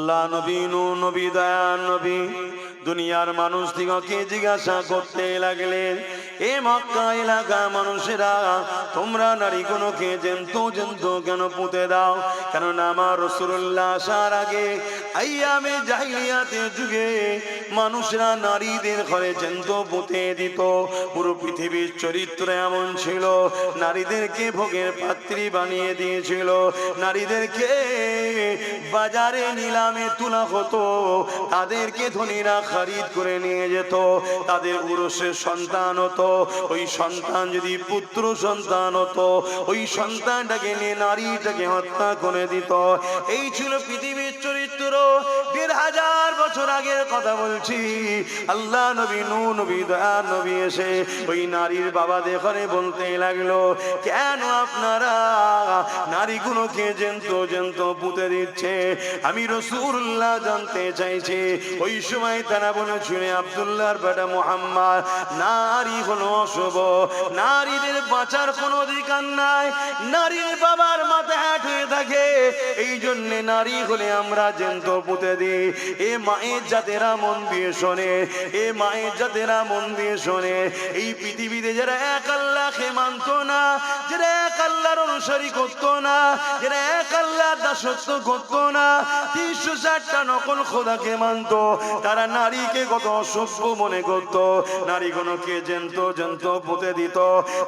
আল্লাহ নবী নূহ নবী দয়ার নবী দুনিয়ার মানুষ দিগকে জিজ্ঞাসা করতে লাগলেন, এ মক্কা এলাকা মানুষেরা, তোমরা নারীগুলোকে জ্যান্ত জ্যান্ত কেন পুঁতে দাও? কেননা আমার রাসূলুল্লাহ আসার আগে আইয়ামে জাহিলিয়াতের যুগে মানুষরা নারীদের ঘরে জ্যান্ত পুঁতে দিত। পুরো পৃথিবীর চরিত্র এমন ছিল, নারীদেরকে ভোগের পাত্রী বানিয়ে দিয়েছিল, নারীদেরকে বাজারে নিলামে তোলা হতো, তাদেরকে ধনীরা খরিদ করে নিয়ে যেত, তাদের উরসের সন্তান হতো, ওই সন্তান যদি পুত্র সন্তান হতো, ওই সন্তানটাকে নিয়ে নারীটাকে হত্যা করে দিত। এই ছিল পৃথিবীর চরিত্র। ১৫০০ বছর আগের কথা বলছি। আল্লাহ নবী নূহ নবী দয়ার নবী এসে ওই নারীর বাবাদের ঘরে বলতে লাগলো, কেন আপনারা নারীগুলোকে জ্যান্ত জ্যান্ত পুঁতে দিচ্ছে? আমি রাসূলুল্লাহ জানতে চাইছি। ওই সময় তারা বলেছিল, আব্দুল্লাহর বেটা মুহাম্মদ, নারী হলো অশুভ, নারীদের বাঁচার কোনো অধিকার নাই, নারীর বাবার মাথা হ্যাট হয়ে থাকে, এই জন্য নারী হলে আমরা জ্যান্ত পুঁতে দিই। এ মায়ের জাতেরা মন দিয়ে শোনে, এ মায়ের জাতেরা মন দিয়ে শোনে, এই পৃথিবীতে যারা এক আল্লাহকে মানত না, যারা এক আল্লাহর অনুসারী করতো না, যারা এক আল্লাহর দাসত্ব করতো না, ৩৬০টা নকল খোদাকে মানত, তারা নারীকে কত অসভ্য মনে করত, নারীগুলোকে জ্যান্ত জ্যান্ত পুঁতে দিত।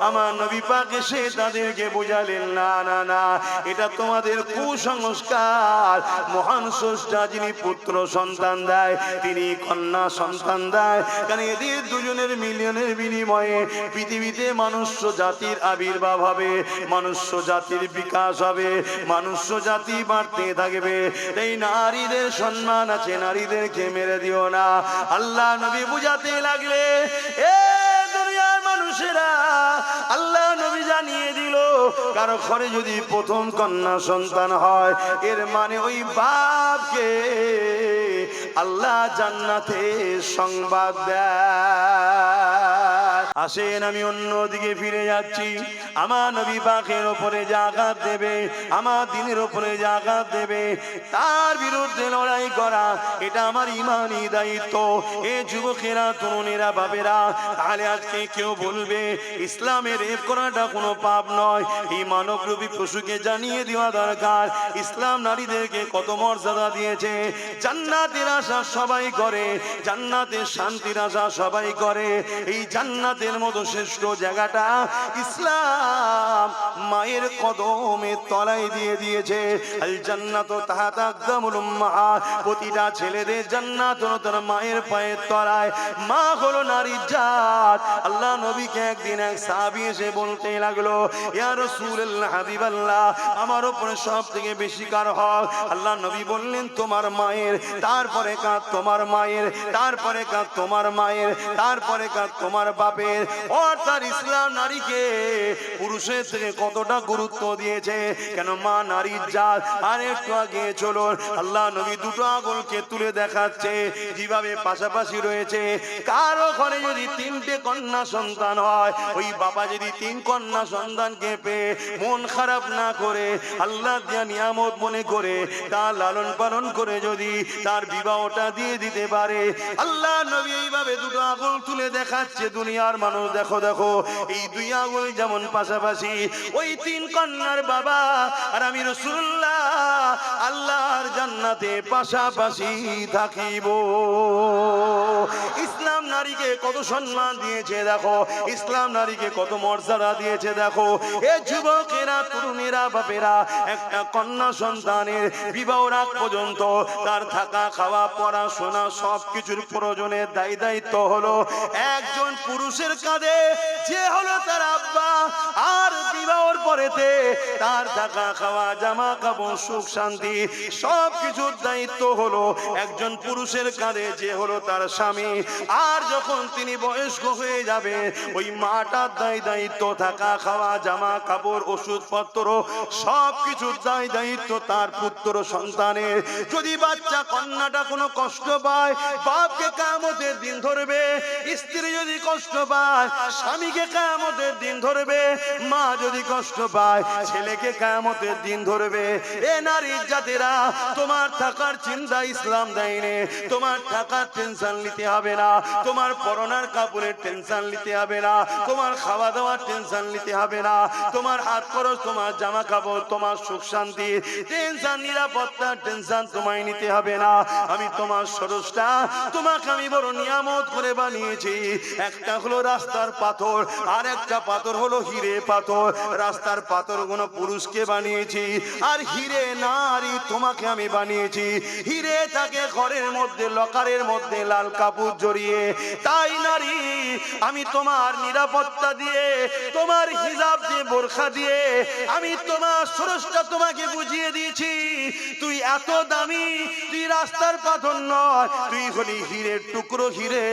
আমার নবী পাক এসে তাদেরকে বুঝালেন, না না না, এটা তোমাদের কুসংস্কার। মহান স্রষ্টা যিনি পুত্র সন্তান দেয়, তিনি কন্যা সন্তান দেয়, কারণ এদের দুজনের মিলনের বিনিময়ে পৃথিবীতে মনুষ্য জাতির আবির্ভাব হবে, মনুষ্য জাতির বিকাশ হবে, মনুষ্য জাতি বাড়তে থাকবে। এই নারীদের সম্মান আছে, নারীদেরকে মেরে দিও না। আল্লাহ নবী বুঝাতে লাগলে, এ দুনিয়ার মানুষেরা, আল্লাহ নবী জানিয়ে দিল, কারো ঘরে যদি প্রথম কন্যা সন্তান হয়, এর মানে ওই বাপকে আল্লাহ জান্নাতে সংবাদ দেয়। আসেন আমি অন্যদিকে ফিরে যাচ্ছি। আমার নবী পাকের ওপরে যে আঘাত দেবে, আমার দিনের ওপরে যে আঘাত দেবে, তার বিরুদ্ধে লড়াই করা, এটা আমার ইমানি দায়িত্ব। এ যুবকেরা, তরুণেরা, বাবেরা, তাহলে আজকে কেউ বলবে ইসলামের রেপ করাটা কোনো পাপ নয়। এই মানবরূপী পশুকে জানিয়ে দেওয়া দরকার, ইসলাম নারীদেরকে কত মর্যাদা দিয়েছে। জান্নাতের আশা সবাই করে, জান্নাতের শান্তির আশা সবাই করে। এই জান্নাতের মতো শ্রেষ্ঠ জায়গাটা ইসলাম মায়ের কদমের তলায় দিয়ে দিয়েছে। আল জান্নাতু তাহতা আকদামুল উম্মাহাত, প্রতিটা ছেলেদের জান্নাত হলো তার মায়ের পায়ের তলায়। মা হলো নারীর জাত। আল্লাহ নবীকে একদিন এক সাহাবী এসে বলতে লাগলো, ইয়া রাসূলুল্লাহ, হাবিবাল্লাহ, আমার উপরে সব থেকে বেশি কার হক? আল্লাহ নবী বললেন, তোমার মায়ের। তারপরে কাঁদ তোমার মায়ের, তারপরে কাঁদ তোমার মায়ের, তারপরে কাঁদ তোমার বাপের। অর্থাৎ ইসলাম নারীকে পুরুষের থেকে কতটা গুরুত্ব দিয়েছে। কেন? মা নারীর জাত। আর একটু আগে চলুন, আল্লাহ নবী দুটো আঙুলকে তুলে দেখাচ্ছে, যেভাবে পাশাপাশি রয়েছে। কারো ঘরে যদি 3টে কন্যা সন্তান হয়, ওই বাবা যদি 3 কন্যা সন্তানকে পেয়ে মন খারাপ না করে, আল্লাহ দিয়া নিয়ামত মনে করে, তার লালন পালন করে যদি তার বিবাহটা দিয়ে দিতে পারে, আল্লাহ নবী এইভাবে দুটো আঙুল তুলে দেখাচ্ছে, দুনিয়ার মানুষ দেখো দেখো, এই 2 আঙুল যেমন পাশাপাশি, ওই 3 কন্যার বাবা আর আমি রাসূলুল্লাহ আল্লাহর জান্নাতে পাশাপাশি থাকিব। ইসলাম নারীকে কত সম্মান দিয়েছে দেখো, ইসলাম নারীকে কত মর্যাদা দিয়েছে দেখো। এ যুবকেরা, তরুণেরা, বাপেরা, একটা কন্যা সন্তানের বিবাহ আগ পর্যন্ত তার থাকা, খাওয়া, পড়াশোনা সবকিছুর প্রয়োজনের দায়িত্ব হলো একজন পুরুষের কাঁধে, যে হলো তার আব্বা। আর বিবাহর পরেতে তার থাকা, খাওয়া, জামা কাপড়, সুখ শান্তি সবকিছুর দায়িত্ব হলো একজন পুরুষের কাঁধে, যে হলো তার স্বামী। আর যখন তিনি বয়স্ক হয়ে যাবে, ওই মাটার দায়িত্ব থাকা, খাওয়া, জামা কাপড়, ওষুধপত্র সবকিছুর দায়িত্ব তার পুত্র সন্তানের। যদি বাচ্চা কন্যাটা কোনো কষ্ট পায়, বাপকে কিয়ামতের দিন ধরবে। স্ত্রী যদি কষ্ট পায়, স্বামীকে কিয়ামতের দিন ধরবে। মা যদি কষ্ট পায়, ছেলেকে কিয়ামতের দিন ধরবে। এ এ নারীর জাতিরা, তোমার থাকার চিন্তা ইসলাম দেয়নি। তোমার থাকার টেনশন নিতে হবে না, তোমার পরনার কাপড়ের টেনশন নিতে হবে না, তোমার খাওয়া দাওয়ার টেনশন নিতে হবে না, তোমার হাত খরচ, তোমার জামা কাপড়, তোমার সুখ শান্তি টেনশন, নিরাপত্তার টেনশন তোমায় নিতে হবে না। আমি তোমার স্রষ্টা, তোমাকে আমি বড় নিয়ামত করে বানিয়েছি। একটা হলো রাস্তার পাথর, আর একটা পাথর হলো হিরে পাথর। রাস্তার পাথর গুলো পুরুষকে বানিয়েছি, আর হিরে নারী তোমাকে আমি বানিয়েছি। হিরে থাকে ঘরের মধ্যে, লকারের মধ্যে লাল কাপড় জড়িয়ে। তাই নারী, আমি তোমার নিরাপত্তা দিয়ে, তোমার হিজাব দিয়ে, বোরখা দিয়ে আমি তোমার স্রষ্টা তোমাকে বুঝিয়ে দিয়েছি। তুই এত দামি, তুই রাস্তার পাথর নয়, তুই হলি হিরের টুকরো হিরে।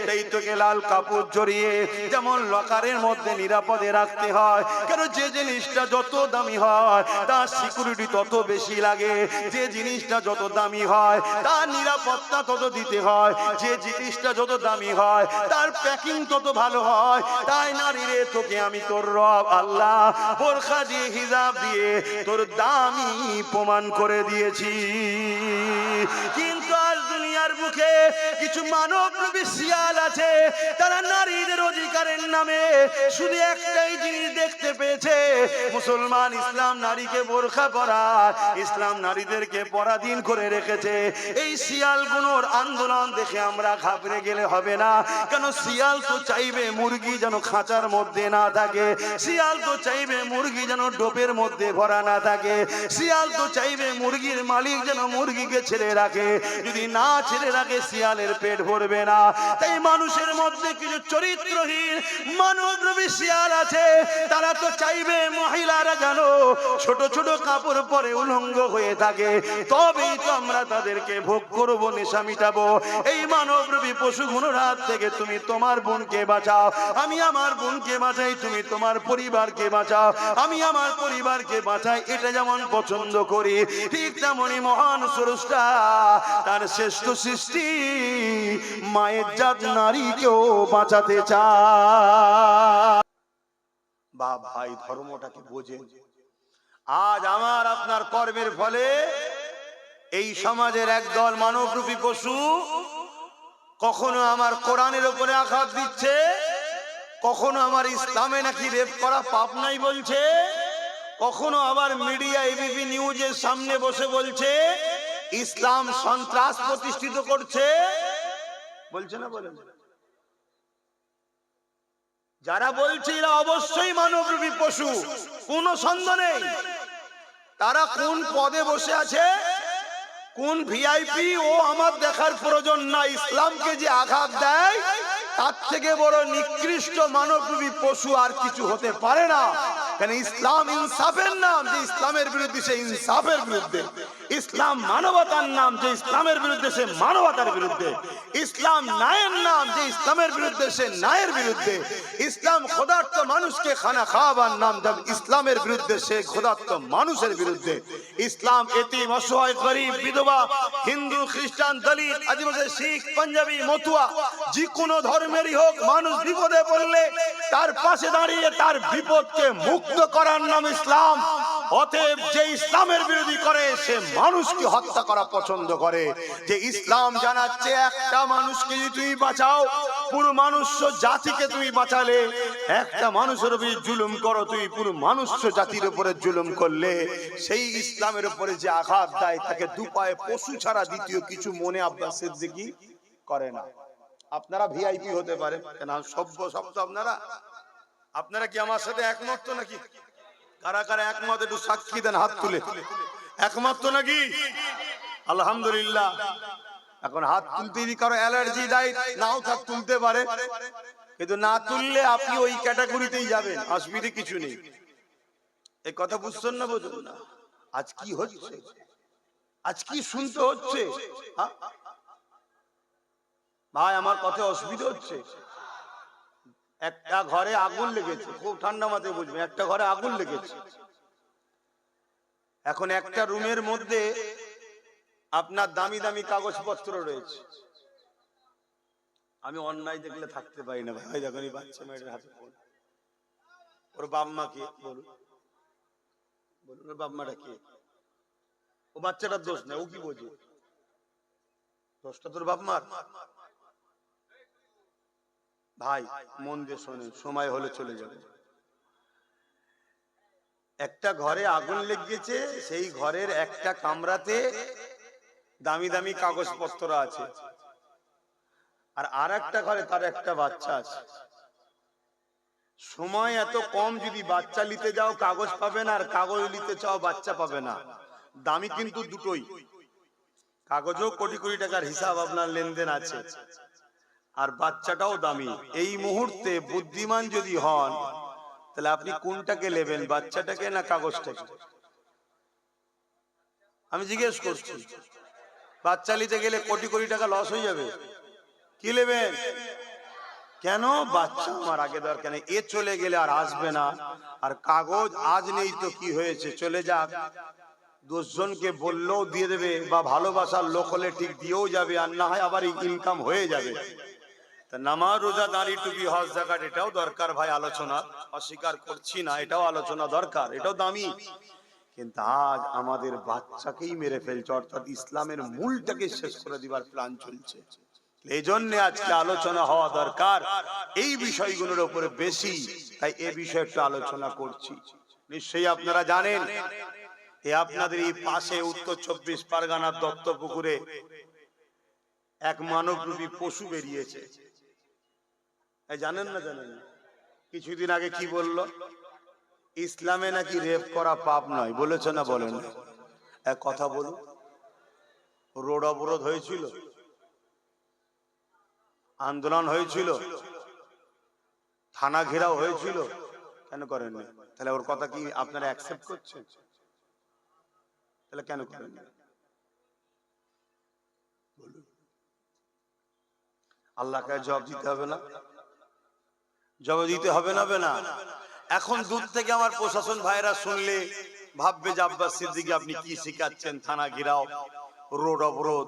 তাই তোকে লাল কাপড় জড়িয়ে যেমন লকারের মধ্যে নিরাপদে রাখতে হয়। কেন, যে জিনিসটা যত দামি হয় তার সিকিউরিটি তত বেশি লাগে। যে জিনিসটা যত দামি হয় তার নিরাপত্তা তত দিতে হয়। যে জিনিসটা যত দামি হয় তার প্যাকিং তত ভালো হয়। তাই নারী রে, তোকে আমি তোর রব আল্লাহ বোরখা দিয়ে, হিজাব দিয়ে তোর দামি প্রমাণ করে দিয়েছি। কিন্তু আজ দুনিয়ার বুকে কিছু মানবরূপী শিয়াল আছে, তারা নারীদের অধিকারের নামে শুধু একটাই জিনিস দেখতে পেয়েছে, মুসলমান ইসলাম নারীকে বোরখা পরায়, ইসলাম নারীদেরকে পরাধীন করে রেখেছে। এই শিয়ালগুলোর আন্দোলন দেখে আমরা ঘাবড়ে গেলে হবে না। কেন, শিয়াল তো চাইবে মুরগি যেন খাঁচার মধ্যে না থাকে, শিয়াল তো চাইবে মুরগি যেন ডোপের মধ্যে ভরা না থাকে, শিয়াল তো চাইবে মুরগির মালিক যেন মুরগিকে ছেড়ে রাখে। যদি না ছেড়ে রাখে শিয়ালের পেট ভরবে না। তাই মানুষের মধ্যে কিছু চরিত্রহীন মানবরূপী শিয়াল আছে, তারা তো চাইবে মহিলারা যেন ছোট ছোট কাপড় পরে উলঙ্গ হয়ে থাকে, তবেই তো আমরা তাদেরকে ভোগ করব, নেশা মিটাবো। এই মানবরূপী পশুগুলোর হাত থেকে তুমি তোমার বোনকে বাঁচাও, আমি আমার বোনকে বাঁচাই, তুমি তোমার পরিবারকে বাঁচাও, আমি আমার পরিবারকে বাঁচাই। এটা যেমন পছন্দ করি, ঠিক তেমনি মহান স্রষ্টা তার শ্রেষ্ঠ সৃষ্টি মায়ের জাত নারীকেও বাঁচাতে চায়। বা ভাই, ধর্মটাকে বোঝে। আজ আমার আপনার কর্মের ফলে এই সমাজের একদল মানবরূপী পশু কখনো আমার কোরআনের উপরে আঘাত দিচ্ছে, কখনো আমার ইসলামে নাকি রেপ করা পাপ নাই বলছে, কখনো আবার মিডিয়া এবিপি নিউজের সামনে বসে বলছে ইসলাম সন্ত্রাস প্রতিষ্ঠিত করছে। বলছে না, বলেন? যারা বলছে এরা অবশ্যই মানবরূপী পশু, কোনো সন্দেহ নেই। তারা কোন পদে বসে আছে, কোন ভিআইপি, ও আমার দেখার প্রয়োজন না। ইসলামকে যে আঘাত দেয় তার থেকে বড় নিকৃষ্ট মানবরূপী পশু আর কিছু হতে পারে না। কেন, ইসলাম ইনসাফের নাম, যে ইসলামের বিরুদ্ধে সে ইনসাফের বিরুদ্ধে। ইসলাম মানবতার নাম, যে ইসলামের বিরুদ্ধে সে মানবতার বিরুদ্ধে। ইসলাম ন্যায়ের নাম, যে ইসলামের বিরুদ্ধে সে ন্যায়ের বিরুদ্ধে। ইসলাম ক্ষুধার্ত মানুষকে খানা খাওয়াবার নাম, যে ইসলামের বিরুদ্ধে সে ক্ষুধার্ত মানুষের বিরুদ্ধে। ইসলাম এতিম, অসহায়, গরিব, বিধবা, হিন্দু, খ্রিস্টান, দলিত, আদিবাসী, শিখ, পাঞ্জাবি, মতুয়া, যে কোনো ধর্মেরই হোক, মানুষ বিপদে পড়লে তার পাশে দাঁড়িয়ে তার বিপদকে মুক্ত করার নাম ইসলাম। অতএব যে ইসলামের বিরোধী করে সে মানুষকে হত্যা করা পছন্দ করে। যে ইসলাম জানাচ্ছে একটা মানুষকে যদি তুমি বাঁচাও, পুরো মানুষ্য জাতিকে তুমি বাঁচালে। একটা মানুষের উপরে জুলুম করো, তুমি পুরো মানুষ্য জাতির উপরে জুলুম করলে। সেই ইসলামের উপরে যে আঘাত দেয় তাকে দুপায়ে পশু ছাড়া দ্বিতীয় কিছু মনে আব্বাস সিদ্দিকী করে না। আপনারা ভিআইপি হতে পারে, কেন সভ্য শব্দ আপনারা, আপনারা কি আমার সাথে একমত তো নাকি? কারা কারা একমত একটু সাক্ষী দেন, হাত তুলে। একমত তো নাকি? আলহামদুলিল্লাহ। এখন হাত তুলতে যদি কারো অ্যালার্জি দেয় নাও থাক, তুলতে পারে, কিন্তু না তুললে আপনি ওই ক্যাটাগরিতেই যাবেন, অসুবিধা কিছু নেই। এই কথা বুঝছেন না? বুঝুন না। আজ কি হচ্ছে, আজ কি শুনতে হচ্ছে ভাই, আমার কথা অসুবিধা হচ্ছে। একটা ঘরে আগুন লেগেছে, খুব ঠান্ডা মাথায় বুঝবেন, একটা ঘরে আগুন লেগেছে। এখন একটা রুমের মধ্যে আপনার দামি দামি কাগজপত্র রয়েছে। আমি অন্যায় দেখলে থাকতে পারি না ভাই। যখন এই বাচ্চা মেয়েটার হাতে ফোন, ওর বাপ মা কে বলুন, বলুন ওর বাপ মাটা কে? ও বাচ্চাটার দোষ না, ও কি বোঝে? দোষটা তোর বাপ মার। ভাই মন দিয়ে শোনেন, সময় হলে চলে যাবে। একটা ঘরে আগুন লেগেছে, সেই ঘরের একটা কামরাতে দামি দামি কাগজপত্র আছে, আর একটা ঘরে তার একটা বাচ্চা আছে। সময় এত কম, যদি বাচ্চা নিতে যাও কাগজ পাবে না, আর কাগজ নিতে চাও বাচ্চা পাবে না। দামি কিন্তু দুটোই, কাগজও কোটি কোটি টাকার হিসাব আপনার লেনদেন আছে, আর বাচ্চাটাও দামি। এই মুহূর্তে বুদ্ধিমান যদি হন, তাহলে আপনি কোনটাকে নেবেন, বাচ্চাটাকে না কাগজটাকে? আমি জিজ্ঞেস করছি, বাচ্চা নিতে গেলে কোটি কোটি টাকা লস হয়ে যাবে, কি নেবেন? কেন? বাচ্চা আমার আগে দরকার নেই, এ চলে গেলে আর আসবে না। আর কাগজ আজ নেই তো কি হয়েছে, চলে যাক, 10 জনকে বললেও দিয়ে দেবে, বা ভালোবাসার লোক হলে ঠিক দিয়েও যাবে, আর না হয় আবার ইনকাম হয়ে যাবে। তা নামাজ, রোজা, দাঁড়ি, টুপি, হজ, যাকাত এটাও দরকার ভাই, আলোচনা অস্বীকার করছি না, এটাও আলোচনা দরকার, এটাও দামি। কিন্তু আজ আমাদের বাচ্চাকেই মেরে ফেলছে, অর্থাৎ ইসলামের মূলটাকে শেষ করে দিবার প্ল্যান চলছে। এই জন্য আজকে আলোচনা হওয়া দরকার এই বিষয়গুলোর উপরে বেশি, তাই এ বিষয়ে একটু আলোচনা করছি। নিশ্চয়ই আপনারা জানেন, আপনাদের এই পাশে উত্তর 24 পরগনার দত্তপুকুরে এক মানবরূপী পশু বেরিয়েছে, জানেন না? জানেন? কিছুদিন আগে কি বললো? ইসলামে নাকি রেপ করা পাপ নয়, বলেছে না বলেন? এক কথা বলুন, রোড অবরোধ হয়েছিল, আন্দোলন হয়েছিল, থানা ঘেরাও হয়েছিল, কেন করেননি? তাহলে ওর কথা কি আপনারা অ্যাকসেপ্ট করছেন? তাহলে কেন করেননি? বলুন। আল্লাহকে জবাব দিতে হবে না? জবাব দিতে হবে না? হবে না? এখন দূর থেকে আমার প্রশাসন ভাইরা শুনলে ভাববে যে আব্বাস সিদ্দিকী আপনি কি শিখাচ্ছেন, থানা ঘেরাও, রোড অবরোধ,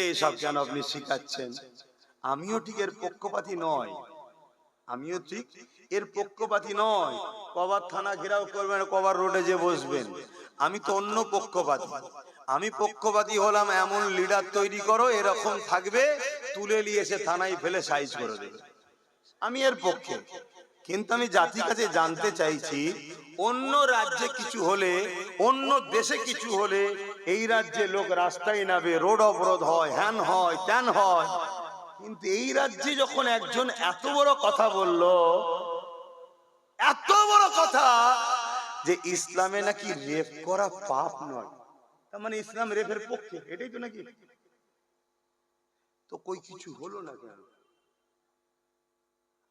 এইসব কেন আপনি শিখাচ্ছেন? আমিও ঠিক এর পক্ষপাতী নয়, আমিও ঠিক এর পক্ষপাতী নয়। কবার থানা ঘেরাও করবেন, কবার রোডে যে বসবেন, আমি তো অন্য পক্ষপাতী। আমি পক্ষপাতী হলাম এমন লিডার তৈরি করো, এরকম থাকবে, তুলে নিয়ে এসে থানায় ফেলে সাইজ করে দেবে, আমি এর পক্ষে। কিন্তু আমি জাতির কাছে জানতে চাইছি, অন্য রাজ্যে কিছু হলে, অন্য দেশে কিছু হলে, এই রাজ্যে লোক রাস্তায় নামে, রোড অবরোধ হয়, হ্যান হয়, ত্যান হয়, কিন্তু এই রাজ্যে যখন একজন এত বড় কথা বলল, এত বড় কথা, যে ইসলামে নাকি রেপ করা পাপ নয়, তার মানে ইসলাম রেপের পক্ষে, এটাই তো নাকি? তো কই কিছু হলো না কেন?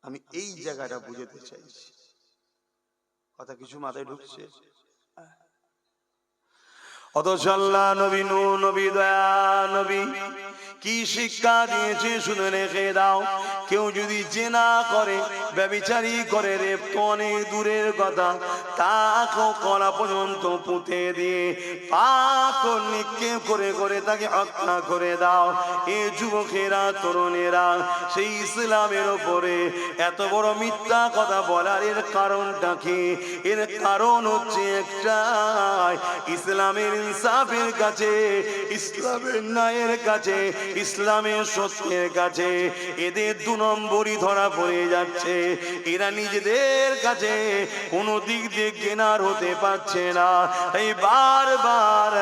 আমি এই জায়গাটা বুঝতে চাইছি, কথা কিছু মাথায় ঢুকছে? অথচ আল্লাহ নবী, নূহ নবী, দয়া নবী কি শিক্ষা দিয়েছে শুনে রেখে দাও। কেউ যদি জিনা করে, ব্যভিচারী করে, রেপ তো অনেক দূরের কথা, তাকেও কলা পর্যন্ত পুঁতে দিয়ে পাথর নিক্ষেপ করে করে তাকে হত্যা করে দাও। এ যুবকেরা, তরুণেরা, সেই ইসলামের ওপরে এত বড় মিথ্যা কথা বলার এর কারণটা কি? এর কারণ হচ্ছে একটাই, ইসলামের ইনসাফের কাছে, ইসলামের ন্যায়ের কাছে, ইসলামের সত্যের কাছে এদের 2 নম্বরই ধরা পড়ে যাচ্ছে। এরা নিজেদের কাছে কোনো দিক দিয়ে কেনার হতে পারছে না, এই বারবার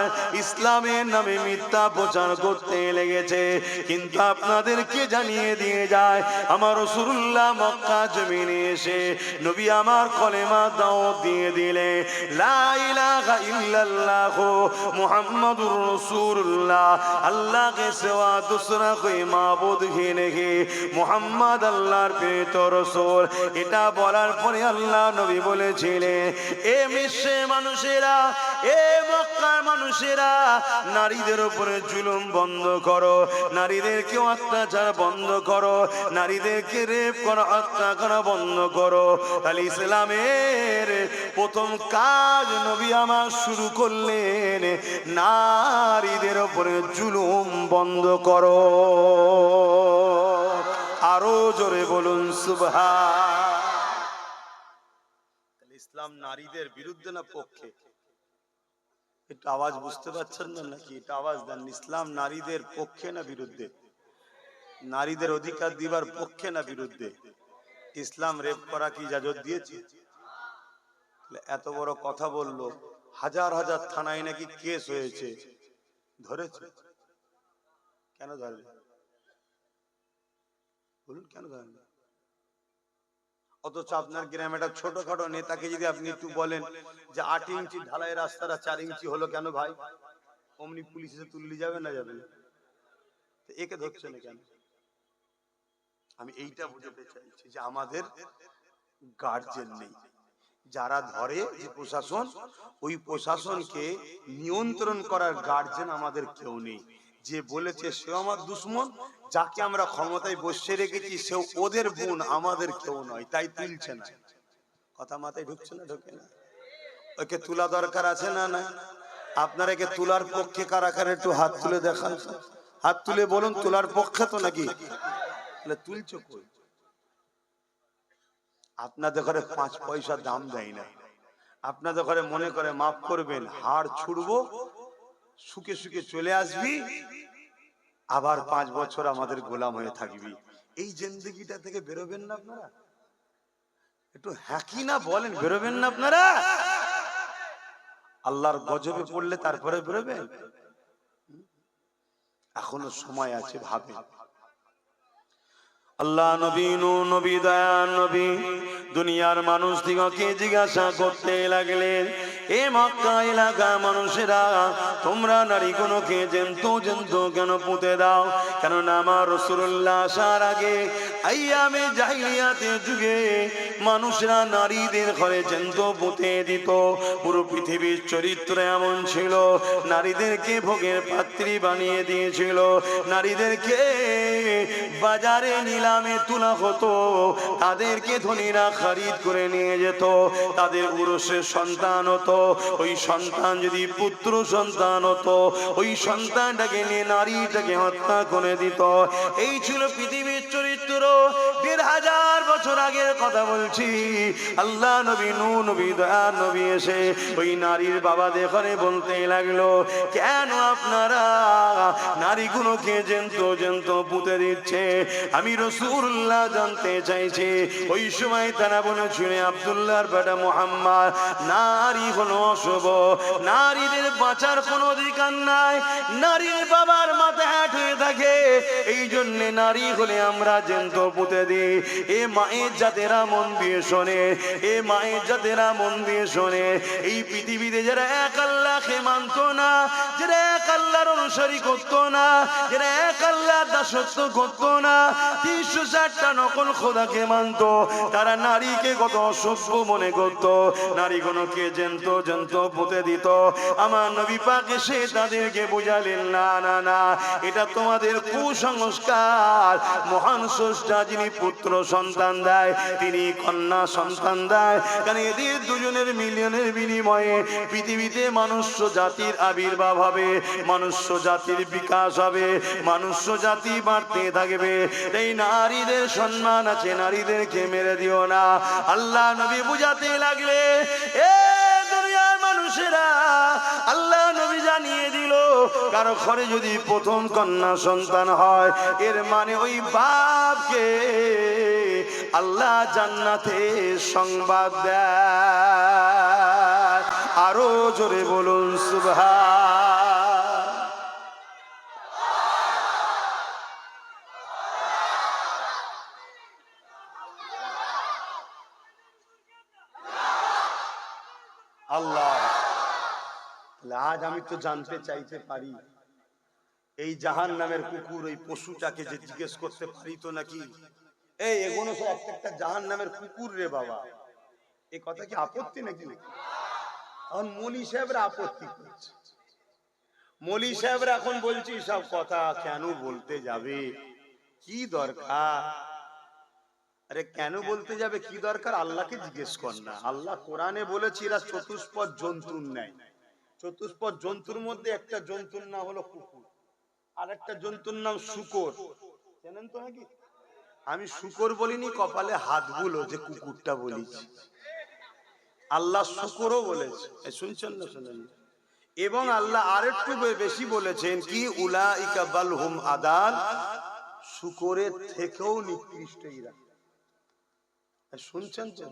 ইসলামের নামে মিথ্যা প্রচার করতে লেগেছে। কিন্তু আপনাদেরকে জানিয়ে দিয়ে যায়, আমার রাসূলুল্লাহ মক্কা জমিনে এসে নবী আমার কলেমা দাওয়াত দিয়ে দিলে, লা ইলাহা ইল্লাল্লাহ মুহাম্মাদুর রাসূলুল্লাহ, আল্লাহ के सिवा दूसरा कोई माबूद ही नहीं, মুহাম্মদ আল্লাহর প্রেরিত রাসূল। এটা বলার পরে আল্লাহ নবী বলেছিলেন, এ বিশ্বের মানুষেরা, এ মক্কার মানুষেরা, নারীদের উপরে জুলুম বন্ধ করো, নারীদেরকে অত্যাচার বন্ধ করো, নারীদেরকে রেপ করা, হত্যা করা বন্ধ করো। তাহলে ইসলামের প্রথম কাজ নবী আমার শুরু করলেন, নারীদের উপরে জুলুম বন্ধ করো। আরো জোরে বলুন সুবহান। ইসলাম নারীদের বিরুদ্ধে না পক্ষে? একটু আওয়াজ বুঝতে পারছেন না নাকি? এটা আওয়াজ দেন। ইসলাম নারীদের পক্ষে না বিরুদ্ধে? নারীদের অধিকার দিবার পক্ষে না বিরুদ্ধে? ইসলাম রেপ করা কি ইজাজত দিয়েছে? এত বড় কথা বললো, হাজার হাজার থানায় নাকি কেস হয়েছে, ধরেছে? কেন ধরবে? বলুন কেন ধরবে? অথচ আপনার গ্রামে একটা ছোটখাটো নেতাকে যদি আপনি একটু বলেন যে 8 ইঞ্চি ঢালাই রাস্তাটা 4 ইঞ্চি হলো কেন ভাই, অমনি পুলিশ এসে তুললি যাবে না যাবে না? একে ধরছে না কেন? আমি এইটা বুঝাতে চাইছি যে আমাদের গার্জেন নেই। যারা ধরে যে প্রশাসন, ওই প্রশাসনকে নিয়ন্ত্রণ করার গার্জেন আমাদের কেউ নেই। যে বলেছে সে আমার দুশ্মন, যাকে আমরা ক্ষমতায় বসিয়ে রেখেছি সে ওদের বোন, আমাদের কেউ নয়, তাই তুলছে না। কথা মাথায় ঢুকছে না? ঢোকে না? ওকে তোলা দরকার আছে না? না। আপনারা একে তোলার পক্ষে কারা কারা একটু হাত তুলে দেখান, হাত তুলে বলুন তোলার পক্ষে তো নাকি? তাহলে তুলছো কই? আপনাদের ঘরে 5 পয়সা দাম দেয় না। আপনাদের ঘরে মনে করে মাফ করবেন, হাড় ছুড়বো, সুখে সুখে চলে আসবি, আবার 5 বছর আমাদের গোলাম হয়ে থাকবি। এই জিন্দেগিটা থেকে বেরোবেন না আপনারা? একটু হ্যাঁ কি না বলেন, বেরোবেন না আপনারা? আল্লাহর গজবে পড়লে তারপরে বেরোবেন। এখনো সময় আছে, ভাবেন। আল্লাহ নবী, নবী দয়ার নবী দুনিয়ার মানুষ দিগকে জিজ্ঞাসা করতে লাগলেন, এ মক্কা এলাকা মানুষেরা, তোমরা নারীগুলোকে জন্তু জন্তু কেন পুঁতে দাও? কেননা আমার রাসূলুল্লাহ আসার আগে আইয়ামে জাহিলিয়াতের যুগে মানুষরা নারীদের ঘরে জন্তু পুঁতে দিত। পুরো পৃথিবীর চরিত্র এমন ছিল, নারীদেরকে ভোগের পাত্রী বানিয়ে দিয়েছিল, নারীদেরকে বাজারে নিলামে তোলা হতো, তাদেরকে ধনীরা খরিদ করে নিয়ে যেত, তাদের উরসের সন্তান হতো, ওই সন্তান যদি পুত্র সন্তান হতো, ওই সন্তানটাকে নিয়ে নারীটাকে হত্যা করে দিত। এই ছিল পৃথিবীর চরিত্র। 1500 বছর আগের কথা বলছি। আল্লাহ নবী, নবী দয়ার নবী এসে ওই নারীর বাবাদের ঘরে বলতে লাগলো, কেন আপনারা নারীগুলোকে জন্তু জন্তু পুঁতে দিচ্ছে? আমি রাসূলুল্লাহ জানতে চাইছি। ওই সময় তারা বলেছিল, আব্দুল্লাহর বেটা মুহাম্মদ, নারী হলো অশুভ, নারীদের বাঁচার কোনো অধিকার নাই, নারীর বাবার মাথা হ্যাট হয়ে থাকে, এই জন্য নারী হলে আমরা জন্তু পুঁতে দিই। এ মায়ের জাতেরা মন দিয়ে শোনে, এ মায়ের জাতেরা মন দিয়ে শোনে, এই পৃথিবীতে যারা এক আল্লাহকে মানত না, যারা এক আল্লাহর অনুসারী করতো না, যারা এক আল্লাহর দাসত্ব করতো না, 360টা নকল খোদাকে মানত, তারা নারীকে কত অসভ্য মনে করত, নারীগুলোকে জন্তু জন্তু পুঁতে দিত। আমার নবী পাক এসে তাদেরকে বুঝালেন, না না না, এটা তোমাদের কুসংস্কার। মহান স্রষ্টা যিনি পুত্র সন্তান দেয়, তিনি কন্যা সন্তান দেয়, কারণ এদের দুজনের মিলনের বিনিময়ে পৃথিবীতে মনুষ্য জাতির আবির্ভাব হবে, মনুষ্য জাতির বিকাশ হবে, মনুষ্য জাতি বাড়তে থাকবে। এই নারীদের সম্মান আছে, নারীদেরকে মেরে দিও না। আল্লাহ নবী বুঝাতে লাগলে, এ দুনিয়ার মানুষেরা, আল্লাহ নবী জানিয়ে দিল, কারো ঘরে যদি প্রথম কন্যা সন্তান হয়, এর মানে ওই বাপকে আল্লাহ জান্নাতে সংবাদ দেয়। আরো জোরে বলুন সুবহান। আল্লাহ, আজ আমি তো জানতে চাইতে পারি, এই জাহান্নামের কুকুর ওই পশুটাকে যে জিজ্ঞেস করতে পারি তো নাকি, এই এগুলো সব একটা জাহান্নামের কুকুর রে বাবা, এই কথা কি আপত্তি নাকি? এখন মৌলী সাহেবরা আপত্তি করছে, মৌলী সাহেবরা এখন বলছি সব কথা কেন বলতে যাবে, কি দরকার? আরে কেন বলতে যাবে, কি দরকার? আল্লাহকে জিজ্ঞেস কর না। আল্লাহ কোরআনে বলেছে এরা চতুষ্পদ জন্তুর ন্যায়। চতুষ্পদ জন্তুর মধ্যে একটা জন্তুর নাম হলো কুকুর, আর একটা জন্তুর নাম শূকর, জানেন তো নাকি? আমি শূকর বলিনি, কপালে হাত বুলো যে কুকুরটা বলেছি। আল্লাহ শূকরও বলেছে, শুনছেন না শোনেন? এবং আল্লাহ আরেকটু বেশি বলেছেন কি উলাইকা বালহুম আদাল, শুকরের থেকেও নিকৃষ্ট এরা। শুনছেন তো?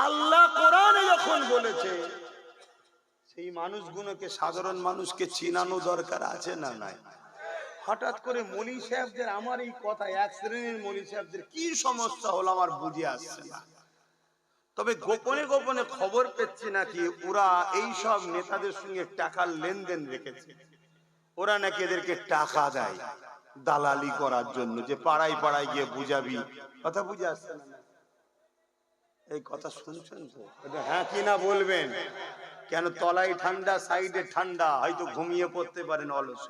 আল্লাহ কোরআনে যখন বলেছে, সেই মানুষগুলোকে, সাধারণ মানুষকে চিনানো দরকার আছে না নাই? হঠাৎ করে মৌলী সাহেবদের, আমার এই কথা, এক শ্রেণীর মৌলী সাহেবদের কি সমস্যা হলো আমার বুঝে আসছে না। তবে গোপনে গোপনে খবর পেচ্ছি নাকি ওরা এই সব নেতাদের সঙ্গে টাকার লেনদেন রেখেছে। ওরা নাকি এদেরকে টাকা দেয় দালালি করার জন্য, যে পাড়ায় পাড়ায় গিয়ে বুঝাবি। কথা বুঝে আসছে না? এই কথা শুনছেন তো? হ্যাঁ কি না বলবেন? কেন তলায় ঠান্ডা, সাইডে ঠান্ডা, হয়তো ঘুমিয়ে পড়তে পারেন অলস।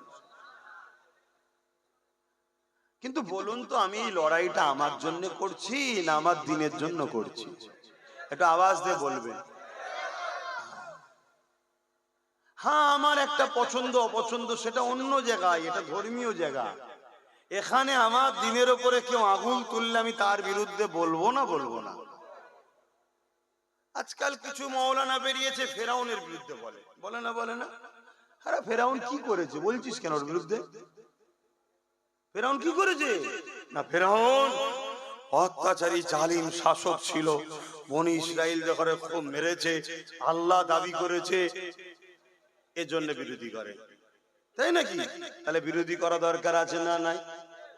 কিন্তু বলুন তো, আমি এই লড়াইটা আমার জন্য করছি না আমার দিনের জন্য করছি? একটু আওয়াজ দিয়ে বলবেন। হ্যাঁ, আমার একটা পছন্দ অপছন্দ সেটা অন্য জায়গায়, এটা ধর্মীয় জায়গা। এখানে আমার দিনের উপরে কেউ আগুন তুললে আমি তার বিরুদ্ধে বলবো না, বলবো না। আজকাল কিছু মাওলানা বেরিয়েছে ফেরাউনের বিরুদ্ধে বলে, বলে না? বলে না? আরে ফেরাউন কি করেছে বলছিস কেন ওর বিরুদ্ধে? ফেরাউন কি করেছে? না, ফেরাউন অত্যাচারী জালিম শাসক ছিল, বনি ইসরাইল যখন খুব মেরেছে, আল্লাহ দাবি করেছে, এজন্য বিরোধী করে, তাই নাকি? তাহলে বিরোধী করা দরকার আছে না নাই?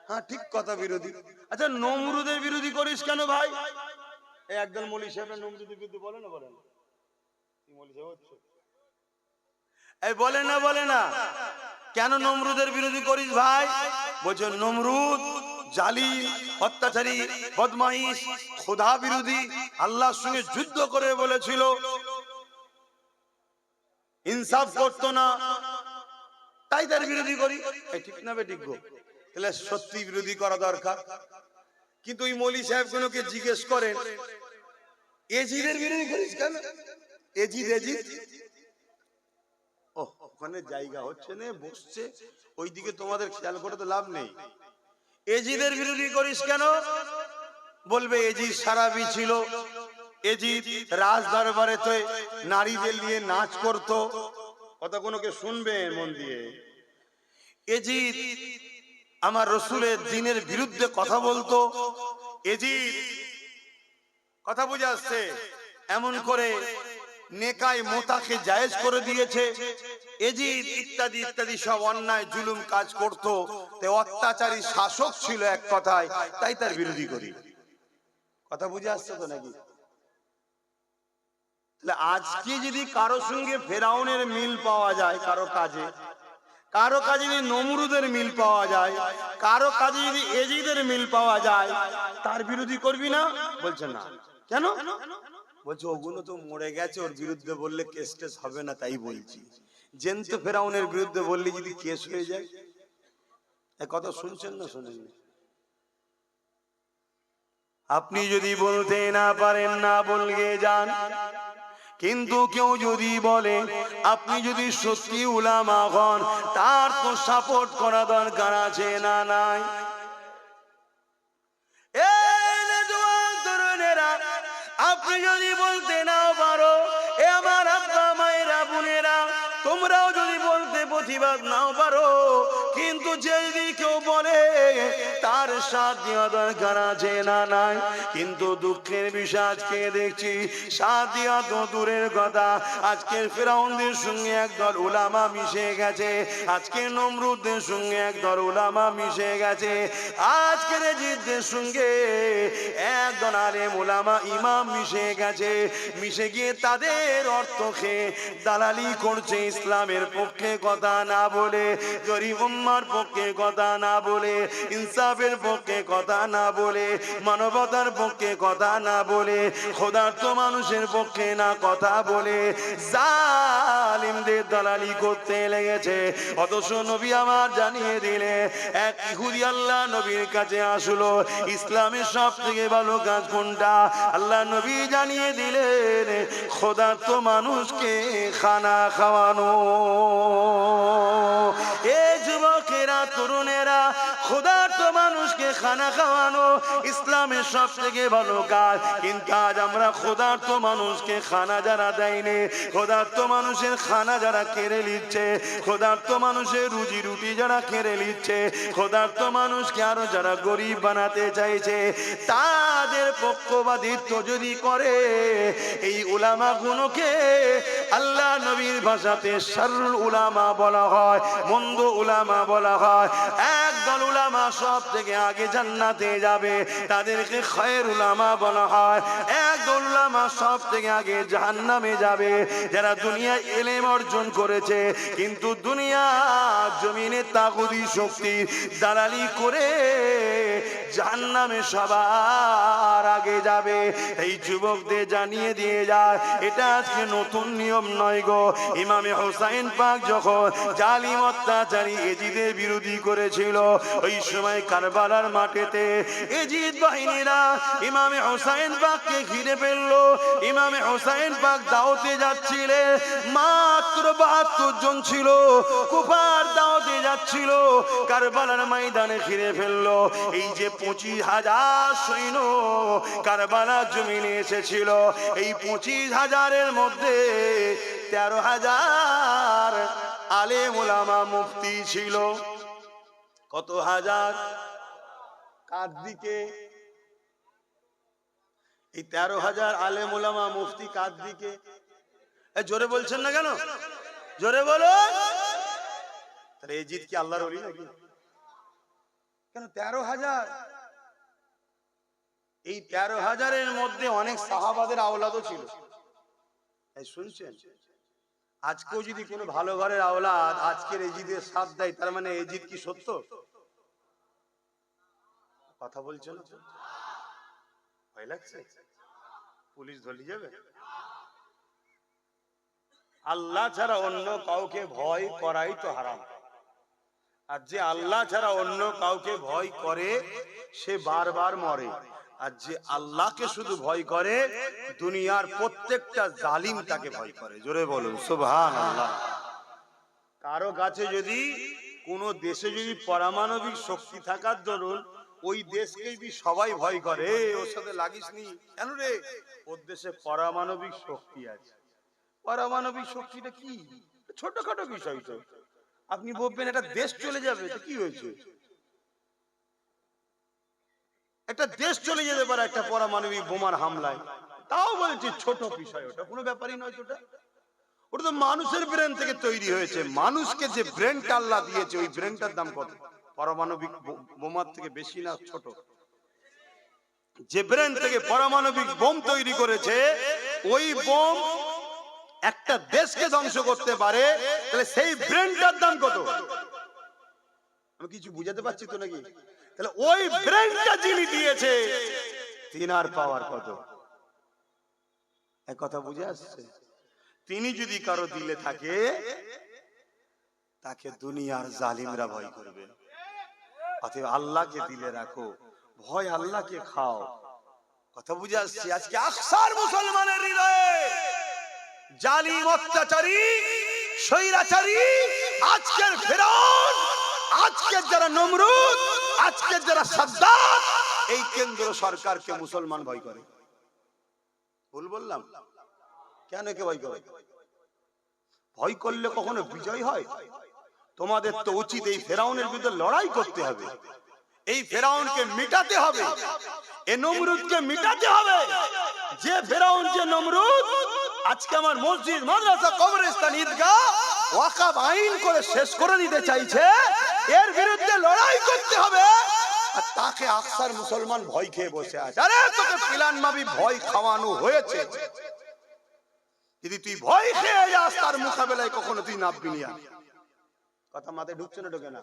হ্যাঁ ঠিক কথা, বিরোধী। আচ্ছা, নমরুদের বিরোধী করিস কেন ভাই? এই একদল মৌলী সাহেবের নমরুদের বিরুদ্ধে বলে না? বলে না? এই বলে না? বলে না? কেন নমরুদের বিরোধী করিস ভাই? বলছে নমরুদ জালিম, অত্যাচারী, বদমাইশ, খোদা বিরোধী, আল্লাহর সঙ্গে যুদ্ধ করে বলেছিল, ইনসাফ করতো না, তাই তার বিরোধী করি। ঠিক না বে? ঠিক গো? তাহলে সত্যি বিরোধী করা দরকার। কিন্তু ওই মৌলী সাহেবগুলোকে জিজ্ঞেস করেন, এজিদের বিরোধী করিস কেন? এজিদ, এজিদ ওখানে জায়গা হচ্ছে না, বসছে, ওইদিকে তোমাদের খেয়াল করে তো লাভ নেই। এজিদের বিরোধী করিস কেন? বলবে এজিদ সারাবি ছিল, এজিদ রাজ দরবারে তো নারীদের নিয়ে নাচ করতো। কথাগুলোকে শুনবে মন দিয়ে। এজিদ আমার রসুলের দ্বীনের বিরুদ্ধে কথা বলতো, এজিদ, কথা বুঝে আসছে, এমন করে নেকায় মোতাকে জায়েজ করে দিয়েছে, এজিদ ইত্যাদি ইত্যাদি সব অন্যায় জুলুম কাজ করতো, অত্যাচারী শাসক ছিল এক কথায়, তাই তার বিরোধী করি। কথা বুঝে আসছে তো নাকি? তাহলে আজকে যদি কারো সঙ্গে ফেরাউনের মিল পাওয়া যায়, কারো কাজে, কারো কাজে যদি নমরুদের মিল পাওয়া যায়, কারো কাজে যদি এজিদের মিল পাওয়া যায়, তার বিরোধী করবি না? বলছে না। কেন? বলছে ওগুলো তো মরে গেছে, ওর বিরুদ্ধে বললে কেস টেস হবে না, তাই বলছি। জেন্ত ফেরাউনের বিরুদ্ধে বললে যদি কেস হয়ে যায়। এ কথা শুনছেন না শোনেন? আপনি যদি বলতে না পারেন না বলগে যান, কিন্তু কেউ যদি বলে, আপনি যদি সত্যি উলামা হন, তার তো সাপোর্ট করা দরকার আছে না নাই? আপনি যদি বলতে না পারো, এ আমার আব্বা মায়েরা বোনেরা, তোমরাও যদি বলতে প্রতিবাদ নাও পারো, কিন্তু যদি কেউ বলে তার সাথ দেওয়া দরকার আছে না নাই? কিন্তু দুঃখের বিষয় আজকে দেখছি সাথ দেওয়া তো দূরের কথা, আজকের ফেরাউনদের সঙ্গে একদল উলামা মিশে গেছে, আজকের নমরুদদের সঙ্গে একদল উলামা মিশে গেছে, আজকের এজিদের সঙ্গে একদল আলেম উলামা ইমাম মিশে গেছে। মিশে গিয়ে তাদের অর্থ খেয়ে দালালি করছে, ইসলামের পক্ষে কথা না বলে, গরিব উম্মার পক্ষে কথা না বলে, ইনসাফের পক্ষে কথা না বলে, মানবতার পক্ষে কথা না বলে, খোদার্থ মানুষের পক্ষে না কথা বলে জালিমদের দালালি করতে লেগেছে। অথচ নবী আমার জানিয়ে দিলে, এক ইহুদি আল্লাহ নবীর কাছে আসলো, ইসলামের সব থেকে ভালো কাজ কোনটা? আল্লাহ নবী জানিয়ে দিলেন, খোদার্থ মানুষকে খানা খাওয়ানো। এ যুবকেরা, তরুণেরা, খোদার্থ মানুষকে খানা খাওয়ানো ইসলামের সব থেকে ভালো কাজ। কিন্তু আজ আমরা ক্ষুধার্ত মানুষকে খানা যারা দেয়নি, ক্ষুধার্ত মানুষের খানা যারা কেড়ে নিচ্ছে, ক্ষুধার্ত মানুষের রুজি রুটি যারা কেড়ে নিচ্ছে, ক্ষুধার্ত মানুষকে আরো যারা গরিব বানাতে চাইছে, তাদের পক্ষপাতিত্ব যদি করে, এই উলামা গুলোকে আল্লাহ নবীর ভাষাতে শাররুল উলামা বলা হয়, মন্দ উলামা বলা হয়। একদল উলামা সব থেকে আগে জান্নাতে যাবে, তাদেরকে খায়র উলামা বলা হয়। একদল উলামা সব থেকে আগে জাহান্নামে যাবে, যারা দুনিয়ায় ইলম অর্জন করেছে কিন্তু দুনিয়া জমিনে তাগুতি শক্তি দালালি করে জাহান্নামে সবার আগে যাবে। এই যুবকদের জানিয়ে দিয়ে যায়, এটা আজকে নতুন নিয়ম নয় গো। ইমামে হোসাইন পাক যখন জালিম অত্যাচারী এজিদের বিরোধী করেছিল, ওই সময় কারবালার মাঠেতে এজিদ বাহিনীরা ইমামে হোসাইন পাককে ঘিরে ফেললো। ইমামে হোসাইন পাক দাওয়াতে যাচ্ছিলেন, মাত্র 72 জন ছিল, কুফার দাওয়াতে যাচ্ছিল, কারবালার ময়দানে ঘিরে ফেললো। এই যে 25,000 সৈন্য কারবালা জমিনে এসেছিল, এই 25,000-এর মধ্যে 13,000 আলেম ওলামা মুফতি ছিল। কত হাজার? কার দিকে? এই 13,000 আলেম ওলামা মুফতি কার দিকে? জোরে বলছেন না কেন? জোরে বলো। তাহলে এজিদ কি আল্লাহর ওলি নাকি? কেন 13,000? এই 13,000-এর মধ্যে অনেক সাহাবাদের আওলাদও ছিল। শুনছেন? আজকেও যদি কোনো ভালো ঘরের আওলাদ আজকের এজিদের সাথ দেয়, তার মানে এজিদ কি সত্য? কথা বলছেন? ভয় লাগছে? পুলিশ ধরে যাবে? আল্লাহ ছাড়া অন্য কাউকে ভয় করাই তো হারাম। আর যে আল্লাহ ছাড়া অন্য কাউকে ভয় করে সে বারবার মরে। আর যে আল্লাহকে শুধু ভয় করে, দুনিয়ার প্রত্যেকটা জালিম তাকে ভয় করে। জোরে বলুন সুবহানাল্লাহ। কারো কাছে যদি, কোন দেশে যদি পারমাণবিক শক্তি থাকার দরুন ওই দেশকে যদি সবাই ভয় করে, ওর সাথে লাগিস নি কেন রে? ওর দেশে পারমাণবিক শক্তি আছে। পারমাণবিক শক্তিটা কি? ছোটখাটো বিষয় তো। আপনি বলবেন এটা দেশ চলে যাবে, কি হয়েছে? একটা দেশ চলে যেতে পারে একটা পারমাণবিক বোমার হামলায়, তাও বলছি ছোট বিষয়, ওটা কোনো ব্যাপারই নয়। ওটা তো মানুষের ব্রেন থেকে তৈরি হয়েছে। মানুষকে যে ব্রেনটা আল্লাহ দিয়েছে, ওই ব্রেনটার দাম কত? পারমাণবিক বোমার থেকে বেশি না ছোট? যে ব্রেন থেকে পারমাণবিক বোম তৈরি করেছে, ওই বোম একটা দেশকে ধ্বংস করতে পারে, তাহলে সেই ব্রেনটার দাম কত? আমি কিছু বুঝাতে পারছি তো নাকি? তাহলে ওই ব্রেনটা যিনি দিয়েছে, তিনার পাওয়ার কত? এক কথা বুঝে আসছে? তিনি যদি কারো দিলে থাকে, তাকে দুনিয়ার জালিমরা ভয় করবে। অতএব আল্লাহকে দিলে রাখো, ভয় আল্লাহকে খাও। কথা বুঝে আসছে? আজকে আকসার মুসলমানের হৃদয়ে জালিম অত্যাচারী স্বৈরাচারী, আজকের ফিরআউন, আজকের যারা নমরুদ, আজকের যারা সাদ্দাত, এই কেন্দ্র সরকারকে মুসলমান ভয় করে। ভুল বললাম? কেন কে ভয় করে? ভয় করলে কখনো বিজয় হয়? তোমাদের তো উচিত এই ফেরাউনের বিরুদ্ধে লড়াই করতে হবে, এই ফেরাউনকে মিটাতে হবে, এই নমরুদকে মিটাতে হবে। যে ফেরাউন, যে নমরুদ আজকে আমার মসজিদ, মাদ্রাসা, কবরস্থান, ঈদগাহ ওয়াকফ আইন করে শেষ করে দিতে চাইছে, এর বিরুদ্ধে লড়াই করতে হবে। আর তাকে আকসার মুসলমান ভয় খেয়ে বসে আছে। আরে তোকে পিলান মাবি ভয় খাওয়ানো হয়েছে, যদি তুই ভয় খেয়ে যাস তার মোকাবেলায় কখনো তুই নামবি না। কথা মাথায় ঢুকছে না? ঢোকে না?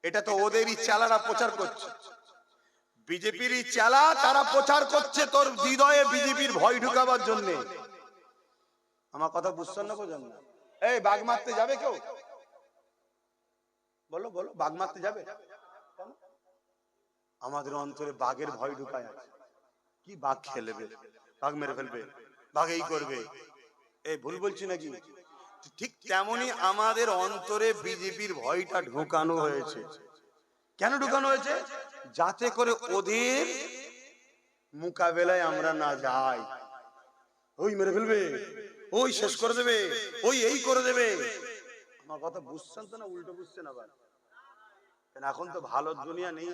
এটা তো ওদেরই চালারা প্রচার করছে, বিজেপিরই চালা, তারা প্রচার করছে তোর হৃদয়ে বিজেপির ভয় ঢুকাবার জন্য। আমার কথা বুঝছেন না? বোঝেন না? এই বাঘ মারতে যাবে কেউ? বলো বলো, বাঘ মারতে যাবে? আমাদের অন্তরে বাঘের ভয় ঢুকায় আছে। কি বাঘ খেলবে, বাঘ মেরে ফেলবে, বাঘ এই করবে। এই ভুল বলছি নাকি? ঠিক তেমনি আমাদের অন্তরে বিজেপির ভয়টা ঢুকানো হয়েছে। কেন ঢুকানো হয়েছে? যাতে করে ওদের মোকাবেলায় আমরা না যাই। ওই মেরে ফেলবে, ওই শেষ করে দেবে, ওই এই করে দেবে। আমার কথা বুঝছেন তো না উল্টো বুঝছেন আবার? এখন তো ভালো দুনিয়া নেই।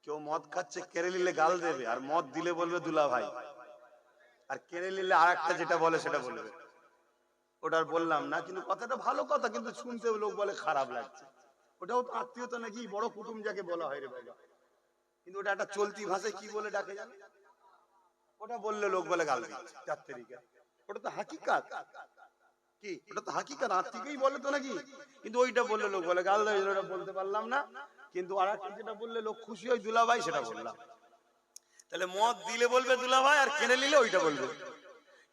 কেউ মদ খাচ্ছে কেড়ে নিলে গাল দেবে, আর মদ দিলে বলবে দুলা ভাই, আর কেড়ে নিলে আর একটা যেটা বলে সেটা বলবে। ওটার বললাম না, কিন্তু কথাটা ভালো কথা, কিন্তু শুনতে লোক বলে খারাপ লাগছে। ওটাও তো আত্মীয়তা নাকি, বড় কুটুম যাকে বলা হয় রে বাবা, কিন্তু ওটা একটা চলতি ভাষায় কি বলে ডাকে জানো? ওটা বললে লোক বলে গাল দিচ্ছে 4 তারিখে। ওটা তো হাকিকাত। কি ওটা তো হাকিকাত, আত্মীয়ই বলে তো নাকি, কিন্তু ওইটা বললে লোক বলে গাল দেয়। ওটা বলতে পারলাম না, কিন্তু আর একটা যেটা বললে লোক খুশি হয় দুলা ভাই, সেটা বললাম। তাহলে মদ দিলে বলবে দুলা ভাই, আর কেড়ে নিলে ওইটা বলবে।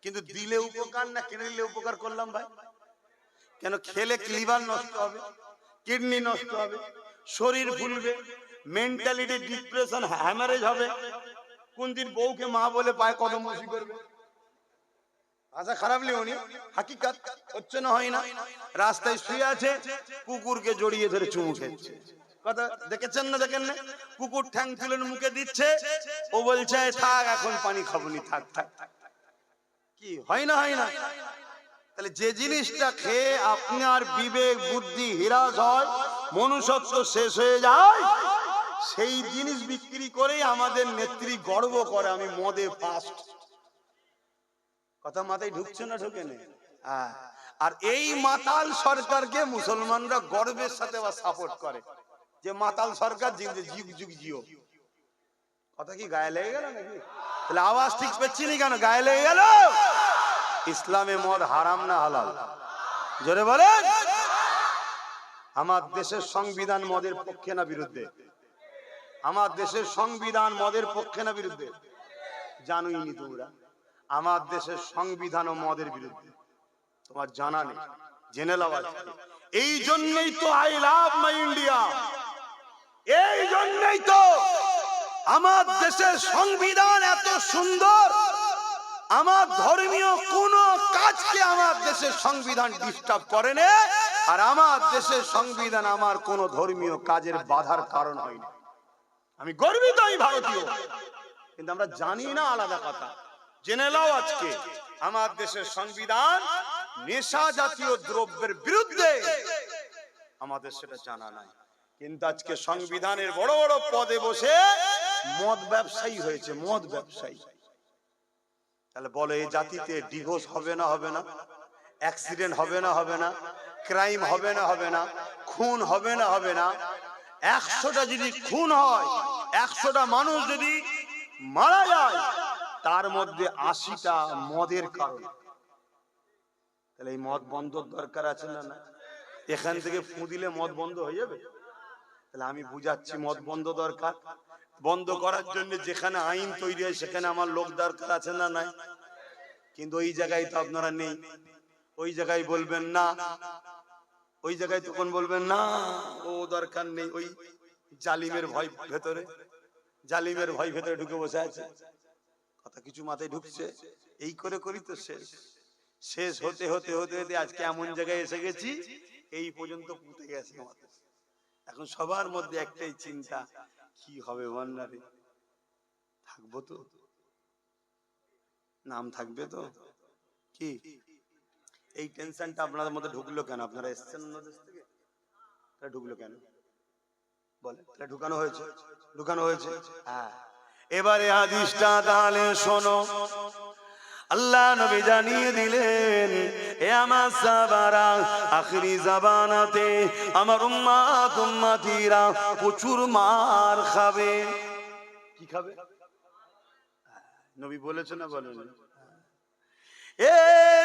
কিন্তু দিলে উপকার না কেড়ে নিলে উপকার করলাম ভাই? কেন? খেলে লিভার নষ্ট হবে, কিডনি নষ্ট হবে, শরীর ফুলবে, মেন্টালিটি ডিপ্রেশন, হ্যামারেজ হবে। কোন দিন বউকে মা বলে পায় কদম বসি করবে। আচ্ছা খারাপ লিওনি, হাকিকাত হচ্ছে না, হয় না? রাস্তায় শুয়ে আছে, কুকুরকে জড়িয়ে ধরে চুমু খেচ্ছে। কথা দেখেছেন না দেখেন না? কুকুর ঠ্যাং তুলে মুখে দিচ্ছে, ও বলছে থাক এখন পানি খাবনি, থাক থাক। কি হয় না? হয় না? তাহলে যে জিনিসটা খেয়ে আপনার বিবেক বুদ্ধি হ্রাস হয়, মনুষ্যত্ব শেষ হয়ে যায়, সেই জিনিস বিক্রি করেই আমাদের নেত্রী গর্ব করে আমি মদে ফার্স্ট। কথা মাথায় ঢুকছে না ঢুকে নেই? আর এই মাতাল সরকারকে মুসলমানরা গর্বের সাথে আবার সাপোর্ট করে, যে মাতাল সরকার যুগ যুগ জিও। কথা কি গায়ে লেগে গেল নাকি? তাহলে আওয়াজ ঠিক পাচ্ছি না কেন? গায়ে লেগে গেল। ইসলামে মদ হারাম না হালাল? জোরে বলেন। আমার দেশের সংবিধান মদের পক্ষে না বিরুদ্ধে? আমার দেশের সংবিধান মদের পক্ষে না বিরুদ্ধে? জানোই নি তোমরা? আমার দেশের সংবিধান ও মদের বিরুদ্ধে। তোমার জানা নেই, জেনে নাও আজকে। এই জন্যই তো আই লাভ মাই ইন্ডিয়া। এই জন্যই তো আমার দেশের সংবিধান এত সুন্দর। আমার ধর্মীয় কোন কাজকে আমার দেশের সংবিধান ডিস্টার্ব করে না, আর আমার দেশের সংবিধান আমার কোন ধর্মীয় কাজের বাধার কারণ হয় না। আমি গর্বিত, আমি ভারতীয়, কিন্তু আমরা জানি না, আলাদা কথা। জেনে নাও আজকে আমার দেশের সংবিধান নেশা জাতীয় দ্রব্যের বিরুদ্ধে, আমাদের সেটা জানা নাই। কিন্তু আজকে সংবিধানের বড় বড় পদে বসে মদ ব্যবসায়ী হয়েছে, মদ ব্যবসায়ী। তাহলে বলো এই জাতিতে ডিভোর্স হবে না হবে না? অ্যাক্সিডেন্ট হবে না হবে না? ক্রাইম হবে না হবে না? খুন হবে না হবে না? 100টা যদি খুন হয়, 100টা মানুষ যদি মারা যায়, তার মধ্যে 80টা মদের কারণ। তাহলে এই মদ বন্ধ দরকার আছে না না? এখান থেকে ফু দিলে মদ বন্ধ হয়ে যাবে? তাহলে আমি বুঝাচ্ছি মদ বন্ধ দরকার। বন্ধ করার জন্য যেখানে আইন তৈরি হয় সেখানে আমার লোক দরকার আছে না নাই? কিন্তু ওই জায়গায় তো আপনারা নেই। ওই জায়গায় বলবেন না, ওই জায়গায় তখন বলবেন না ও দরকার নেই। ওই জালিমের ভয় ভেতরে, জালিমের ভয় ভেতরে ঢুকে বসে আছে। কথা কিছু মাথায় ঢুকছে? এই করে করি তো শেষ শেষ হতে হতে হতে হতে আজকে এমন জায়গায় এসে গেছি, এই পর্যন্ত পুঁতে গেছে আমাদের। এখন সবার মধ্যে একটাই চিন্তা, কি হবে বন্যারে? থাকবো তো? নাম থাকবে তো? কি এই টেনশনটা আপনাদের মধ্যে ঢুকলো কেন? আপনারা এসেছেন অন্য দেশ থেকে, ঢুকলো কেন বলে? ঢুকানো হয়েছে, ঢুকানো হয়েছে। হ্যাঁ, এবারে হাদিসটা তাহলে শোনো। আল্লাহ নবী জানিয়ে দিলেন, এ আমার সাহাবারা, আখিরি জামানাতে আমার উম্মত উম্মতিরা প্রচুর মার খাবে। কি খাবে? নবী বলেছে না বলেন? এ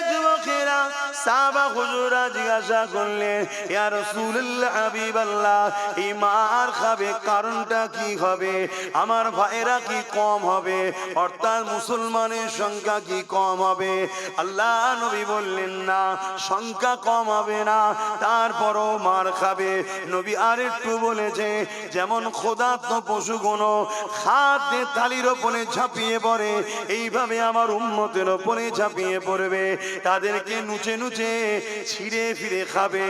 যুবকেরা, সাহাবা হুজুরা জিজ্ঞাসা করলেন, ইয়া রাসূলুল্লাহ, হাবিবাল্লাহ, এই মার খাবে কারণটা কি হবে? আমার ভাইরা কি কম হবে? অর্থাৎ মুসলমানের সংখ্যা কি কম হবে? আল্লাহ নবী বললেন না, সংখ্যা কম হবে না, তারপরও মার খাবে। নবী আরেকটু বলেছে, যেমন ক্ষুধার্ত পশুগুলো খাদ্যে থালির ওপরে ঝাঁপিয়ে পড়ে, এইভাবে আমার উম্মতের ওপরে ঝাঁপিয়ে পড়বে, তাদেরকে নুচে নুচে ছিঁড়ে ফিরে খাবে।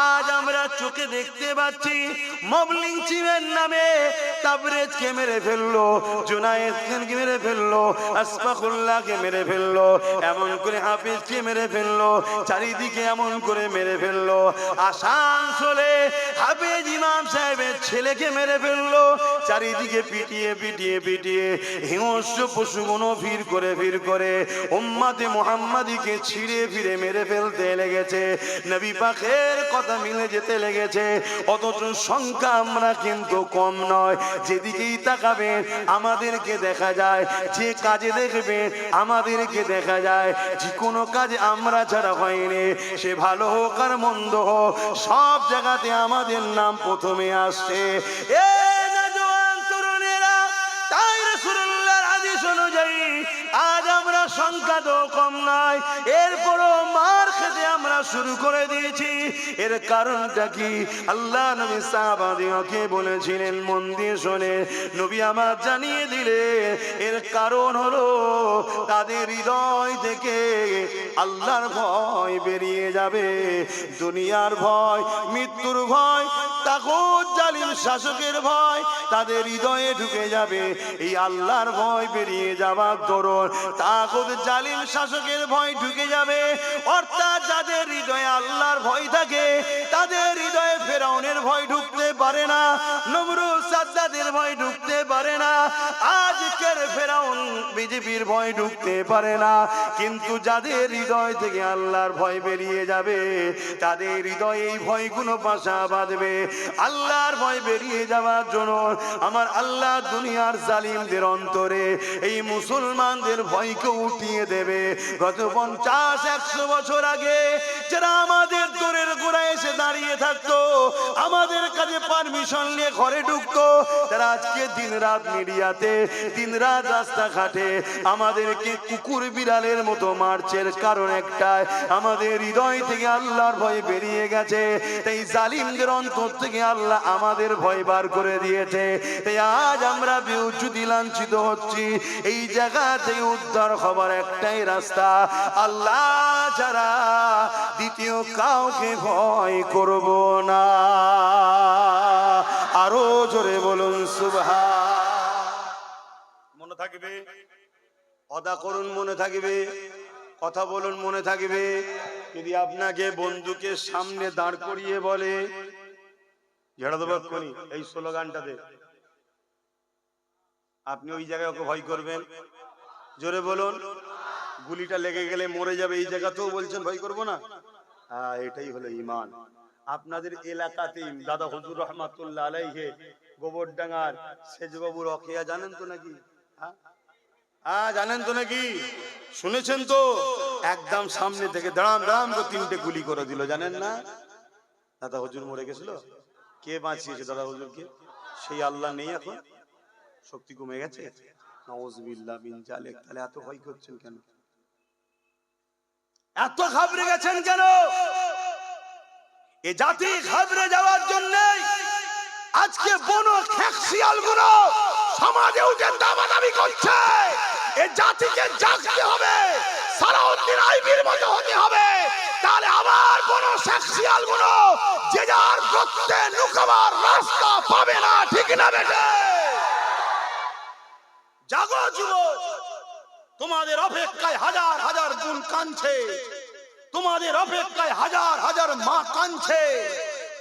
আজ আমরা চোখে দেখতে পাচ্ছি মবলিং চিমের নামে তাবরেজকে মেরে ফেললো, জুনায়েদকে মেরে ফেললো, আসফাকুল্লাহকে মেরে ফেললো, এমন করে হাফিজকে মেরে ফেললো, চারিদিকে এমন করে মেরে ফেললো। আসানসোলে হাফেজ ইমাম সাহেবের ছেলেকে মেরে ফেললো, চারিদিকে পিটিয়ে পিটিয়ে পিটিয়ে হিংস্র পশুগুলো ভিড় করে উম্মতে মুহাম্মাদিকে ছিঁড়ে ফিরে মেরে ফেলতে লেগেছে। নবী পাকের কথা মিলে যেতে লেগেছে। অথচ সংখ্যা আমরা কিন্তু কম নয়। যেদিকেই তাকাবেন আমাদেরকে দেখা যায়, যে কাজে দেখবেন আমাদেরকে দেখা যায়, যে কোনো কাজে আমরা ছাড়া হয়নি, সে ভালো হোক আর মন্দ হোক, সব জায়গাতে আমাদের নাম প্রথমে আসছে। তাই রাসূলুল্লাহর হাদিস অনুযায়ী আজ আমরা সংখ্যা তো কম নয়, এরপরও মার খেতে আমরা শুরু করে দিয়েছি। এর কারণটা কি? আল্লাহ নবী সাহাবাদেরকে বলেছিলেন, মন দিয়ে শোনে, নবী আমার জানিয়ে দিলেন, এর কারণ হলো তাদের হৃদয় থেকে আল্লাহর ভয় বেরিয়ে যাবে। দুনিয়ার ভয়, মৃত্যুর ভয়, তাগুত জালিম শাসকের ভয় তাদের হৃদয়ে ঢুকে যাবে। এই আল্লাহর ভয় বেরিয়ে যাবার দরুন তাগুত জালিম শাসকের ভয় ঢুকে যাবে। অর্থাৎ যাদের হৃদয়ে আল্লাহর ভয় থাকে, তাদের হৃদয়ে ফেরাউনের ভয় ঢুকতে পারে না, নমরুদ সাদ্দাদের ভয় ঢুকতে পারে না, আজকের ফেরাউন বিজেপির ভয় ঢুকতে পারে না। কিন্তু যাদের হৃদয় থেকে আল্লাহর ভয় বেরিয়ে যাবে, তাদের হৃদয়ে এই ভয়গুলো বাসা বাঁধবে। আল্লাহর ভয় বেরিয়ে যাওয়ার জন্য আমার আল্লাহ দুনিয়ার জালিমদের অন্তরে এই মুসলমানদের ভয়কে উঠিয়ে দেবে। গত 50-100 বছর আগে যারা আমাদের দূরের গোড়ায় এসে দাঁড়িয়ে থাকতো, আমাদের কাছে পারমিশন নিয়ে ঘরে ঢুকতো, তারা আজকে দিনরাত মিডিয়াতে, দিনরাত রাস্তাঘাটে আমাদেরকে কুকুর বিড়ালের মতো মারছের কারণ একটাই, আমাদের হৃদয় থেকে আল্লাহর ভয় বেরিয়ে গেছে। তাই জালিমদের অন্তর থেকে আল্লাহ আমাদের ভয় বার করে দিয়েছে। তাই আজ আমরা বেউজুদি লাঞ্ছিত হচ্ছি। এই জায়গা থেকে উদ্ধার হবার একটাই রাস্তা, আল্লাহ ছাড়া দ্বিতীয় কাউকে ভয় করব না। আরো জোরে বলুন সুবহান। মনে থাকবে, অদা করুন, মনে থাকবে, কথা বলুন, মনে থাকবে। যদি আপনাকে বন্ধুকে সামনে দাঁড় করিয়ে বলে ঝেড়ে দেবো এক্ষুনি এই স্লোগানটাতে, আপনি ওই জায়গায় ওকে ভয় করবেন? জোরে বলুন। গুলিটা লেগে গেলে মরে যাবে, এই জায়গাতেও বলছেন ভয় করব না? হ্যাঁ, এটাই হলো ঈমান। আপনাদের এলাকাতেই দাদা হুজুর রহমাতুল্লাহ আলাইহি গোবরডাঙ্গার সেজবাবুর অখিয়া জানেন তো নাকি? হ্যাঁ জানেন তো নাকি? শুনেছেন তো? একদম সামনে থেকে দাঁড়াম দাঁড়াম করে 3টে গুলি করে দিল, জানেন না? দাদা হুজুর মরে গেছিল। কে বাঁচিয়েছে দাদা হুজুরকে? সেই আল্লাহ নেই এখন? শক্তি কমে গেছে? নাউজুবিল্লাহ মিন জালিক। তাহলে এত ভয় করছেন কেন? এত ঘাবড়ে গেছেন কেন? এই জাতি ঘাবড়ে যাওয়ার জন্য আজকে বনো খেকশিয়ালগুলো সমাজে উঠে দামাদামি করছে। এই জাতিকে জাগতে হবে, সালাউদ্দিন আইবির মতো হতে হবে। তাহলে আবার বনো খেকশিয়ালগুলো যে যার গর্তে লুকাবার রাস্তা পাবে না, ঠিক না বেটে? জাগো যুবক, তোমাদের অপেক্ষায় হাজার হাজার বোন কাঁদছে, তোমাদের অপেক্ষায় হাজার হাজার মা কাঁদছে।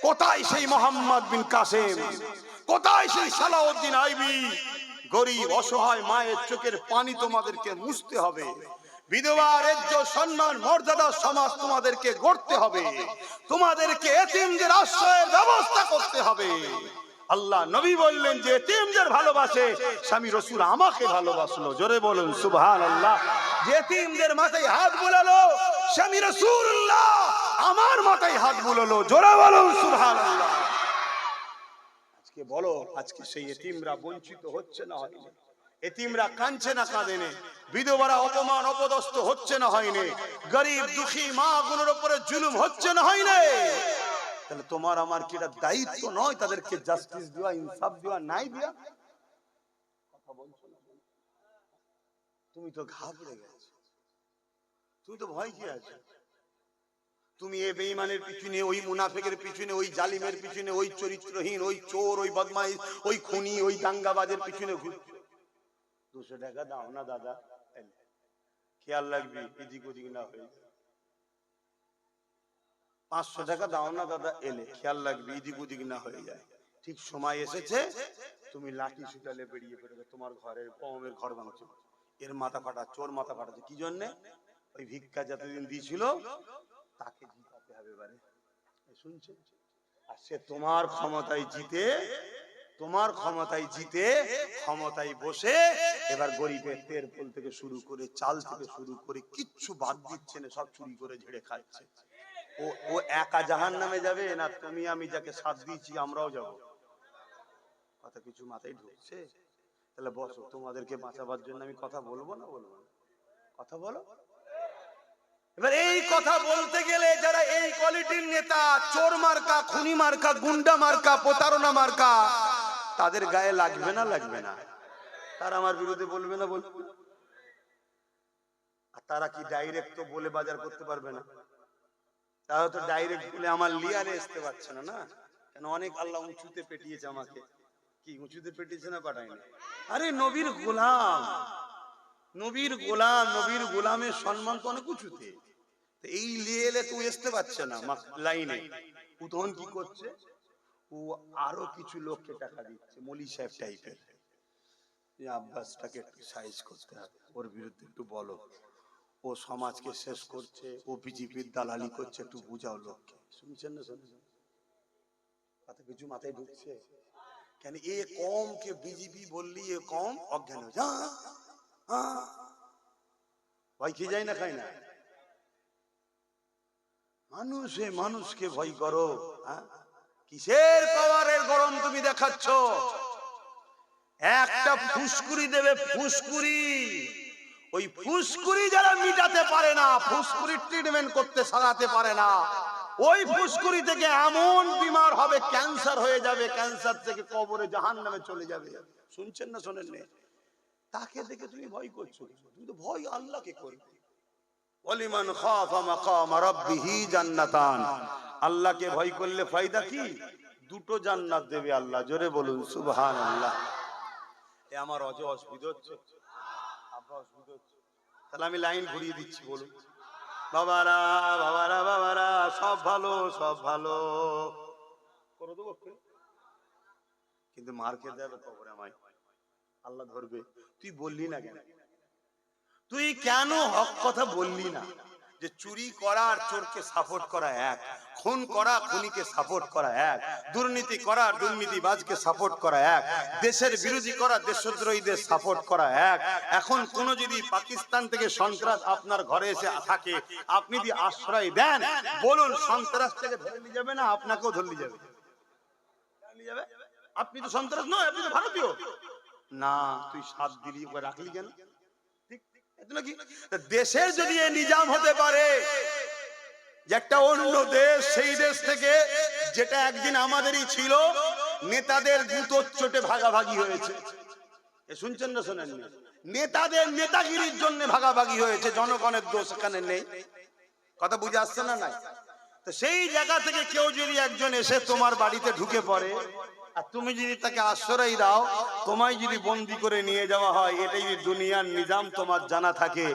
কোথায় সেই মোহাম্মদ বিন কাসেম? কোথায় সেই সালাউদ্দিন আইবি? গরিব অসহায় মায়ের চোখের পানি তোমাদেরকে মুছতে হবে। বিধবার ইজ্জত সম্মান মর্যাদা সমাজ তোমাদেরকে গড়তে হবে। তোমাদেরকে এতিমদের আশ্রয়ের ব্যবস্থা করতে হবে। আল্লাহ নবী বললেন যে এতিমদের ভালোবাসে, স্বামী রাসূল আমাকে ভালোবাসলো। জোরে বলুন সুবহানাল্লাহ। যে এতিমদের মাথায় হাত বুলালো, স্বামী রাসূলুল্লাহ আমার মাথায় হাত বুলালো। জোরে বলুন সুবহানাল্লাহ। আজকে বলো, আজকে সেই এতিমরা বঞ্চিত হচ্ছে না হয়নি? এতিমরা কাঁদছে না কাঁদেনে? বিধবারা অপমান অপদস্থ হচ্ছে না হয়নি? গরিব দুঃখী মা গুলোর উপরে জুলুম হচ্ছে না হয়নি? তাহলে তোমার আমার কি এটা দায়িত্ব নয় তাদেরকে জাস্টিস দেওয়া, ইনসাফ দেওয়া, নাই দেওয়া? কথা বলছো না? তুমি তো ঘাবড়ে গেছো, তুমি তো ভয় খেয়ে আছো, তুমি এ বেঈমানের পিছনে, ওই মুনাফিকের পিছনে, ওই জালিমের পিছনে, ওই চরিত্রহীন, ওই চোর, ওই বদমাইশ, ওই খুনি, ওই দাঙ্গাবাজের পিছনে ঘুরছো। 200 টাকা দাও না দাদা, খেয়াল রাখবি এদিক ওদিক না হয়ে যায়। 500 টাকা দাও না দাদা, এলে খেয়াল রাখবি এদিক ওদিক না হয়ে যায়। ঠিক সময় এসেছে, তুমি লাঠি ছুটালে বেরিয়ে পড়বে, তোমার ঘরের কমের ঘর ভাঙছো, এর মাথা ফাটা, চোর মাথা ফাটাচ্ছে। কি জন্যে? ওই ভিক্ষা যতদিন দিয়েছিল তাকে জিতাতে হবে এবারে, শুনছে? আর সে তোমার ক্ষমতায় জিতে, তোমার ক্ষমতায় জিতে, ক্ষমতায় বসে এবার গরিবের তেরপল থেকে শুরু করে, চাল থেকে শুরু করে কিচ্ছু বাদ দিচ্ছে না, সব চুরি করে ঝেড়ে খাচ্ছে। ও একা জাহান্নামে যাবে না তুমি আমি যাকে সাথ দিয়েছি আমরাও যাব? কথা কিছু মাথায় ঢুকছে? তাহলে বসো, তোমাদেরকে বাঁচাবার জন্য আমি কথা বলবো না বলবো না? কথা বলো। এবার এই কথা বলতে গেলে যারা এই কোয়ালিটির নেতা, চোর মার্কা, খুনি মার্কা, গুন্ডা মার্কা, প্রতারণা মার্কা, তাদের গায়ে লাগবে না লাগবে না? তারা আমার বিরুদ্ধে বলবে না বলবে? আর তারা কি ডাইরেক্ট তো বলে বাজার করতে পারবে না? তারা তো ডাইরেক্ট বলে আমার লিয়ারে আসতে পারছে না, না? কেন? অনেক আল্লাহ উঁচুতে পেটিয়েছে আমাকে। কি উঁচুতে পেটিয়েছে না পাঠায়নি? আরে নবীর গোলাম, নবীর গোলাম, নবীর গোলামের সম্মান তো অনেক উঁচুতে। এই লিয়েলে তুই আসতে পারছে না লাইনে, ও তখন কি করছে? ও আরো কিছু লোককে টাকা দিচ্ছে, মলি সাহেব টাইপের, আব্বাসটাকে একটু সাইজ করতে হবে, ওর বিরুদ্ধে একটু বলো, ও সমাজকে শেষ করছে, ও বিজেপির দালালি করছে, একটু বুঝাও লোককে। শুনছেন না? শুনছেন? কথা কিছু মাথায় ঢুকছে? কেন এ কম কে বিজেপি বললি এ কম অজ্ঞান হয়ে যা, ভয় খেয়ে যায় না, খায় না? মানুষে মানুষকে ভয় করো, কিসের পাওয়ারের গরম তুমি দেখাচ্ছ? একটা ফুসকুরি দেবে, ফুসকুরি, ওই ফুসকুরি যারা মিটাতে পারে না, ফুসকুরি ট্রিটমেন্ট করতে সারাতে পারে না, ওই ফুসকুরি থেকে এমন বিমার হবে, ক্যান্সার হয়ে যাবে, ক্যান্সার থেকে কবরে জাহান্নামে চলে যাবে। শুনছেন না শোনেন না? তাকে দেখে তুমি ভয় করছো? তুমি তো ভয় আল্লাহকে করবে। ওয়ালিমান খাফা মাকাম রাব্বিহি জান্নাতান, আল্লাহকে ভয় করলে ফায়দা কি? দুটো জান্নাত দেবে আল্লাহ। জোরে বলুন সুবহানাল্লাহ। এ আমার অসুবিধা হচ্ছে? আব্বা অসুবিধা হচ্ছে? তাহলে আমি লাইন ঘুরিয়ে দিচ্ছি, বলুন। বাবারা বাবারা বাবারা, সব ভালো, সব ভালো করে দেবো, কিন্তু মার খেতে হবে কবরে, আমায় আল্লাহ ধরবে। তুই বললি না কেন? তুই কেন হক কথা বললি না? যে চুরি করা আর চোরকে সাপোর্ট করা এক, খুন করা খুনিকে সাপোর্ট করা এক, দুর্নীতি করা দুর্নীতিবাজকে সাপোর্ট করা এক, দেশের বিরোধী করা দেশদ্রোহীদের সাপোর্ট করা এক। এখন কোন যদি পাকিস্তান থেকে সন্ত্রাস আপনার ঘরে এসে থাকে, আপনি যদি আশ্রয় দেন, বলুন সন্ত্রাস থেকে ধরে নিয়ে যাবে না আপনাকেও ধরে নিয়ে যাবে? আপনি তো সন্ত্রাস নয়, আপনি তো ভারতীয় না। তুই সাত দিলি রাখলি কেন? দেশের যদি এই নিজাম হতে পারে যে একটা অন্য দেশ, সেই দেশ থেকে যেটা একদিন আমাদেরই ছিল, নেতাদের জুতোর চোটে ভাগাভাগি হয়েছে, শুনছেন না শোনেন? নেতাদের নেতাগিরির জন্য ভাগাভাগি হয়েছে, জনগণের দোষ এখানে নেই। কথা বুঝে আসছে না? নাই? তো সেই জায়গা থেকে কেউ যদি একজন এসে তোমার বাড়িতে ঢুকে পড়ে, আর তুমি যদি তাকে আশ্রয় দাও, তোমায় যদি বন্দি করে নিয়ে যাওয়া হয়, এটাই দুনিয়ার নিজাম তোমার জানা থাকে,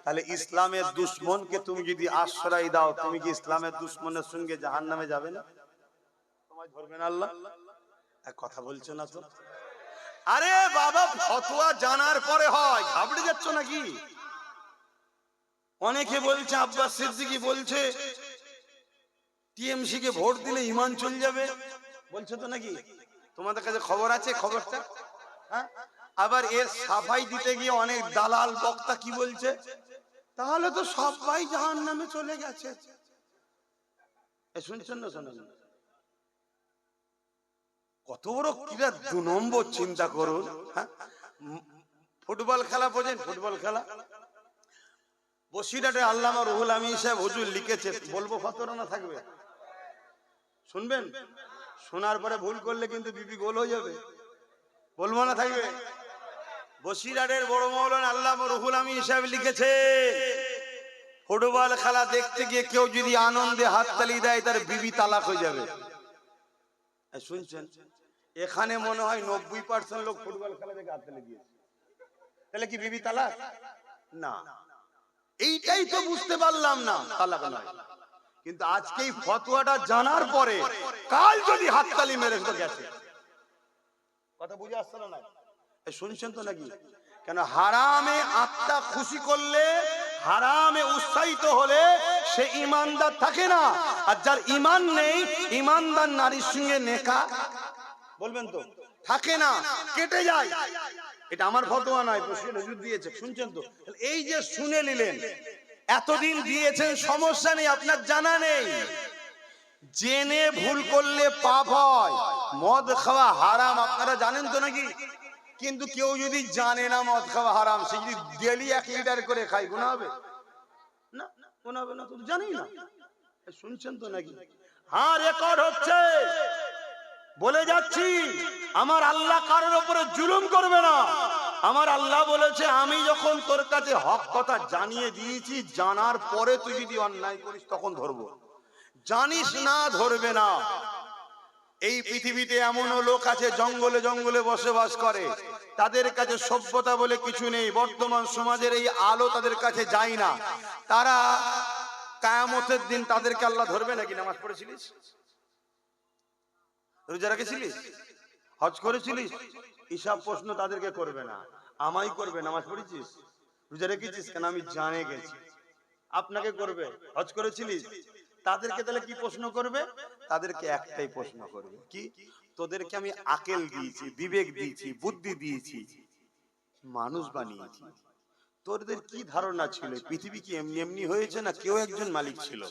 তাহলে ইসলামের দুশ্মনকে তুমি যদি আশ্রয় দাও, তুমি কি ইসলামের দুশ্মনের সঙ্গে জাহান্নামে যাবে না? তোমায় ধরবে না আল্লাহ? এক কথা বলছো না তো? আরে বাবা, ফতোয়া জানার পরে হয়, ঘাবড়ে যাচ্ছ নাকি? অনেকে বলছে, আব্বাস সিদ্দিকী বলছে টিএমসি কে ভোট দিলে ঈমান চলে যাবে, বলছো তো নাকি? তোমাদের কাছে খবর আছে খবরটা? হ্যাঁ, আবার এর সাফাই দিতে গিয়ে অনেক দালাল বক্তা কি বলছে? তাহলে তো সবাই জাহান্নামে চলে গেছে। শুনছেন না শোনেন? কত বড় কিরা 2 নম্বর, চিন্তা করুন। ফুটবল খেলা বোঝেন? ফুটবল খেলা বসিরহাটে আল্লামা রুহুল আমিন সাহেব হুজুর লিখেছে, বলবো ফতোয়া না থাকবে? শুনবেন? শোনার পরে ভুল করলে কিন্তু বিপি গোল হয়ে যাবে, বলবো না থাকবে? বসিরহাটের বড় মৌলানা আল্লামা রুহুল আমিন সাহেব লিখেছে, ফুটবল খেলা দেখতে গিয়ে কেউ যদি আনন্দে হাততালি দেয় তার বিবি তালাক হয়ে যাবে। শুনছেন, এখানে মনে হয় 90% লোক ফুটবল খেলা দেখে হাততালি দিয়েছে, তাহলে কি বিবি তালাক? না, এইটাই তো বুঝতে পারলাম না, তালাক নয়। কিন্তু আজকে এই ফতোয়াটা জানার পরে কাল যদি হাততালি মেরে তো গেছে। কথা বুঝে আসছে না? শুনছেন তো নাকি? কেন হারামে আত্মা খুশি করলে, হারামে উৎসাহিত হলে সে ইমানদার থাকে না। আর যার ইমান নেই, ইমানদার নারীর সঙ্গে নেকা বলবেন তো থাকে না, কেটে যায়। এটা আমার ফতোয়া নয়, হুজুর দিয়েছে, শুনছেন তো? এই যে শুনে নিলেন, এতদিন দিয়েছেন, সমস্যা নেই, আপনার জানা নেই। জেনে ভুল করলে পাপ হয়। মদ খাওয়া হারাম আপনারা জানেন তো নাকি? কিন্তু কেউ যদি জানে না মদ খাওয়া হারাম, সে যদি ডেলি 1 লিটার করে খায়, গুনাহ হবে না? গুনাহ হবে না? তো জানি না। শুনছেন তো নাকি? হ্যাঁ, রেকর্ড হচ্ছে। বলে যাচ্ছি, আমার আল্লাহ কারোর উপরে জুলুম করবে না। আমার আল্লাহ বলেছে, আমি যখন তোর কাছে হক কথা জানিয়ে দিয়েছি, জানার পরে তুই যদি অন্যায় করিস তখন ধরবো, জানিস না ধরবে না। এই পৃথিবীতে এমনও লোক আছে জঙ্গলে জঙ্গলে বসবাস করে, তাদের কাছে সভ্যতা বলে কিছু নেই। বর্তমান সমাজের এই আলো তাদের কাছে যায় না। তারা কিয়ামতের দিন তাদেরকে আল্লাহ ধরবে নাকি? নামাজ পড়েছিলিস, রোজা রেখেছিলিস, হজ করেছিলিস, হিসাব প্রশ্ন তাদেরকে করবে না, আমায় করবে। নামাজ পড়েছিস, রোজা রেখেছিস, কেন আমি জানে গেছি। আপনাকে করবে, হজ করেছিলিস। তাদেরকে তাহলে কি প্রশ্ন করবে? তাদেরকে একটাই প্রশ্ন করবে, কি? তোদেরকে আমি আকেল দিয়েছি, বিবেক দিয়েছি, বুদ্ধি দিয়েছি, মানুষ বানিয়েছি, তোদের কি ধারণা ছিল পৃথিবী কি এমনি এমনি হয়েছে, না কেউ একজন মালিক ছিল?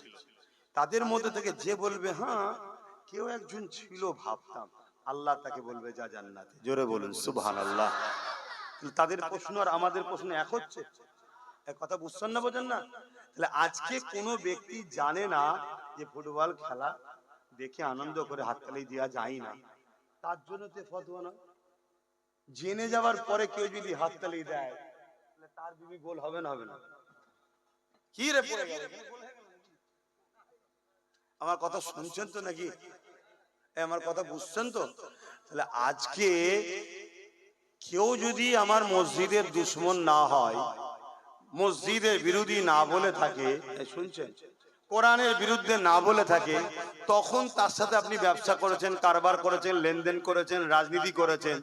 তাদের মধ্যে থেকে যে বলবে হ্যাঁ কেউ একজন ছিল ভাবতাম, আল্লাহ তাকে বলবে যা জান্নাতে। জোরে বলুন সুবহানাল্লাহ। তাদের প্রশ্ন আর আমাদের প্রশ্ন এক হচ্ছে? এক কথা বুঝছেন না, বোঝেন না? তাহলে আজকে কোনো ব্যক্তি জানে না যে ফুটবল খেলা দেখে আনন্দ করে হাততালি দেওয়া যায় না, তার জন্য তো ফতোয়া না। জেনে যাওয়ার পরে কেউ যদি হাততালি দেয়, তাহলে তার বিবি গোল হবে না? হবে না? কি রে পড়ে গেল? আমার কথা শুনছেন তো নাকি? আমার কথা বুঝছেন তো? তাহলে আজকে কেউ যদি আমার মসজিদের দুশমন না হয়, মসজিদের বিরোধী না বলে থাকে, শুনছেন, কোরআনের বিরুদ্ধে না বলে থাকে, তখন তার সাথে আপনি ব্যবসা করেছেন, কারবার করেছেন, লেনদেন করেছেন, রাজনীতি করেছেন,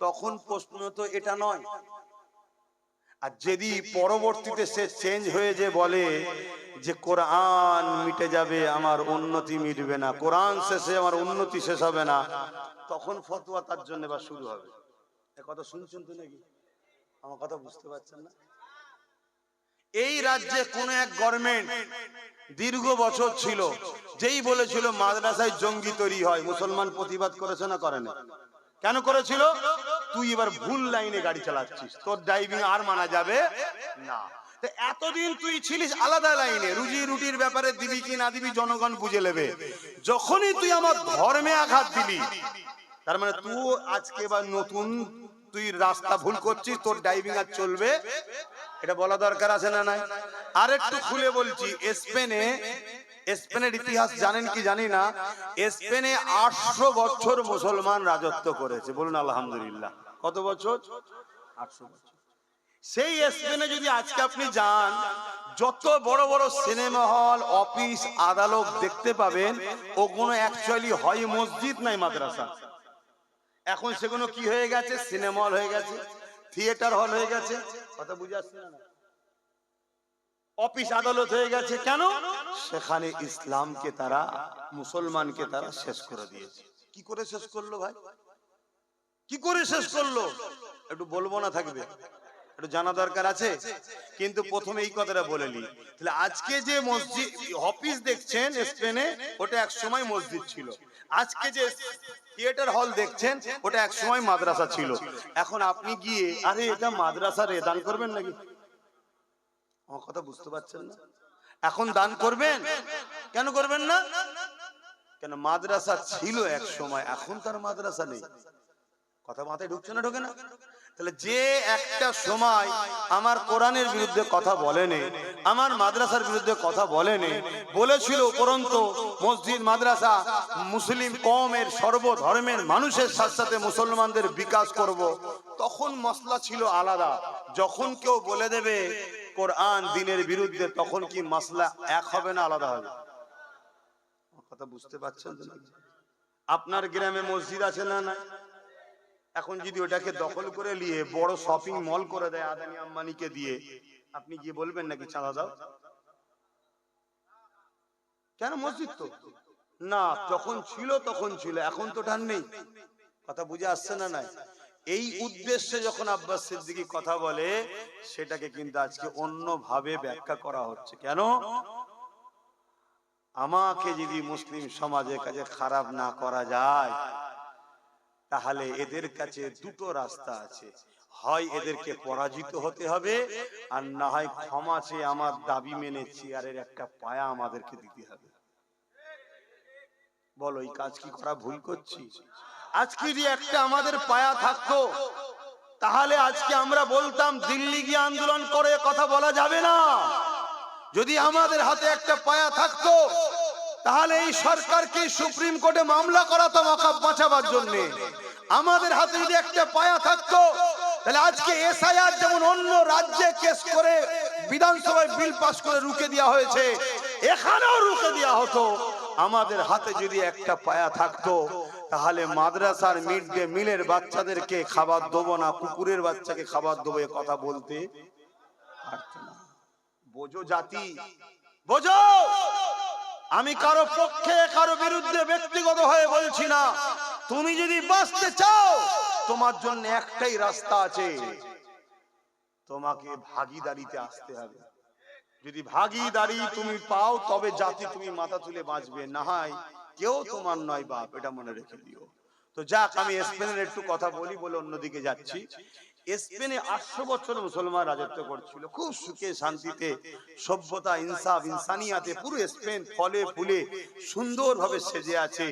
তখন প্রশ্ন তো এটা নয়। আর যদি পরবর্তীতে সে চেঞ্জ হয়ে যে বলে যে কোরআন মিটে যাবে, আমার উন্নতি মিটবে না, কোরআন শেষে আমার উন্নতি শেষ হবে না, তখন ফতোয়া তার জন্য বা শুরু হবে। এ কথা শুনছেন তো নাকি? আমার কথা বুঝতে পারছেন না? এই রাজ্যে কোন এক গভর্নমেন্ট দীর্ঘ বছর ছিল, যেই বলেছিল মাদ্রাসায় জঙ্গি তৈরি হয়, মুসলমান প্রতিবাদ করেছে না করে না? কেন করেছিল? তুই এবার ভুল লাইনে গাড়ি চালাচ্ছিস, তোর ড্রাইভিং আর মানা যাবে না। এতদিন তুই ছিলিস আলাদা লাইনে, রুজি রুটির ব্যাপারে দিবি কি না দিবি জনগণ বুঝে নেবে। যখনই তুই আমার ধর্মে আঘাত দিবি, তার মানে তুই আজকে বা নতুন তুই রাস্তা ভুল করছিস, তোর ড্রাইভিং আর চলবে, এটা বলা দরকার আছে না নাই? আর একটু খুলে বলছি, স্পেনের ইতিহাস জানেন কি জানি না, স্পেনে 800 বছর মুসলমান রাজত্ব করেছে। বলুন আলহামদুলিল্লাহ। কত বছর? 800 বছর। সেই স্পেনে যদি আজকে আপনি যান, যত বড় বড় সিনেমা হল, অফিস, আদালত দেখতে পাবেন, ওগুলো অ্যাকচুয়ালি হয় মসজিদ নাই মাদ্রাসা। এখন সেগুলো কি হয়ে গেছে? সিনেমা হল হয়ে গেছে, থিয়েটার হল হয়ে গেছে। কথা বুঝে আসছে না? অফিস আদালত হয়ে গেছে। কেন? সেখানে ইসলামকে তারা, মুসলমানকে তারা শেষ করে দিয়েছে। কি করে শেষ করলো ভাই? কি করে শেষ করলো? একটু বলবো না থাকবে? একটু জানা দরকার আছে। কিন্তু প্রথমে এই কথাটা বলে নি, তাহলে আজকে যে মসজিদ অফিস দেখছেন স্পেনে, ওটা এক সময় মসজিদ ছিল। আজকে যে থিয়েটার হল দেখছেন, ওটা এক সময় মাদ্রাসা ছিল। এখন আপনি গিয়ে আরে এটা মাদ্রাসা রে, দান করবেন নাকি? আমার কথা বুঝতে পারছেন না? এখন দান করবেন? কেন করবেন না? কেন? মাদ্রাসা ছিল এক সময়, এখন তার মাদ্রাসা নেই। কথা মাথায় ঢুকছে না ঢোকে না? তাহলে যে একটা সময় আমার কোরআনের বিরুদ্ধে কথা বলেনি, আমার মাদ্রাসার বিরুদ্ধে কথা বলেনি, বলেছিল উপরন্তু মসজিদ মাদ্রাসা মুসলিম কওমের সর্বধর্মের মানুষের সাথে সাথে মুসলমানদের বিকাশ করব, তখন মসলা ছিল আলাদা। যখন কেউ বলে দেবে কোরআন দ্বীনের বিরুদ্ধে, তখন কি মসলা এক হবে না আলাদা হবে? কথা বুঝতে পারছেন তো নাকি? আপনার গ্রামে মসজিদ আছে না নাই? এখন যদি ওটাকে দখল করে নিয়ে বড় শপিং মল করে দেয় আদানি আম্বানিকে দিয়ে, আপনি গিয়ে বলবেন নাকি চাঁদা দাও? কেন? মসজিদ তো না, যখন ছিল তখন ছিল, এখন তো টান নেই। কথা বুঝে আসছে না নাই? এই উদ্দেশ্যে যখন আব্বাস সিদ্দিকী কথা বলে, সেটাকে কিন্তু আজকে অন্যভাবে ব্যাখ্যা করা হচ্ছে। কেন? আমাকে যদি মুসলিম সমাজের কাছে খারাপ না করা যায়, তাহলে এদের কাছে দুটো রাস্তা আছে, হয় এদেরকে পরাজিত হতে হবে, আর না হয় ক্ষমা চেয়ে আমার দাবি মেনে চেয়ারের একটা পায়া আমাদেরকে দিতে হবে। বলো, এই কাজ কি করা ভুল করছি? আজকে যদি একটা আমাদের পায়া থাকতো, তাহলে আজকে আমরা বলতাম দিল্লি গিয়ে আন্দোলন করে কথা বলা যাবে না। যদি আমাদের হাতে একটা পায়া থাকতো, তাহলে এই সরকারকে সুপ্রিম কোর্টে মামলা করাতাম ওয়াকফ বাঁচাবার জন্য। আমাদের হাতে যদি একটা পায়া থাকতো, তাহলে আজকে এসআইআর যেমন অন্য রাজ্যে কেস করে বিধানসভায় বিল পাস করে রুখে দেওয়া হয়েছে, এখানেও রুখে দেওয়া হতো। আমাদের হাতে যদি একটা পায়া থাকতো, তাহলে মাদ্রাসার মিড ডে মিলের বাচ্চাদেরকে খাবার দেবো না, কুকুরের বাচ্চাকে খাবার দেবো, এ কথা বলতে পারতো না। বোঝো জাতি, বোঝো। আমি কারো পক্ষে কারো বিরুদ্ধে ব্যক্তিগত হয়ে বলছি না। তুমি যদি বাঁচতে চাও, তোমার জন্য একটাই রাস্তা আছে, তোমাকে ভাগীদারিতে আসতে হবে। যদি ভাগীদারি তুমি পাও, তবে জাতি তুমি মাথা তুলে বাঁচবে, না হয় কেউ তোমার নয় বাপ, এটা মনে রেখে দিও। তো যাক, আমি স্পেনের একটু কথা বলি বলে অন্যদিকে যাচ্ছি। স্পেনে 800 বছর মুসলমান রাজত্ব করছিল, খুব সুখে শান্তিতে, সভ্যতা, ইনসাফ, ইনসানিয়াতে পুরো স্পেন ফলে ফুলে সুন্দরভাবে সেজে আছে।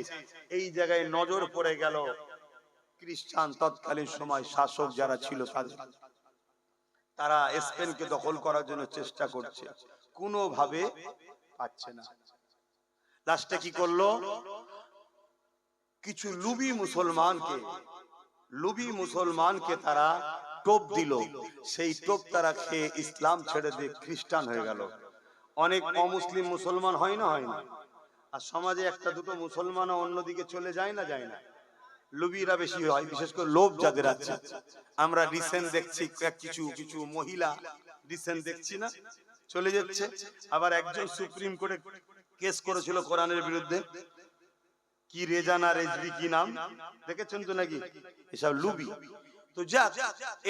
এই জায়গায় নজর পড়ে গেল খ্রিস্টান তৎকালীন সময় শাসক যারা ছিল তাদের। তারা স্পেনকে দখল করার জন্য চেষ্টা করছে, কোনোভাবে পাচ্ছে না। লাস্টে কি করলো? কিছু লুবি মুসলমানকে তারা টোপ দিল। সেই টোপ তারা খেয়ে ইসলাম ছেড়ে দিয়ে খ্রিস্টান হয়ে গেল। অনেক অমুসলিম মুসলমান হয় না? আর সমাজে একটা দুটো মুসলমান অন্যদিকে চলে যায় না? লুবিরা বেশি হয়, বিশেষ করে লোভ যাদের আছে। আমরা রিসেন্ট দেখছি কিছু মহিলা রিসেন্ট দেখছি না, চলে যাচ্ছে। আবার একজন সুপ্রিম কোর্টে কেস করেছিল কোরআনের বিরুদ্ধে, কি রেজানা রেজভি কি নাম, দেখেছেন তো নাকি? এসব লুবি। তো যাক,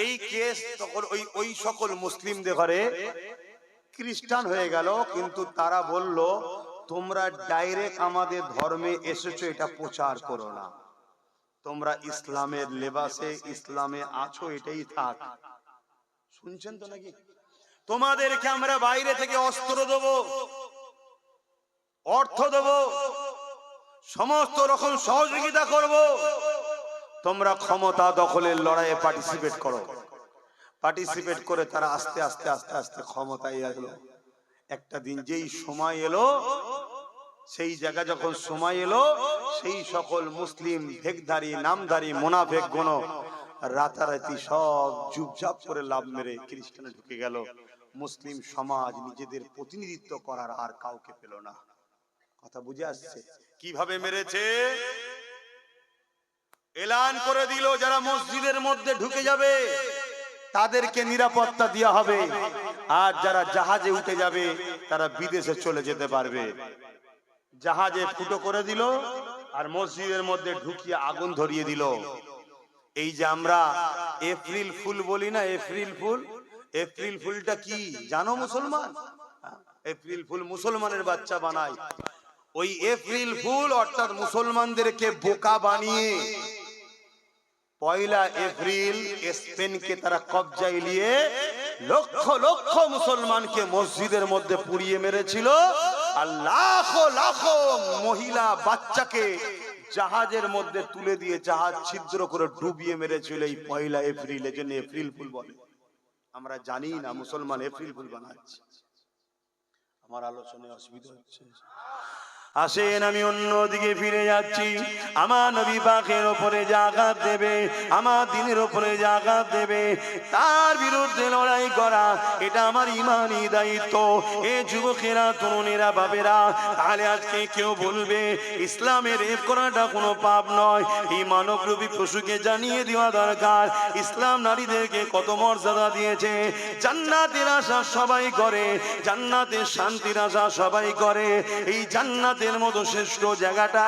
এই কেস তখন ওই সকল মুসলিমদের ঘরে খ্রিস্টান হয়ে গেল। কিন্তু তারা বলল, তোমরা ডাইরেক্ট আমাদের ধর্মে এসেছো, এটা প্রচার করো না। তোমরা ইসলামের লেবাসে ইসলামে আছো, এটাই থাক। শুনছেন তো নাকি? তোমাদেরকে আমরা বাইরে থেকে অস্ত্র দেবো, অর্থ দেবো, সমস্ত রকম সহযোগিতা করব, তোমরা ক্ষমতা দখলের লড়াইয়ে পার্টিসিপেট করে তারা আস্তে আস্তে আস্তে আস্তে ক্ষমতায় এলো। একটা দিন যেই সময় এলো, সেই জায়গা যখন সময় এলো, সেই সকল মুসলিম ভেকধারী নামধারী মুনাফেক গুণ রাতারাতি সব চুপচাপ করে লাভ মেরে খ্রিস্টানে ঢুকে গেল। মুসলিম সমাজ নিজেদের প্রতিনিধিত্ব করার আর কাউকে পেল না। কথা বুঝে আসছে? কিভাবে মেরেছে? এলান করে দিল, যারা মসজিদের মধ্যে ঢুকে যাবে তাদেরকে নিরাপত্তা দেওয়া হবে, আর যারা জাহাজে উঠে যাবে তারা বিদেশে চলে যেতে পারবে। জাহাজে ফুটো করে দিল, আর মসজিদের মধ্যে ঢুকিয়ে আগুন ধরিয়ে দিল। এই যে আমরা এপ্রিল ফুল বলি না, এপ্রিল ফুলটা কি জানো মুসলমান? এপ্রিল ফুল মুসলমানের বাচ্চা বানায়। ওই এপ্রিল ফুল অর্থাৎ মুসলমানদেরকে বোকা বানিয়ে 1 এপ্রিল স্পেনকে তারা কবজায় নিয়ে লক্ষ লক্ষ মুসলমানকে মসজিদের মধ্যে পুড়িয়ে মেরেছিল, আর লাখো লাখো মহিলা বাচ্চাকে জাহাজের মধ্যে তুলে দিয়ে জাহাজ ছিদ্র করে ডুবিয়ে মেরেছিল এই 1 এপ্রিল। এজন্য এপ্রিল ফুল বলে। আমরা জানি না মুসলমান এপ্রিল ফুল বানাচ্ছে। আমার আলোচনায় অসুবিধা হচ্ছে? আসেন আমি অন্যদিকে ফিরে যাচ্ছি। আমার নবী পাকের ওপরে যে আঘাত দেবে, আমার দিনের ওপরে যে আঘাত দেবে, তার বিরুদ্ধে লড়াই করা এটা আমার ইমানি দায়িত্ব। এ যুবকেরা, তরুণেরা, বাবেরা, তাহলে আজকে কেউ বলবে ইসলামের রেপ করাটা কোনো পাপ নয়। এই মানবরূপী পশুকে জানিয়ে দেওয়া দরকার ইসলাম নারীদেরকে কত মর্যাদা দিয়েছে। জান্নাতের আশা সবাই করে, জান্নাতের শান্তির আশা সবাই করে। এই জান্নাতের মতো শ্রেষ্ঠ জায়গাটা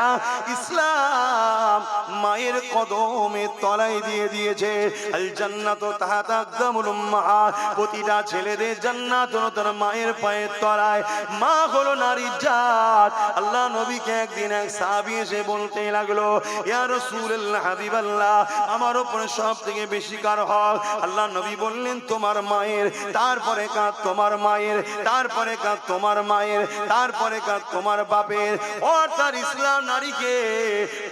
ইসলাম মায়ের কদমের তলায় দিয়ে দিয়েছে। আল জান্নাতু তাহতা আকদামুল উম্মাহাত। প্রতিটা ছেলেদের জান্নাত হলো তার মায়ের পায়ের তলায়। মা হলো নারীর জাত। আল্লাহ নবীকে একদিন এক সাহাবী এসে বলতে লাগলো, ইয়া রাসূলুল্লাহ, হাবিবাল্লাহ, আমার উপরে সব থেকে বেশি কার হক? আল্লাহ নবী বললেন তোমার মায়ের। তারপরে কাঁদ তোমার মায়ের, তারপরে কাঁদ তোমার মায়ের, তারপরে কাঁদ তোমার বাপের। অর্থাৎ ইসলাম নারীকে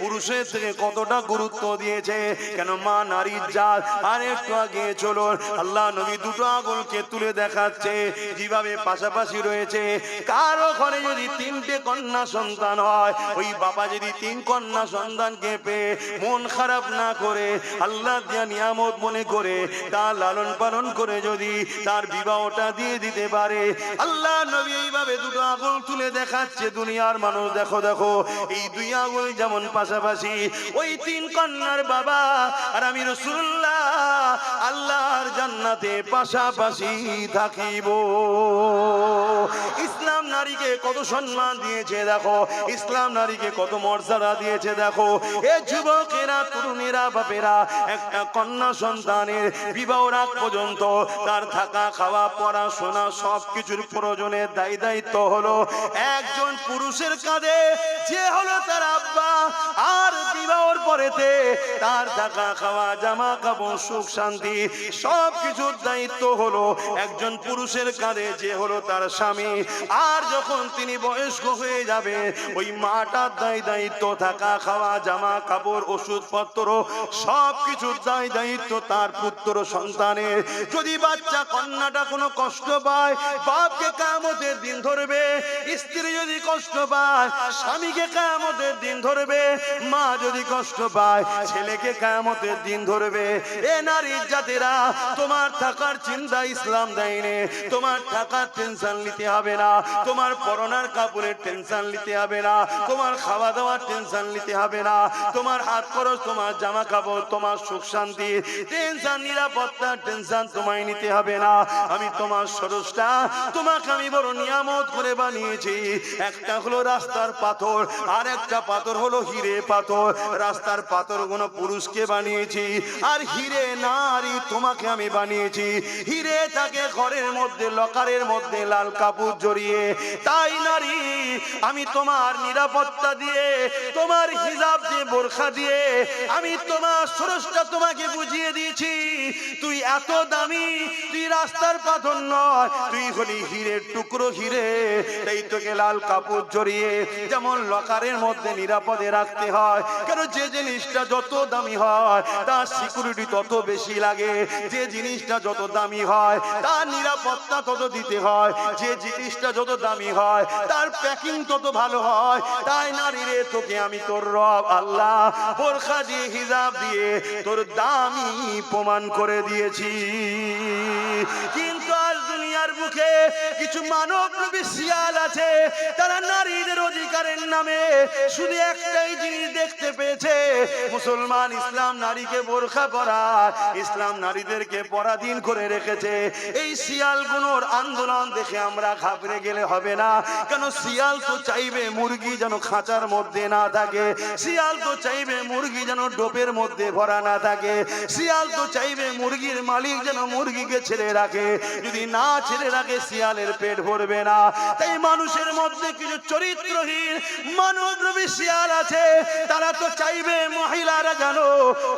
পুরুষের থেকে কতটা গুরুত্ব দিয়েছে। কেন? মা নারীর জাত। আর একটু আগে চলুন, আল্লাহ নবী দুটো আঙুলকে তুলে দেখাচ্ছে যেভাবে পাশাপাশি রয়েছে। কারো ঘরে যদি 3টে কন্যা সন্তান হয়, ওই বাবা যদি 3 কন্যা সন্তানকে পেয়ে মন খারাপ না করে, আল্লাহ দিয়া নিয়ামত মনে করে তার লালন পালন করে যদি তার বিবাহটা দিয়ে দিতে পারে, আল্লাহ নবী এইভাবে দুটো আঙুল তুলে দেখাচ্ছে দুনিয়ার মানুষ, দেখো দেখো এই 2 আঙুল যেমন পাশাপাশি, ওই 3 কন্যার বাবা আর আমি রাসূলুল্লাহ আল্লাহর জান্নাতে পাশাপাশি থাকিব। ইসলাম নারীকে কত সম্মান দিয়েছে দেখো, ইসলাম নারীকে কত মর্যাদা দিয়েছে দেখো। এ যুবকেরা, তরুণেরা, বাপেরা, একটা কন্যা সন্তানের বিবাহর আগ পর্যন্ত তার থাকা, খাওয়া, পড়াশোনা সবকিছুর প্রয়োজনের দায়িত্ব হলো একজন পুরুষের কাঁধে, যে হলো তার আব্বা। আর বিবাহর পরেতে তার থাকা, খাওয়া, জামা কাপড়, সুখ শান্তি সবকিছুর দায়িত্ব হলো একজন পুরুষের কাঁধে, যে হলো তার স্বামী। আর যখন তিনি বয়স্ক হয়ে যাবে, ওই মাটার দায়িত্ব থাকা, খাওয়া, জামা কাপড়, ওষুধপত্র সবকিছুর দায়িত্ব তার পুত্র সন্তানের। যদি বাচ্চা কন্যাটা কোনো কষ্ট পায়, বাপকে কিয়ামতের দিন ধরবে। স্ত্রী যদি কষ্ট পায়, স্বামীকে কিয়ামতের দিন ধরবে। মা যদি কষ্ট পায়, ছেলেকে কিয়ামতের দিন ধরবে। এ নারীর জাতেরা, তোমার থাকার চিন্তা ইসলাম দেয়নি। তোমার থাকার টেনশন নিতে হবে না, তোমার পরনার কাপড়ের টেনশন নিতে হবে না, তোমার খাওয়া দাওয়ার টেনশন নিতে হবে না, তোমার হাত খরচ, তোমার জামা কাপড়, তোমার সুখ শান্তি টেনশন, নিরাপত্তার টেনশন তোমায় নিতে হবে না। আমি তোমার স্রষ্টা, তোমাকে আমি বড় নিয়ামত করে বানিয়েছি। একটা হলো রাস্তার পাথর, আর একটা পাথর হলো হিরে পাথর। রাস্তার পাথর গুলো পুরুষকে বানিয়েছি, আর হিরে নারী তোমাকে আমি বানিয়েছি। হিরে থাকে ঘরের মধ্যে, লকারের মধ্যে লাল কাপড় জড়িয়ে। তাই নারী, আমি তোমার নিরাপত্তা দিয়ে, তোমার হিজাব দিয়ে, বোরখা দিয়ে আমি তোমার স্রষ্টা তোমাকে বুঝিয়ে দিয়েছি। তুই এত দামি, তুই রাস্তার পাথর নয়, তুই হলি হিরের টুকরো হিরে। তাই তোকে লাল কাপড় জড়িয়ে যেমন লকারের মধ্যে নিরাপদে রাখতে হয়। কেন? যে জিনিসটা যত দামি হয় তার সিকিউরিটি তত বেশি লাগে। যে জিনিসটা যত দামি হয় তার নিরাপত্তা তত দিতে হয়। যে জিনিসটা যত দামি হয় তার প্যাকিং তত ভালো হয়। তাই নারী রে, তোকে আমি তোর রব আল্লাহ বোরখা দিয়ে, হিজাব দিয়ে তোর দামি প্রমাণ করে দিয়েছি। কিন্তু আজ দুনিয়ার বুকে কিছু মানবরূপী শিয়াল আছে, তারা নারীদের অধিকারের নামে শুধু একটাই জিনিস দেখতে পেয়েছে, মুসলমান ইসলাম নারীকে বোরখা পরা, ইসলাম নারীদেরকে পরাধীন করে রেখেছে। এই শিয়ালগুলোর আন্দোলন দেখে আমরা ঘাবড়ে গেলে হবে না। কেন? শিয়াল তো চাইবে মুরগি যেন খাঁচার মধ্যে না থাকে, শিয়াল তো চাইবে মুরগি যেন ডোপের মধ্যে ভরা না থাকে, শিয়াল তো চাইবে মুরগির মালিক যেন মুরগিকে ছেড়ে রাখে। যদি না ছেড়ে ছেড়ে রাখে শিয়ালের পেট ভরবে না। তাই মানুষের মধ্যে কিছু চরিত্রহীন মানবরূপী শিয়াল আছে, তারা তো চাইবে মহিলারা জানো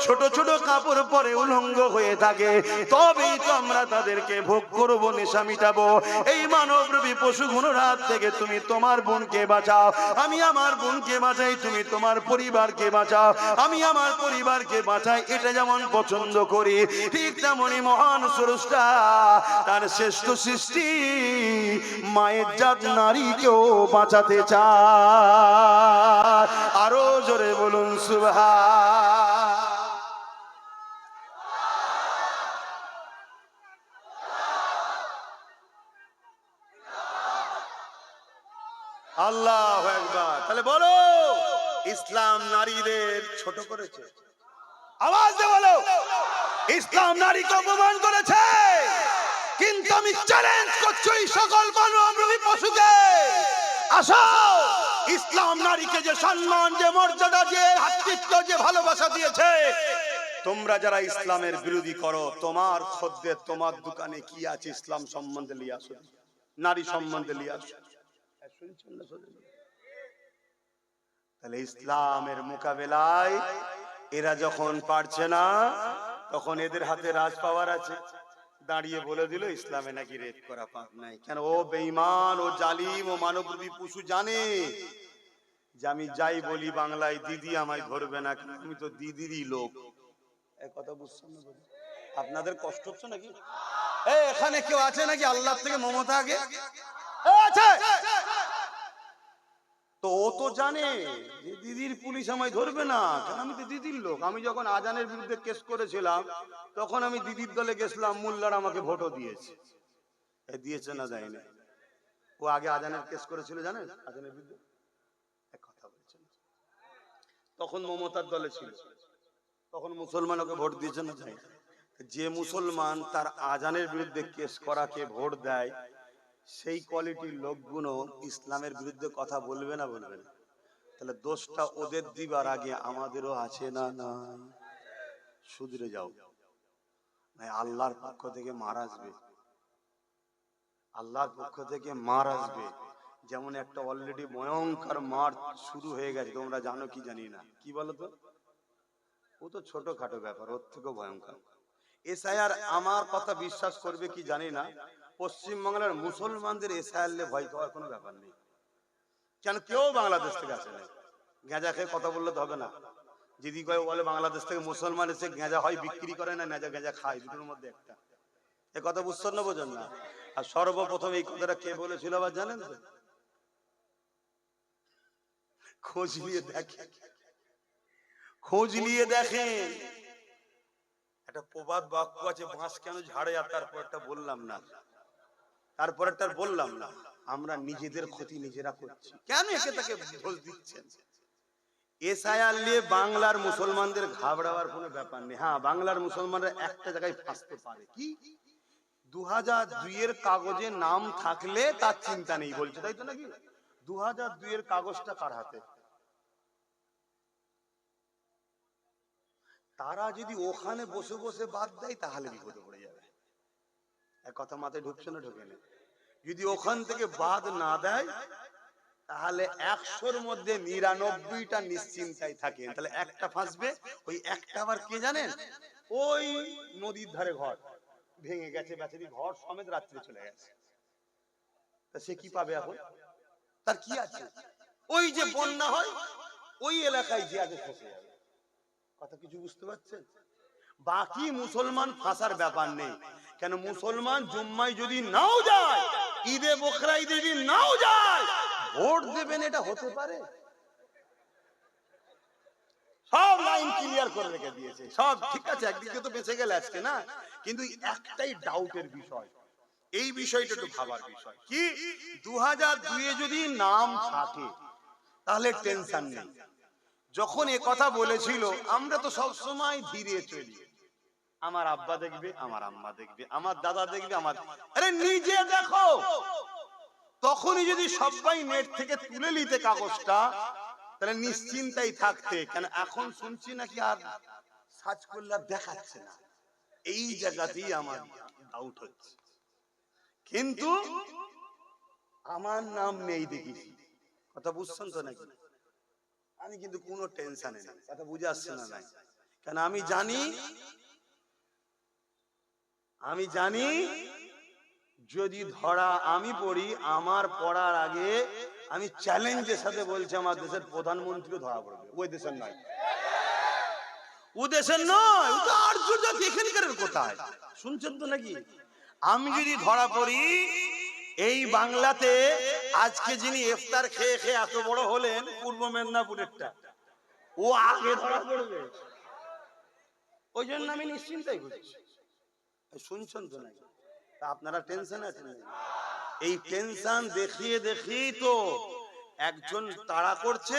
ছোট ছোট কাপড় পরে উলঙ্গ হয়ে থাকে, তবেই তো আমরা তাদেরকে ভোগ করবো, নেশা মিটাবো। এই মানবরূপী পশুগুলোর হাত থেকে তুমি তোমার বোনকে বাঁচাও, আমি আমার বোনকে বাঁচাই, তুমি তোমার পরিবারকে বাঁচাও, আমি আমার পরিবারকে বাঁচাই। এটা যেমন পছন্দ করি, ঠিক তেমনি মহান স্রষ্টা তার শ্রেষ্ঠ সৃষ্টি মায়ের জাত নারীকেও বাঁচাতে চায়। আরো জোরে বলুন সুবহান। আল্লাহু আকবার। তাহলে বলো, ইসলাম নারীদের ছোট করেছে? আওয়াজ দিয়ে বলো, ইসলাম নারীকে অপমান করেছে? কিন্তু আমি চ্যালেঞ্জ করছি এই সকল মানবরূপী পশুকে, আসো, ইসলাম নারীকে যে সম্মান, যে মর্যাদা, যে ভ্রাতৃত্ব, যে ভালোবাসা দিয়েছে, তোমরা যারা ইসলামের বিরোধী করো, তোমার খদ্দের তোমার দোকানে কি আছে ইসলাম সম্বন্ধে নিয়ে আসো, নারী সম্বন্ধে নিয়ে আসো। তাহলে ইসলামের মোকাবেলায় এরা যখন পারছে না, তখন এদের হাতে রাজ পাওয়ার আছে, দাঁড়িয়ে বলে দিল ইসলামে নাকি রেপ করা পাপ নাই। কেন? ও বেঈমান, ও জালিম, ও মানবরূপী পশু জানে যে আমি যাই বলি বাংলায় দিদি আমায় ধরবে না, আমি তো দিদিরই লোক। এই কথা বুঝছেন না? আপনাদের কষ্ট হচ্ছে নাকি? এখানে কেউ আছে নাকি আল্লাহ থেকে মমতা আগে আছে? তো ও তো জানে যে দিদির পুলিশ আমায় ধরবে না, কারণ আমি তো দিদির লোক। আমি যখন আজানের বিরুদ্ধে কেস করেছিলাম, তখন আমি দিদির দলে গেছিলাম, মোল্লার আমাকে ভোটও দিয়েছে। দিয়েছে না দেয়নি? ও আগে আজানের কেস করেছিল, জানেন, আজানের বিরুদ্ধে। এক কথা বলছেন, তখন মমতার দলে ছিল, তখন মুসলমান ওকে ভোট দিয়েছে না দেয়নি? যে মুসলমান তার আজানের বিরুদ্ধে কেস করাকে ভোট দেয়, সেই কোয়ালিটির লোকগুলো ইসলামের বিরুদ্ধে কথা বলবে না? বলবে না? তাহলে দোষটা ওদের দিবার আগে আমাদেরও আছে না? না, শুধরে যাও, আল্লাহর পক্ষ থেকে মার আসবে, আল্লাহর পক্ষ থেকে মার আসবে। যেমন একটা অলরেডি ভয়ঙ্কর মার শুরু হয়ে গেছে, তোমরা জানো কি জানি না, কি বলো তো? ও তো ছোটখাটো ব্যাপার, ওর থেকেও ভয়ঙ্কর। এসআইআর, আমার কথা বিশ্বাস করবে কি জানি না, পশ্চিমবাংলার মুসলমানদের এসআইআর ভয় পাওয়ার কোনো ব্যাপার নেই। কেন? কেউ বাংলাদেশ থেকে আসে না। গেঁজা খেয়ে কথা বললে তো হবে না। যদি কেউ বলে বাংলাদেশ থেকে মুসলমান এসে গেঁজা হয় বিক্রি করে না, নেজা গেঁজা খায়, দুটোর মধ্যে একটা। এ কথা বুঝছেন না? বোঝেন না? আর সর্বপ্রথম এই কথাটা কে বলেছিল আবার জানেন তো? খোঁজ নিয়ে দেখেন, খোঁজ নিয়ে দেখেন। একটা প্রবাদ বাক্য আছে, বাঁশ কেন ঝাড়ে, আর তারপরটা বললাম না, তারপরটা বললাম না। আমরা নিজেদের ক্ষতি নিজেরা করছি। কেন একে তাকে দোষ দিচ্ছেন? এসআইআর নিয়ে বাংলার মুসলমানদের ঘাবড়াবার কোনো ব্যাপার নেই। হ্যাঁ, বাংলার মুসলমানরা একটা জায়গায় ফাঁসতে পারে, কি 2002 এর কাগজে নাম থাকলে তার চিন্তা নেই বলছে, তাই তো নাকি? 2002 এর কাগজটা কার হাতে? তারা যদি ওখানে বসে বসে বাদ দেয় তাহলে বিপদে পড়ে যাবে। এক কথা মাথায় ঢুকছে না? ঢোকে না? যদি ওখান থেকে বাদ না দেয় তাহলে 100-র মধ্যে 99টা নিশ্চিন্তায় থাকে, তাহলে একটা ফাঁসবে। ওই একটা আবার কে জানেন? ওই নদীর ধারে ঘর ভেঙে গেছে, বেচারি ঘর সমেত রাত্রে চলে গেছে, তা সে কি পাবে এখন? তার কি আছে? ওই যে বন্যা হয় ওই এলাকায় যে আগে ফেসে যাবে। কথা কিছু বুঝতে পারছেন? বাকি মুসলমান ফাঁসার ব্যাপার নেই। কেন? মুসলমান জুম্মায় যদি নাও যায়, ঈদে বকরা ঈদে যদি নাও যায়, ভোট দেবেন এটা হতে পারে? সব লাইন ক্লিয়ার করে রেখে দিয়েছে, সব ঠিক আছে, একদিকে তো বেঁচে গেল আজকে না। কিন্তু একটাই ডাউটের বিষয়, এই বিষয়টা একটু ভাবার বিষয়, কি 2002-এ যদি নাম থাকে তাহলে টেনশন নেই। যখন এ কথা বলেছিল, আমরা তো সব সময় ধীরে চলি, আমার আব্বা দেখবে, আমার আম্মা দেখবে, আমার দাদা দেখবে, আমার, আরে নিজে দেখো। তখনই যদি সবাই নেট থেকে তুলে নিতে কাগজটা, তাহলে নিশ্চিন্তাই থাকতে। কেন এখন শুনছি নাকি আর সার্চ করলে দেখাচ্ছে না। এই জায়গাতেই আমার ডাউট হচ্ছে, কিন্তু আমার নাম নেই দেখিস। কথা বুঝছেন তো নাকি? আমি কিন্তু কোনো টেনশনে নেই, কথা বুঝে আসছে না নাই? কেন আমি জানি যদি ধরা আমি পড়ি, আমার পড়ার আগে আমি চ্যালেঞ্জের সাথে বলছি আমার দেশের প্রধানমন্ত্রীও ধরা পড়বে। ওই দেশের নয়, ও দেশের নয়, ও তো আর্য্য এখানকার কোথায় শুনছেন তো নাকি? আমি যদি ধরা পড়ি এই বাংলাতে, আজকে যিনি ইফতার খেয়ে খেয়ে এত বড় হলেন পূর্ব মেদিনীপুরেরটা, ও আগে ধরা পড়বে। ওই জন্য আমি নিশ্চিন্তাই করছি। শুনছেন তো নাকি? আপনারা টেনশন আছেন নাকি? এই টেনশন দেখিয়ে দেখিয়ে তো একজন তাড়া করছে,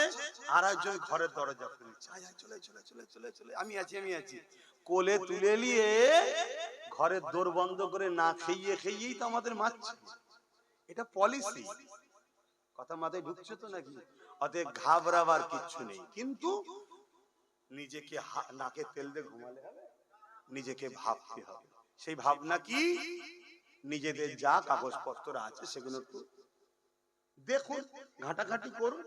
আর একজন ঘরের দরজা খুলছে, চলে চলে চলে চলে চলে, আমি আছি কোলে তুলে নিয়ে ঘরের দোর বন্ধ করে না খেয়েই তো আমাদের মারছে। এটা পলিসি। কথা মাথায় ঢুকছে তো নাকি? অতএব ঘাবড়াবার কিচ্ছু নেই, কিন্তু নিজেকে নাকে তেল দিয়ে ঘুমালে হবে, নিজেকে ভাবতে হবে। সেই ভাবনা কি? নিজেদের যা কাগজপত্র আছে সেগুলো একটু দেখুন, ঘাটাঘাটি করুন।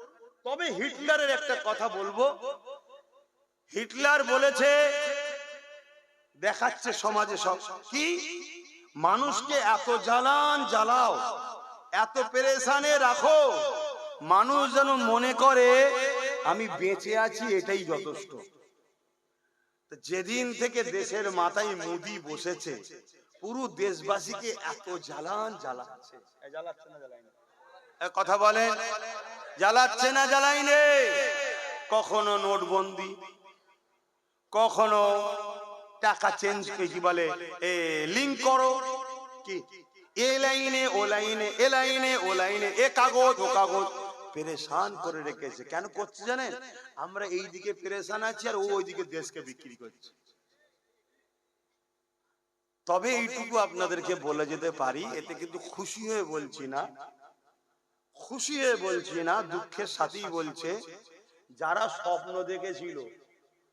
তবে হিটলারের একটা কথা বলবো। হিটলার বলেছে, দেখাচ্ছে সমাজে সব কি, মানুষকে এত জ্বালাও, এত পেরেশানে রাখো, মানুষ যেন মনে করে আমি বেঁচে আছি, এটাই যথেষ্ট। যেদিন থেকে দেশের মাথায় মোদি বসেছে, পুরো দেশবাসীকে এত জ্বালাচ্ছে। জ্বালাচ্ছে না জ্বালাইনি? কথা বলেন, জ্বালাচ্ছে না জ্বালাইনি? কখনো নোটবন্দি, কখনো টাকা চেঞ্জ, কি বলে লিঙ্ক করো, কি এ লাইনে ও লাইনে, এ লাইনে ও লাইনে, এ কাগজ ও কাগজ, পেরেশান করে রেখেছে। কেন করছে জানেন? আমরা এই দিকে পেরেশান আছি আর ও ওইদিকে দেশকে বিক্রি করছে। তবে এইটুকু আপনাদেরকে বলে যেতে পারি, এতে কিন্তু খুশি হয়ে বলছি না, দুঃখের সাথেই বলছে, যারা স্বপ্ন দেখেছিল,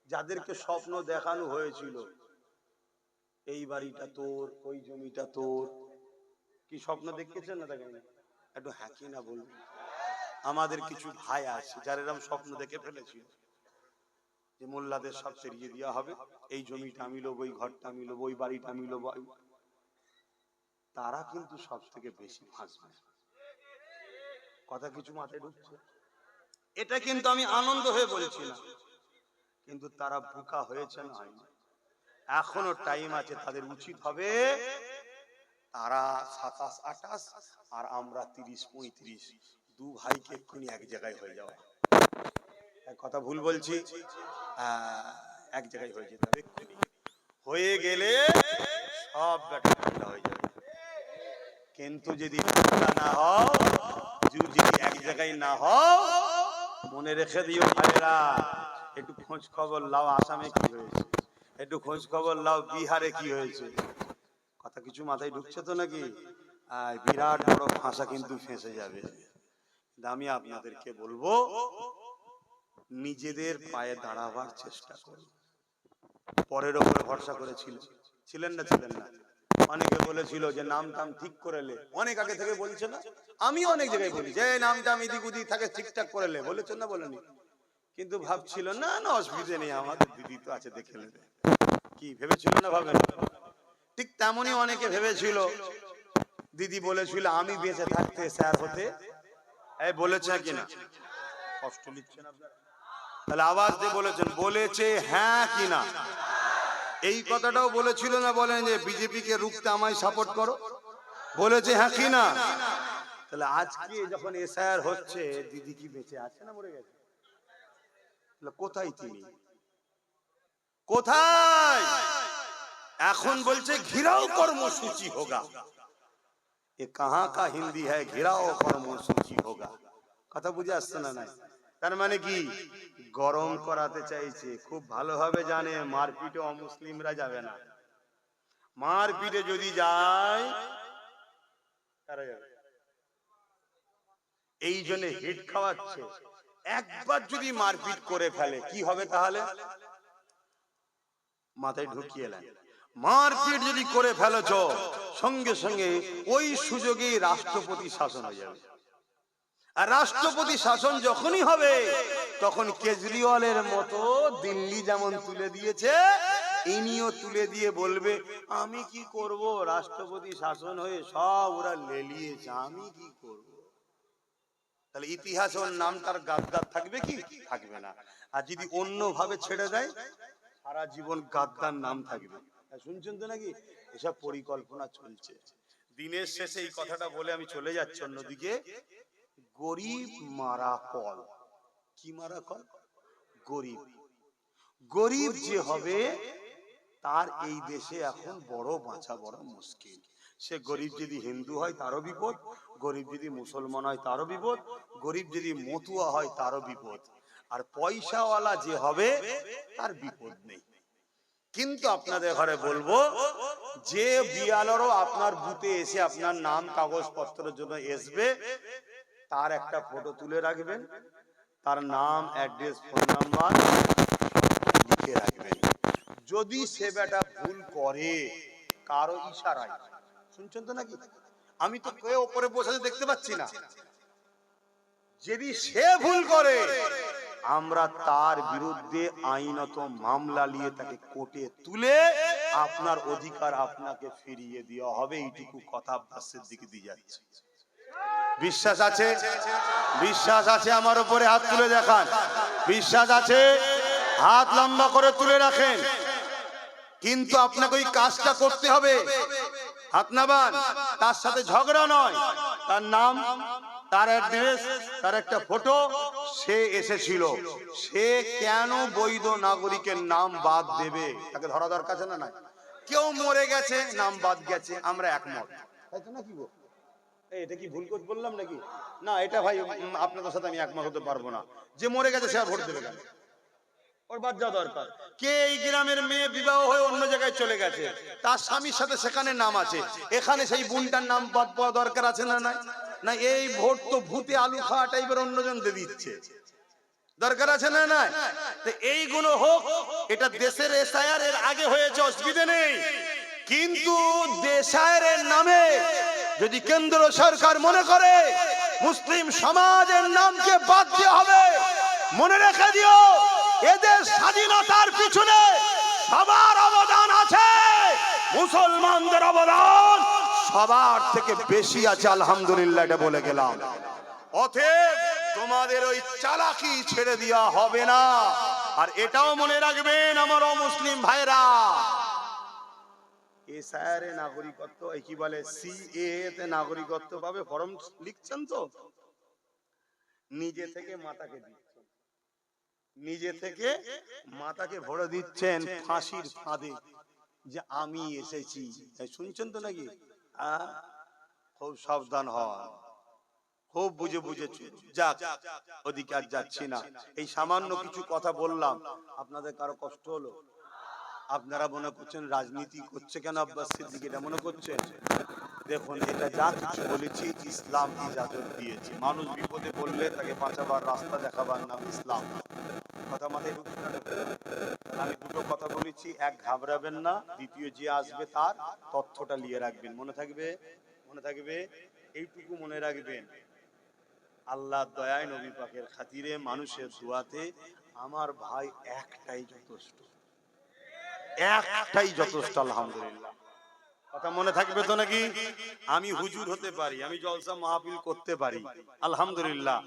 যাদেরকে স্বপ্ন দেখানো হয়েছিল, এই বাড়িটা তোর, ওই জমিটা তোর, কি স্বপ্ন দেখেছেন না দেখেন? একটু হাঁকি না বলবেন। আমাদের কিছু ভাই আছে যারা এরকম স্বপ্ন দেখে ফেলেছিল যে মোল্লাদের সব তেড়িয়ে দেওয়া হবে, এই জমিটা আমি লোব, ওই ঘরটা আমি লোব, ওই বাড়িটা আমি লোব। তারা কিন্তু সব থেকে বেশি ফাঁসবে। কথা কিছু মাথায় ঢুকছে? এটা কিন্তু আমি আনন্দ হয়ে বলছি না, কিন্তু তারা বোকা হয়েছে না হয়নি? এখনো টাইম আছে, তাদের উচিত হবে, তারা 27, 28 আর আমরা 30, 35, দু ভাইকে এক্ষুনি এক জায়গায় হয়ে যাওয়া। কথা ভুল বলছি? এক জায়গায় হয়ে যেতে হবে এক্ষুনি। হয়ে গেলে সব ব্যাটা ঠান্ডা হয়ে যাবে। কিন্তু যদি ঠান্ডা না হও, যদি এক জায়গায় না হও, মনে রেখে দিও ভাইরা, একটু খোঁজ খবর লাও আসামে কি হয়েছে, একটু খোঁজ খবর লাও বিহারে কি হয়েছে। কথা কিছু মাথায় ঢুকছে তো নাকি? বিরাট বড় ফাঁসা কিন্তু ফেঁসে যাবে। আমি আপনাদেরকে বলবো, নিজেদের পায়ে দাঁড়াবার চেষ্টা করুন। পরের উপরে ভরসা ছিলেন না? অনেকে বলেছিল যে নাম টাম ঠিক করে লে, অনেক আগে থেকে বলছে না? আমি অনেক জায়গায় বলি যে নাম টাম এদিক ওদিক থাকে ঠিকঠাক করে লে, বলেছেন না বলেনি? কিন্তু ভাবছিল না অসুবিধা নেই, আমাদের দিদি তো আছে, দেখে নেবে। কি ভেবেছিল না? ভাবেন। ঠিক তেমনই অনেকে ভেবেছিল, দিদি বলেছিল আমি বেঁচে থাকতে স্যার হতে, বলেছে কিনা? কষ্ট নিচ্ছেন আপনারা? তাহলে আওয়াজ দিয়ে বলেছেন, বলেছে হ্যাঁ কিনা? এই কথাটাও বলেছিল না? বলেন যে বিজেপি কে রুখতে আমায় সাপোর্ট করো, বলেছে হ্যাঁ কিনা? তাহলে আজকে যখন এসআইআর হচ্ছে, দিদি কি বেঁচে আছে না মরে গেছে? কোথায় তিনি? কোথায়? এখন বলছে ঘিরাও কর্মসূচি হোগা। এ কাহা কা হিন্দি হ্যায় ঘিরাও কর্মসূচি হোগা? কথা বুঝে আসছে না? নাই? তার মানে কি? গরম করাতে চাইছে। খুব ভালোভাবে জানে মারপিটে অমুসলিমরা যাবে না। মারপিটে যদি যায় তারা যাবে। এই জন্য হিট খাওয়াচ্ছে। একবার যদি মারপিট করে ফেলে কি হবে তাহলে? মাথায় ঢুকিয়ে নেন। মারপিট যদি করে ফেলেছো, সঙ্গে সঙ্গে ওই সুযোগে রাষ্ট্রপতি শাসন হয়ে যাবে। আর রাষ্ট্রপতি শাসন যখনই হবে তখন কেজরিওয়ালের মতো দিল্লি যেমন তুলে দিয়েছে ইনিও তুলে দিয়ে বলবে আমি কি করব, রাষ্ট্রপতি শাসন হয়ে সব ওরা লেলিয়েছে, আমি কি করব। তাহলে ইতিহাসে ওর নামটার গাদ্দার থাকবে কি? থাকবে না। আর যদি অন্য ভাবে ছেড়ে দেয় সারা জীবন গাদ্দার নাম থাকবে। শুনছেন তো নাকি? এসব পরিকল্পনা চলছে। দিনের শেষে এই কথাটা বলে আমি চলে যাচ্ছি অন্যদিকে। গরিব মারা কল। কি মারা কল? গরিব। গরিব যে হবে তার এই দেশে এখন বড় বাঁচা বড় মুশকিল। সে গরিব যদি হিন্দু হয় তারও বিপদ, গরিব যদি মুসলমান হয় তারও বিপদ, গরিব যদি মতুয়া হয় তারও বিপদ, আর পয়সাওয়ালা যে হবে তার বিপদ নেই। কিন্তু আপনাদের ঘরে বলবো, যে বিয়ালরও আপনার বুথে এসে আপনার নাম কাগজপত্রের জন্য আসবে, তার একটা ফটো তুলে রাখবেন, তার নাম, অ্যাড্রেস, ফোন নাম্বার লিখে রাখবেন। যদি সে বেটা ভুল করে কারো ইশারায়, শুনছেন তো নাকি? আমি তো কেউ উপরে বসে দেখতে পাচ্ছি না, যদি সে ভুল করে আমরা তার বিরুদ্ধে আইনত মামলা নিয়ে তাকে কোর্টে তুলে আপনার অধিকার আপনাকে ফিরিয়ে দেওয়া হবে। এইটুকু কথা আব্বাসের দিকে দিয়ে যাচ্ছে। বিশ্বাস আছে? বিশ্বাস আছে আমার উপরে হাত তুলে দেখান। বিশ্বাস আছে? হাত লম্বা করে তুলে রাখেন। কিন্তু আপনাকে ওই কাজটা করতে হবে। হাত নামান, তার সাথে ঝগড়া নয়, তার নাম, তার অ্যাড্রেস, তার একটা ফটো, সে এসেছিল, সে কেন বৈধ নাগরিকের নাম বাদ দেবে? তাকে ধরা দরকার আছে না? নাই। কেউ মরে গেছে, নাম বাদ গেছে, আমরা একমত, তাই তো নাকি গো? এটা কি ভুল করে বললাম নাকি? না, এটা ভাই আপনাদের সাথে আমি একমত হতে পারবো না। যে মরে গেছে সে আর ভোট দেবে কেন? ওর বাদ যাওয়া দরকার। কে এই গ্রামের মেয়ে বিবাহ হয়ে অন্য জায়গায় চলে গেছে, তার স্বামীর সাথে সেখানে নাম আছে, এখানে সেই বোনটার নাম বাদ পাওয়া দরকার আছে না? নাই না। এই ভোট তো ভূতে আলু খাওয়া টাইপের অন্যজন দিয়ে দিচ্ছে, দরকার আছে না? নাই। এইগুলো হোক, এটা দেশের এসআইআর এর আগে হয়েছে, অসুবিধা নেই। কিন্তু দেশায়ের নামে যদি কেন্দ্র সরকার মনে করে মুসলিম সমাজের নামকে বাদ দেওয়া হবে, মনে রেখে দিও এদের স্বাধীনতার পিছনে সবার অবদান আছে, মুসলমানদের অবদান সবার থেকে বেশি আছে, আলহামদুলিল্লাহ। এটা বলে গেলাম। অতএব তোমাদের ওই চালাকি ছেড়ে দেওয়া হবে না। আর এটাও মনে রাখবেন আমার অমুসলিম ভাইরা, এসআইআর এ নাগরিকত্ব, এই কি বলে সিএএ তে নাগরিকত্ব পাবে, ফর্ম লিখছেন তো, নিজে থেকে মাতাকে দিচ্ছেন, নিজে থেকে মাতাকে ভরে দিচ্ছেন ফাঁসির ফাঁদে, যে আমি এসেছি। শুনছেন তো নাকি? খুব সাবধান হন, খুব বুঝে বুঝে। যাক, ওদিকে আর যাচ্ছি না। এই সামান্য কিছু কথা বললাম, আপনাদের কারো কষ্ট হলো? আপনারা মনে করছেন রাজনীতি করছে কেন আব্বাস সিদ্দিকী, এটা মনে করছেন? দেখুন, এটা যা কিছু বলেছি ইসলাম ইজাজত দিয়েছে। মানুষ বিপদে পড়লে তাকে বাঁচাবার রাস্তা দেখাবার নাম ইসলাম। কথা মাথায় ঢুকছে না? আমি দুটো কথা বলেছি, এক ঘাবড়াবেন না, দ্বিতীয় যে আসবে তার তথ্যটা নিয়ে রাখবেন। মনে থাকবে? মনে থাকবে? এইটুকু মনে রাখবেন, আল্লাহর দয়ায়, নবী পাকের খাতিরে, মানুষের দোয়াতে আমার ভাই একটাই যথেষ্ট, একটাই যথেষ্ট, আলহামদুলিল্লাহ। কথা মনে থাকবে তো নাকি? আমি হুজুর হতে পারি, আমি জলসা মাহফিল করতে পারি, আলহামদুলিল্লাহ,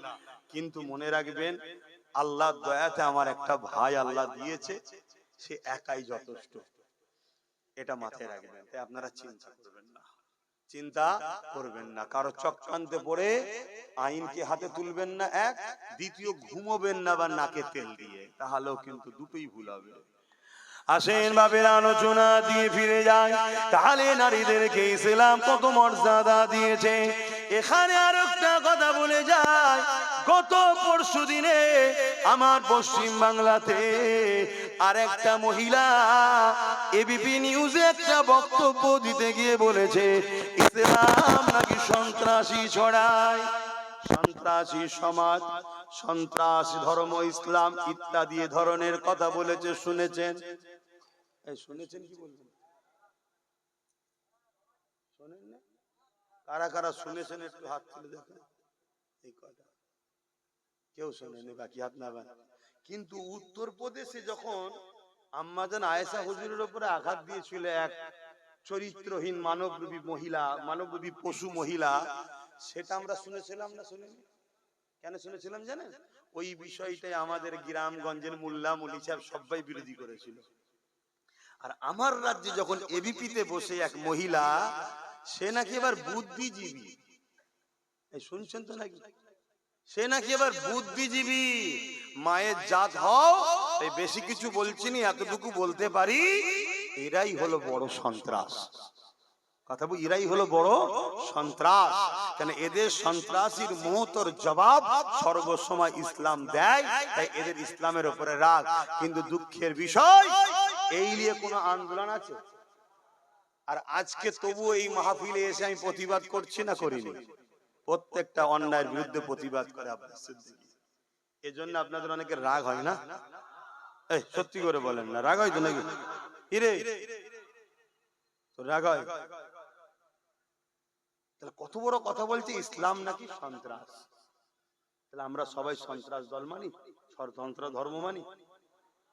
কিন্তু মনে রাখবেন আল্লাহর দয়াতে আমার একটা ভাই আল্লাহ দিয়েছে, সে একাই যথেষ্ট। এটা মাথায় রাখবেন। তাই আপনারা চিন্তা করবেন না, চিন্তা করবেন না, কারো চক্রান্তে পড়ে আইনকে হাতে তুলবেন না। এক, দ্বিতীয় ঘুমোবেন না বা নাকে তেল দিয়ে, তাহলেও কিন্তু দুটোই ভুল হবে। আসেন বাবের আলোচনা দিয়ে ফিরে যায়, তাহলে নারীদেরকে ইসলাম কত মর্যাদা দিয়েছে। এখানে আর একটা কথা বলে যায়, গত পরশু দিনে আমার পশ্চিম বাংলাতে আর একটা মহিলা এবিপি নিউজে একটা বক্তব্য দিতে গিয়ে বলেছে ইসলাম নাকি সন্ত্রাসী ছড়ায়, সন্ত্রাসী সমাজ, সন্ত্রাসী ধর্ম ইসলাম ইত্যাদি ধরনের কথা বলেছে। শুনেছেন? শুনেছেন কি বলবেন? শোনেন না? কারা কারা শুনেছেন একটু হাত তুলে দেখেন। এই কথা কেউ শোনেনি, বাকি হাত নামান। কিন্তু উত্তরপ্রদেশে যখন আম্মাজান আয়েশা হুজুরের উপরে আঘাত দিয়েছিল এক চরিত্রহীন মানবরূপী মহিলা, মানবরূপী পশু মহিলা, সেটা আমরা শুনেছিলাম না শুনিনি? কেন শুনেছিলাম জানেন? ওই বিষয়টাই আমাদের গ্রামগঞ্জের মোল্লা মুলি সাহেব সবাই বিরোধী করেছিল। আর আমার রাজ্যে যখন এবিপিতে বসে এক মহিলা, সে নাকি এবার বুদ্ধিজীবী, এই শুনছেন তো নাকি? সে নাকি এবার বুদ্ধিজীবী, মায়ের জাত হও, এই বেশি কিছু বলছি না, এতটুকু বলতে পারি, এরাই হলো বড় সন্ত্রাস। কথা বল, এরাই হলো বড় সন্ত্রাস। কেন এদের সন্ত্রাসীর মুহূর্তের জবাব সর্বসময় ইসলাম দেয়, তাই এদের ইসলামের উপরে রাগ। কিন্তু দুঃখের বিষয়, এই নিয়ে কোনো আন্দোলন আছে? আর আজকে তবু এই মাহফিলে এসে আমি প্রতিবাদ করছি না করিনি? প্রত্যেকটা অন্যায়ের বিরুদ্ধে প্রতিবাদ করে আব্বাস সিদ্দিকী। এজন্য আপনাদের অনেকের রাগ হয় না? এই সত্যি করে বলেন না, রাগ হয় তো নাকি? হিরে তো রাগ হয়? তাহলে কত বড় কথা বলছে, ইসলাম নাকি সন্ত্রাস। তাহলে আমরা সবাই সন্ত্রাস দল মানি, স্বতন্ত্র ধর্ম মানি?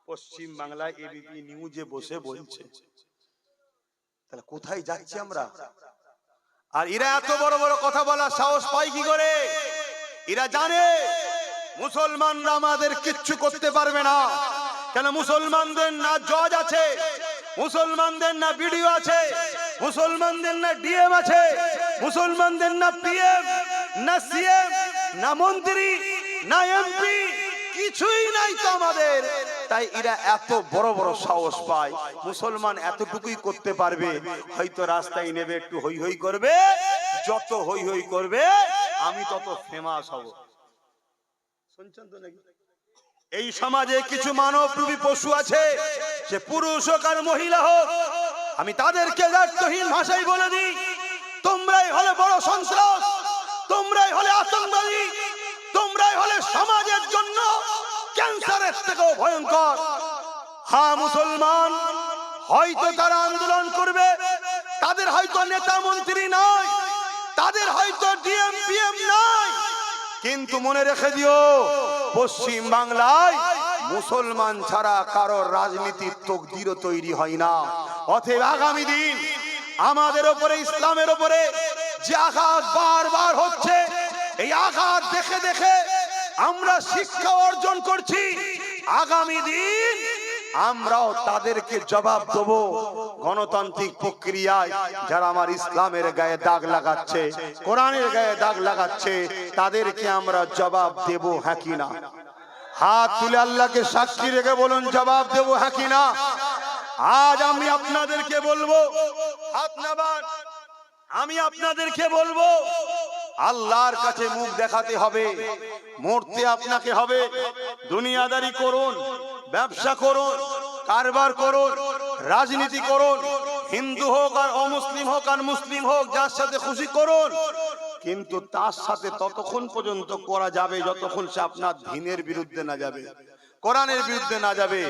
পশ্চিম বাংলায় এবিপি নিউজে বসে বলছে, তাহলে কোথায় যাচ্ছি আমরা? আর এরা এত বড় বড় কথা বলার সাহস পায় কি করে? এরা জানে মুসলমানরা আমাদের কিচ্ছু করতে পারবে না। কেন? মুসলমানদের না জজ আছে, মুসলমানদের না বিডিও আছে, মুসলমানদের না ডিএম আছে, মুসলমানদের না পিএম, না সিএম, না মন্ত্রী, না এমপি, কিছুই নাই তো আমাদের। তাই এরা এত বড় বড় সাহস পায়। মুসলমান এতটুকুই করতে পারবে, হয়তো রাস্তায় নেবে একটু হই হই করবে, যত হই হই করবে আমি তত ফেমাস হব। শুনছেন তো নাকি? এই সমাজে কিছু মানবরূপী পশু আছে, সে পুরুষ হোক আর মহিলা হোক, আমি তাদেরকে দায়িত্বহীন ভাষায় বলে দিই, তোমরাই হলে বড় সন্ত্রাস, তোমরাই হলে আতঙ্কবাদী, তোমরাই হলে সমাজের জন্য ক্যান্সারের থেকেও ভয়ঙ্কর। হ্যাঁ, মুসলমান হয়তো তারা আন্দোলন করবে, তাদের হয়তো নেতা মন্ত্রী নয়, তাদের হয়তো ডিএম পিএম নয়, কিন্তু মনে রেখে দিও, পশ্চিম বাংলায় মুসলমান ছাড়া কারোর রাজনীতির তকদিরও তৈরি হয় না। অতএব আগামী দিন আমাদের উপরে, ইসলামের উপরে যে আঘাত বারবার হচ্ছে, এই আঘাত দেখে দেখে আমরা শিক্ষা অর্জন করছি। আগামী দিন আমরাও তাদেরকে জবাব দেব। গণতান্ত্রিক প্রক্রিয়ায় যারা আমার ইসলামের গায়ে দাগ লাগাচ্ছে, কোরআনের গায়ে দাগ লাগাচ্ছে, তাদেরকে আমরা জবাব দেব, হ্যাঁ কি না? হাত তুলে আল্লাহকে সাক্ষী রেখে বলুন, জবাব দেব, হ্যাঁ কি না? আজ আমি আপনাদেরকে বলবো, হাত নামান, আমি আপনাদেরকে বলবো, আল্লাহর কাছে মুখ দেখাতে হবে, মরতে আপনাকে হবে। দুনিয়াদারি করুন, ব্যবসা করুন, কারবার করুন, রাজনীতি করুন, হিন্দু হোক আর অমুসলিম হোক আর মুসলিম হোক, যার সাথে খুশি করুন, কিন্তু তার সাথে ততক্ষণ পর্যন্ত করা যাবে যতক্ষণ সে আপনার দ্বীনের বিরুদ্ধে না যাবে, কোরআনের বিরুদ্ধে না যাবে।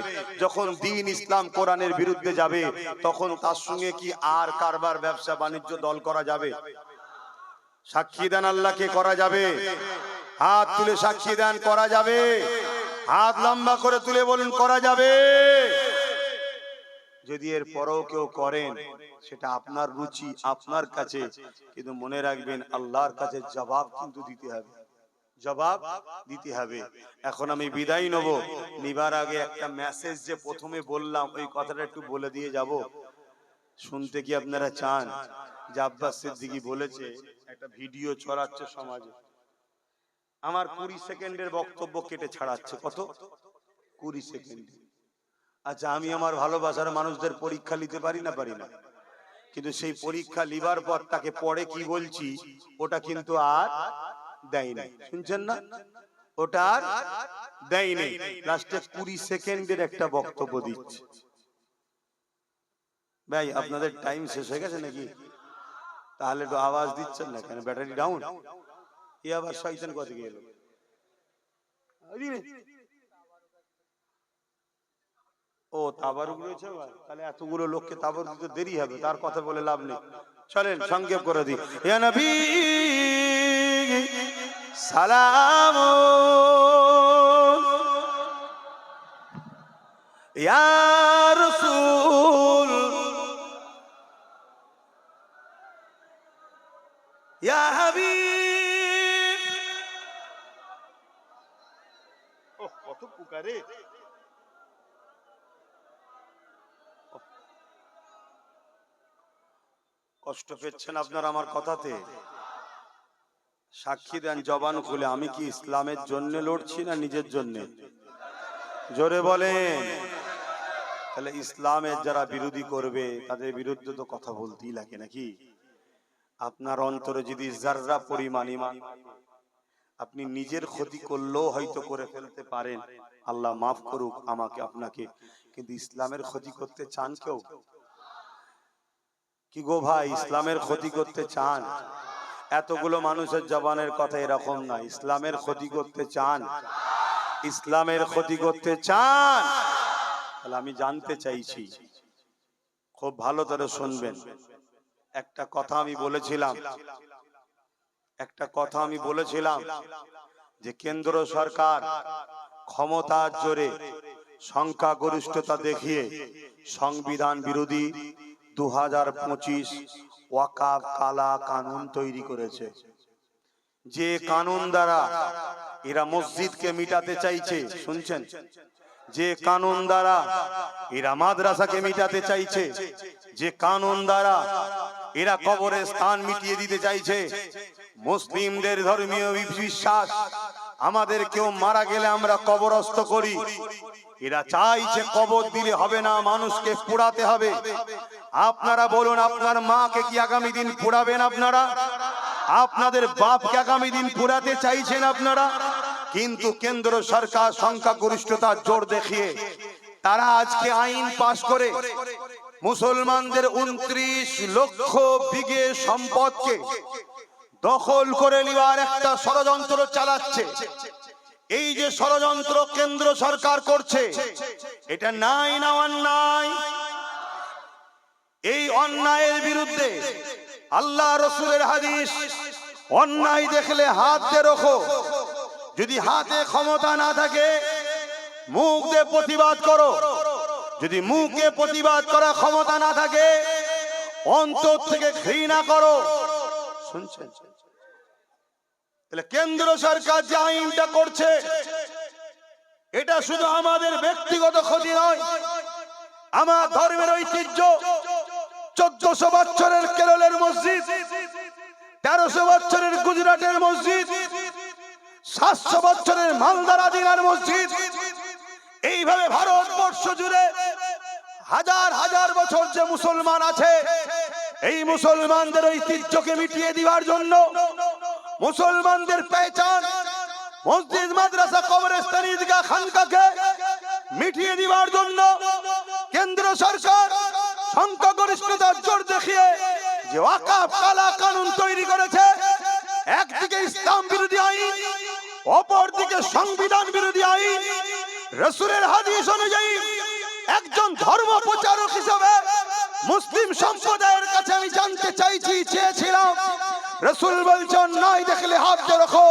যখন দ্বীন ইসলাম কোরআনের বিরুদ্ধে যাবে, তখন তার সঙ্গে কি আর কারবার ব্যবসা বাণিজ্য দল করা যাবে? সাক্ষী দেন, আল্লাহকে করা যাবে? হাত তুলে সাক্ষী দেন, করা যাবে? হাত লম্বা করে তুলে বলুন, করা যাবে? যদি এর পরেও কেউ করেন, সেটা আপনার রুচি, আপনার কাছে, কিন্তু মনে রাখবেন আল্লাহর কাছে জবাব কিন্তু দিতে হবে, জবাব দিতে হবে। এখন আমি বিদায় নেব, নিবার আগে একটা মেসেজ যে প্রথমে বললাম, ওই কথাটা একটু বলে দিয়ে যাব। শুনতে কি আপনারা চান? যে আব্বাস সিদ্দিকী বলেছে, একটা ভিডিও ছড়াচ্ছে সমাজে, আমার 20 সেকেন্ডের বক্তব্য কেটে ছাড়াচ্ছে। কত? 20 সেকেন্ড। আচ্ছা, আমি আমার ভালোবাসার মানুষদের পরীক্ষা নিতে পারি না? পারি না। কিন্তু সেই পরীক্ষা লিবার পর তাকে পরে কি বলছি, ওটা কিন্তু আর দেয় নাই। শুনছেন না? ওটা আর দেয় নাই। লাস্টে 20 সেকেন্ডের একটা বক্তব্য দিচ্ছে। ভাই, আপনাদের টাইম শেষ হয়ে গেছে নাকি? তাহলে তো আওয়াজ দিচ্ছেন না কেন? Battery down? এ আবার শয়তান কথা গেল। ও তাবারুক রয়েছে, তাহলে এতগুলো লোককে তাবারুক দিতে দেরি হবে, তার কথা বলে লাভ নেই। চলেন সংক্ষেপ করে দিই। ইয়া নবী সালাম, ইয়া রাসূল ইয়া হাবিব। কত পুকারে। কষ্ট পেয়েছেন আপনারা আমার কথাতে? সাক্ষী দেন জবান খুলে, আমি কি ইসলামের জন্য লড়ছি না নিজের জন্য? জোরে বলেন। তাহলে ইসলামের যারা বিরোধী করবে তাদের বিরুদ্ধে তো কথা বলতেই লাগে নাকি? আপনার অন্তরে যদি যাররা পরিমাণ ঈমান, আপনি নিজের ক্ষতি করলেও হয়তো করে ফেলতে পারেন, আল্লাহ মাফ করুক আমাকে আপনাকে, কিন্তু ইসলামের ক্ষতি করতে চান কেউ? কি গো ভাই, ইসলামের ক্ষতি করতে চান? এতগুলো মানুষের জবানের কথা এরকম না। ইসলামের ক্ষতি করতে চান? ইসলামের ক্ষতি করতে চান? তাহলে আমি জানতে চাইছি, খুব ভালো করে শুনবেন। একটা কথা আমি বলেছিলাম যে কেন্দ্র সরকার ক্ষমতার জোরে সংখ্যাগরিষ্ঠতা দেখিয়ে সংবিধান বিরোধী 2025 ওয়াকাফ কালা কানুন তৈরি করেছে। যে কানুন দ্বারা এরা মসজিদকে মিটাতে চাইছে, শুনছেন? যে কানুন দ্বারা এরা মাদ্রাসাকে মিটাতে চাইছে, যে কানুন দ্বারা এরা কবরের স্থান মিটিয়ে দিতে চাইছে। মুসলিমদের ধর্মীয় বিশ্বাস, আমাদের কেউ মারা গেলে আমরা কবরস্থ করি। এরা চাইছে কবর দিলে হবে না, মানুষকে পোড়াতে হবে। আপনারা বলুন, আপনার মাকে কি আগামী দিন পোড়াবেন আপনারা? আপনাদের বাপকে আগামী দিন পোড়াতে চাইছেন আপনারা? কিন্তু কেন্দ্র সরকার সংখ্যাগরিষ্ঠতার জোর দেখিয়ে তারা আজকে আইন পাশ করে মুসলমানদের 29 লক্ষ বিঘে সম্পদকে দখল করে নেওয়ার একটা ষড়যন্ত্র চালাচ্ছে। এই যে ষড়যন্ত্র কেন্দ্র সরকার করছে, এটা নাই না অন্যায়? এই অন্যায়ের বিরুদ্ধে আল্লাহ রসুলের হাদিস, অন্যায় দেখলে হাত দিয়ে রোখো। যদি হাতে ক্ষমতা না থাকে মুখ দিয়ে প্রতিবাদ করো। যদি মুখে প্রতিবাদ করা ক্ষমতা না থাকে অন্তর থেকে ঘৃণা করো। শুনছেন? তাহলে কেন্দ্র সরকার যে আইনটা করছে, এটা শুধু আমাদের ব্যক্তিগত ক্ষতি নয়, আমার ধর্মের ঐতিহ্য। 1400 বছরের কেরলের মসজিদ, 1300 বছরের গুজরাটের মসজিদ, 700 বছরের মালদার আদিনার মসজিদ, এইভাবে ভারতবর্ষ জুড়ে হাজার হাজার বছর যে মুসলমান আছে, এই মুসলমানদের ঐতিহ্যকে মিটিয়ে দেওয়ার জন্য, মুসলমানদের পেহচান মসজিদ, মাদ্রাসা, কবরস্থান, ঈদগাহ, খানকাকে মিটিয়ে দেওয়ার জন্য কেন্দ্র সরকার সংখ্যাগরিষ্ঠতার জোর দেখিয়ে যে ওয়াকাফ কালা কানুন তৈরি করেছে। একদিকে ইসলাম বিরোধী আইন, অপরদিকে সংবিধান বিরোধী আইন। রাসূলের হাদিস অনুযায়ী একজন ধর্ম প্রচারক হিসেবে মুসলিম সম্প্রদায়ের কাছে আমি জানতে চেয়েছিলাম, রাসূল বলছেন অন্যায় দেখলে হাত রাখো।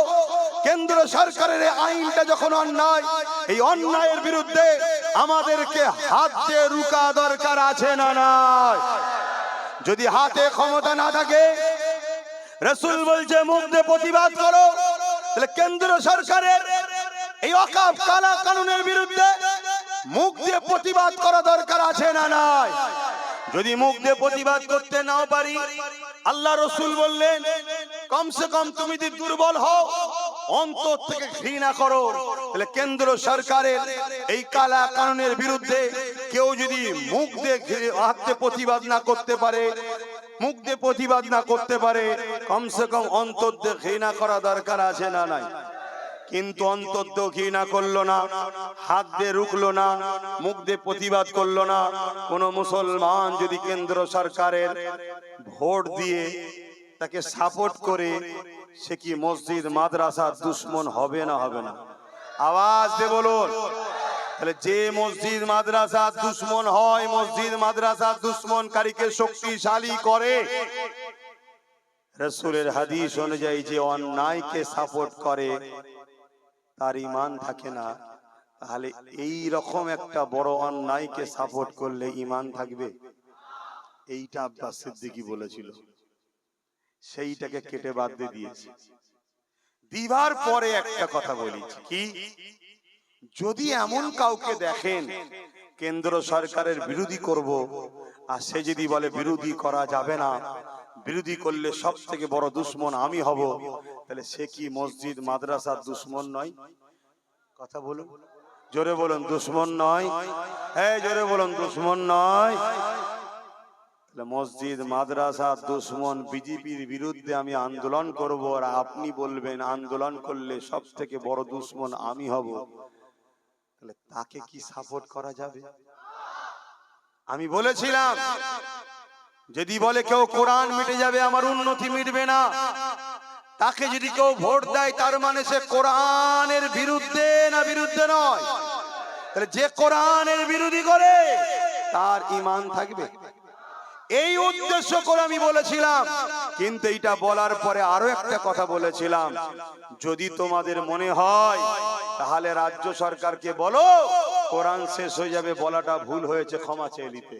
কেন্দ্র সরকারের আইনটা যখন অন্যায়, এই অন্যায়ের বিরুদ্ধে আমাদেরকে হাত দিয়ে রুকা দরকার আছে না নাই? যদি হাতে ক্ষমতা না থাকে, রাসূল বলছে মুখ দিয়ে প্রতিবাদ করো। তাহলে কেন্দ্র সরকারের এই ওয়াকাফ কালা কানুনের বিরুদ্ধে মুখ দিয়ে প্রতিবাদ করা দরকার আছে না নাই? যদি মুখ দিয়ে প্রতিবাদ করতে নাও পারি, আল্লাহ রসুল বললেন কমসে কম তুমি যদি দুর্বল হও, অন্তর থেকে ঘৃণা করো। তাহলে কেন্দ্র সরকারের এই কালা কানুনের বিরুদ্ধে কেউ যদি মুখ দিয়ে হাতে প্রতিবাদ না করতে পারে, মুখ দিয়ে প্রতিবাদ না করতে পারে, কমসে কম অন্তর দিয়ে ঘৃণা করা দরকার আছে না নাই? কিন্তু অন্তর দিয়ে ঘৃণা করলো না, হাত দিয়ে রুখলো না, মুখ দিয়ে প্রতিবাদ করলো না। কোন মুসলমান যদি কেন্দ্র সরকারের ভোট দিয়ে তাকে সাপোর্ট করে, সে কি মসজিদ মাদ্রাসার দুশ্মন হবে না হবে না? আওয়াজ দিয়ে বলুন। তাহলে যে মসজিদ মাদ্রাসার দুশ্মন হয়, মসজিদ মাদ্রাসার দুশ্মনকারীকে শক্তিশালী করে, রাসূলের হাদিস অনুযায়ী যে অন্যায়কে সাপোর্ট করে তার ঈমান থাকে না, তাহলে এই রকম একটা বড় অন্যায়কে সাপোর্ট করলে ঈমান থাকবে? এইটা আব্বাস সিদ্দিকী বলেছিল, সেইটাকে কেটে বাদ দিয়ে দিয়েছে। দিবার পরে একটা কথা বলেছি কি, যদি এমন কাউকে দেখেন কেন্দ্র সরকারের বিরোধী করব, আর সে যদি বলে বিরোধী করা যাবে না, বিরোধী করলে সব থেকে বড় দুশ্মন আমি হব, তাহলে সে কি মসজিদ মাদ্রাসার দুশ্মন নয়? কথা বলুন, জোরে বলুন, দুশ্মন নয়? এই জোরে বলুন, দুশ্মন নয়? মসজিদ মাদ্রাসা দুশ্মন, বিজেপির বিরুদ্ধে আমি আন্দোলন করব, আর আপনি বলবেন আন্দোলন করলে সব থেকে বড় দুশ্মন আমি হব, তাহলে তাকে কি সাপোর্ট করা যাবে? আমি বলেছিলাম যদি বলে কেউ কোরআন মিটে যাবে, আমার উন্নতি মিটবে না, তাকে যদি কেউ ভোট দেয় তার মানে সে কোরআনের বিরুদ্ধে না বিরুদ্ধে নয়? তাহলে যে কোরআনের বিরোধী করে তার ঈমান থাকবে? এই উদ্দেশ্য করে আমি বলেছিলাম। কিন্তু এটা বলার পরে আরো একটা কথা বলেছিলাম, যদি তোমাদের মনে হয় তাহলে রাজ্য সরকারকে বলো কোরআন শেষ হয়ে যাবে, বলাটা ভুল হয়েছে, ক্ষমা চেয়ে নিতে।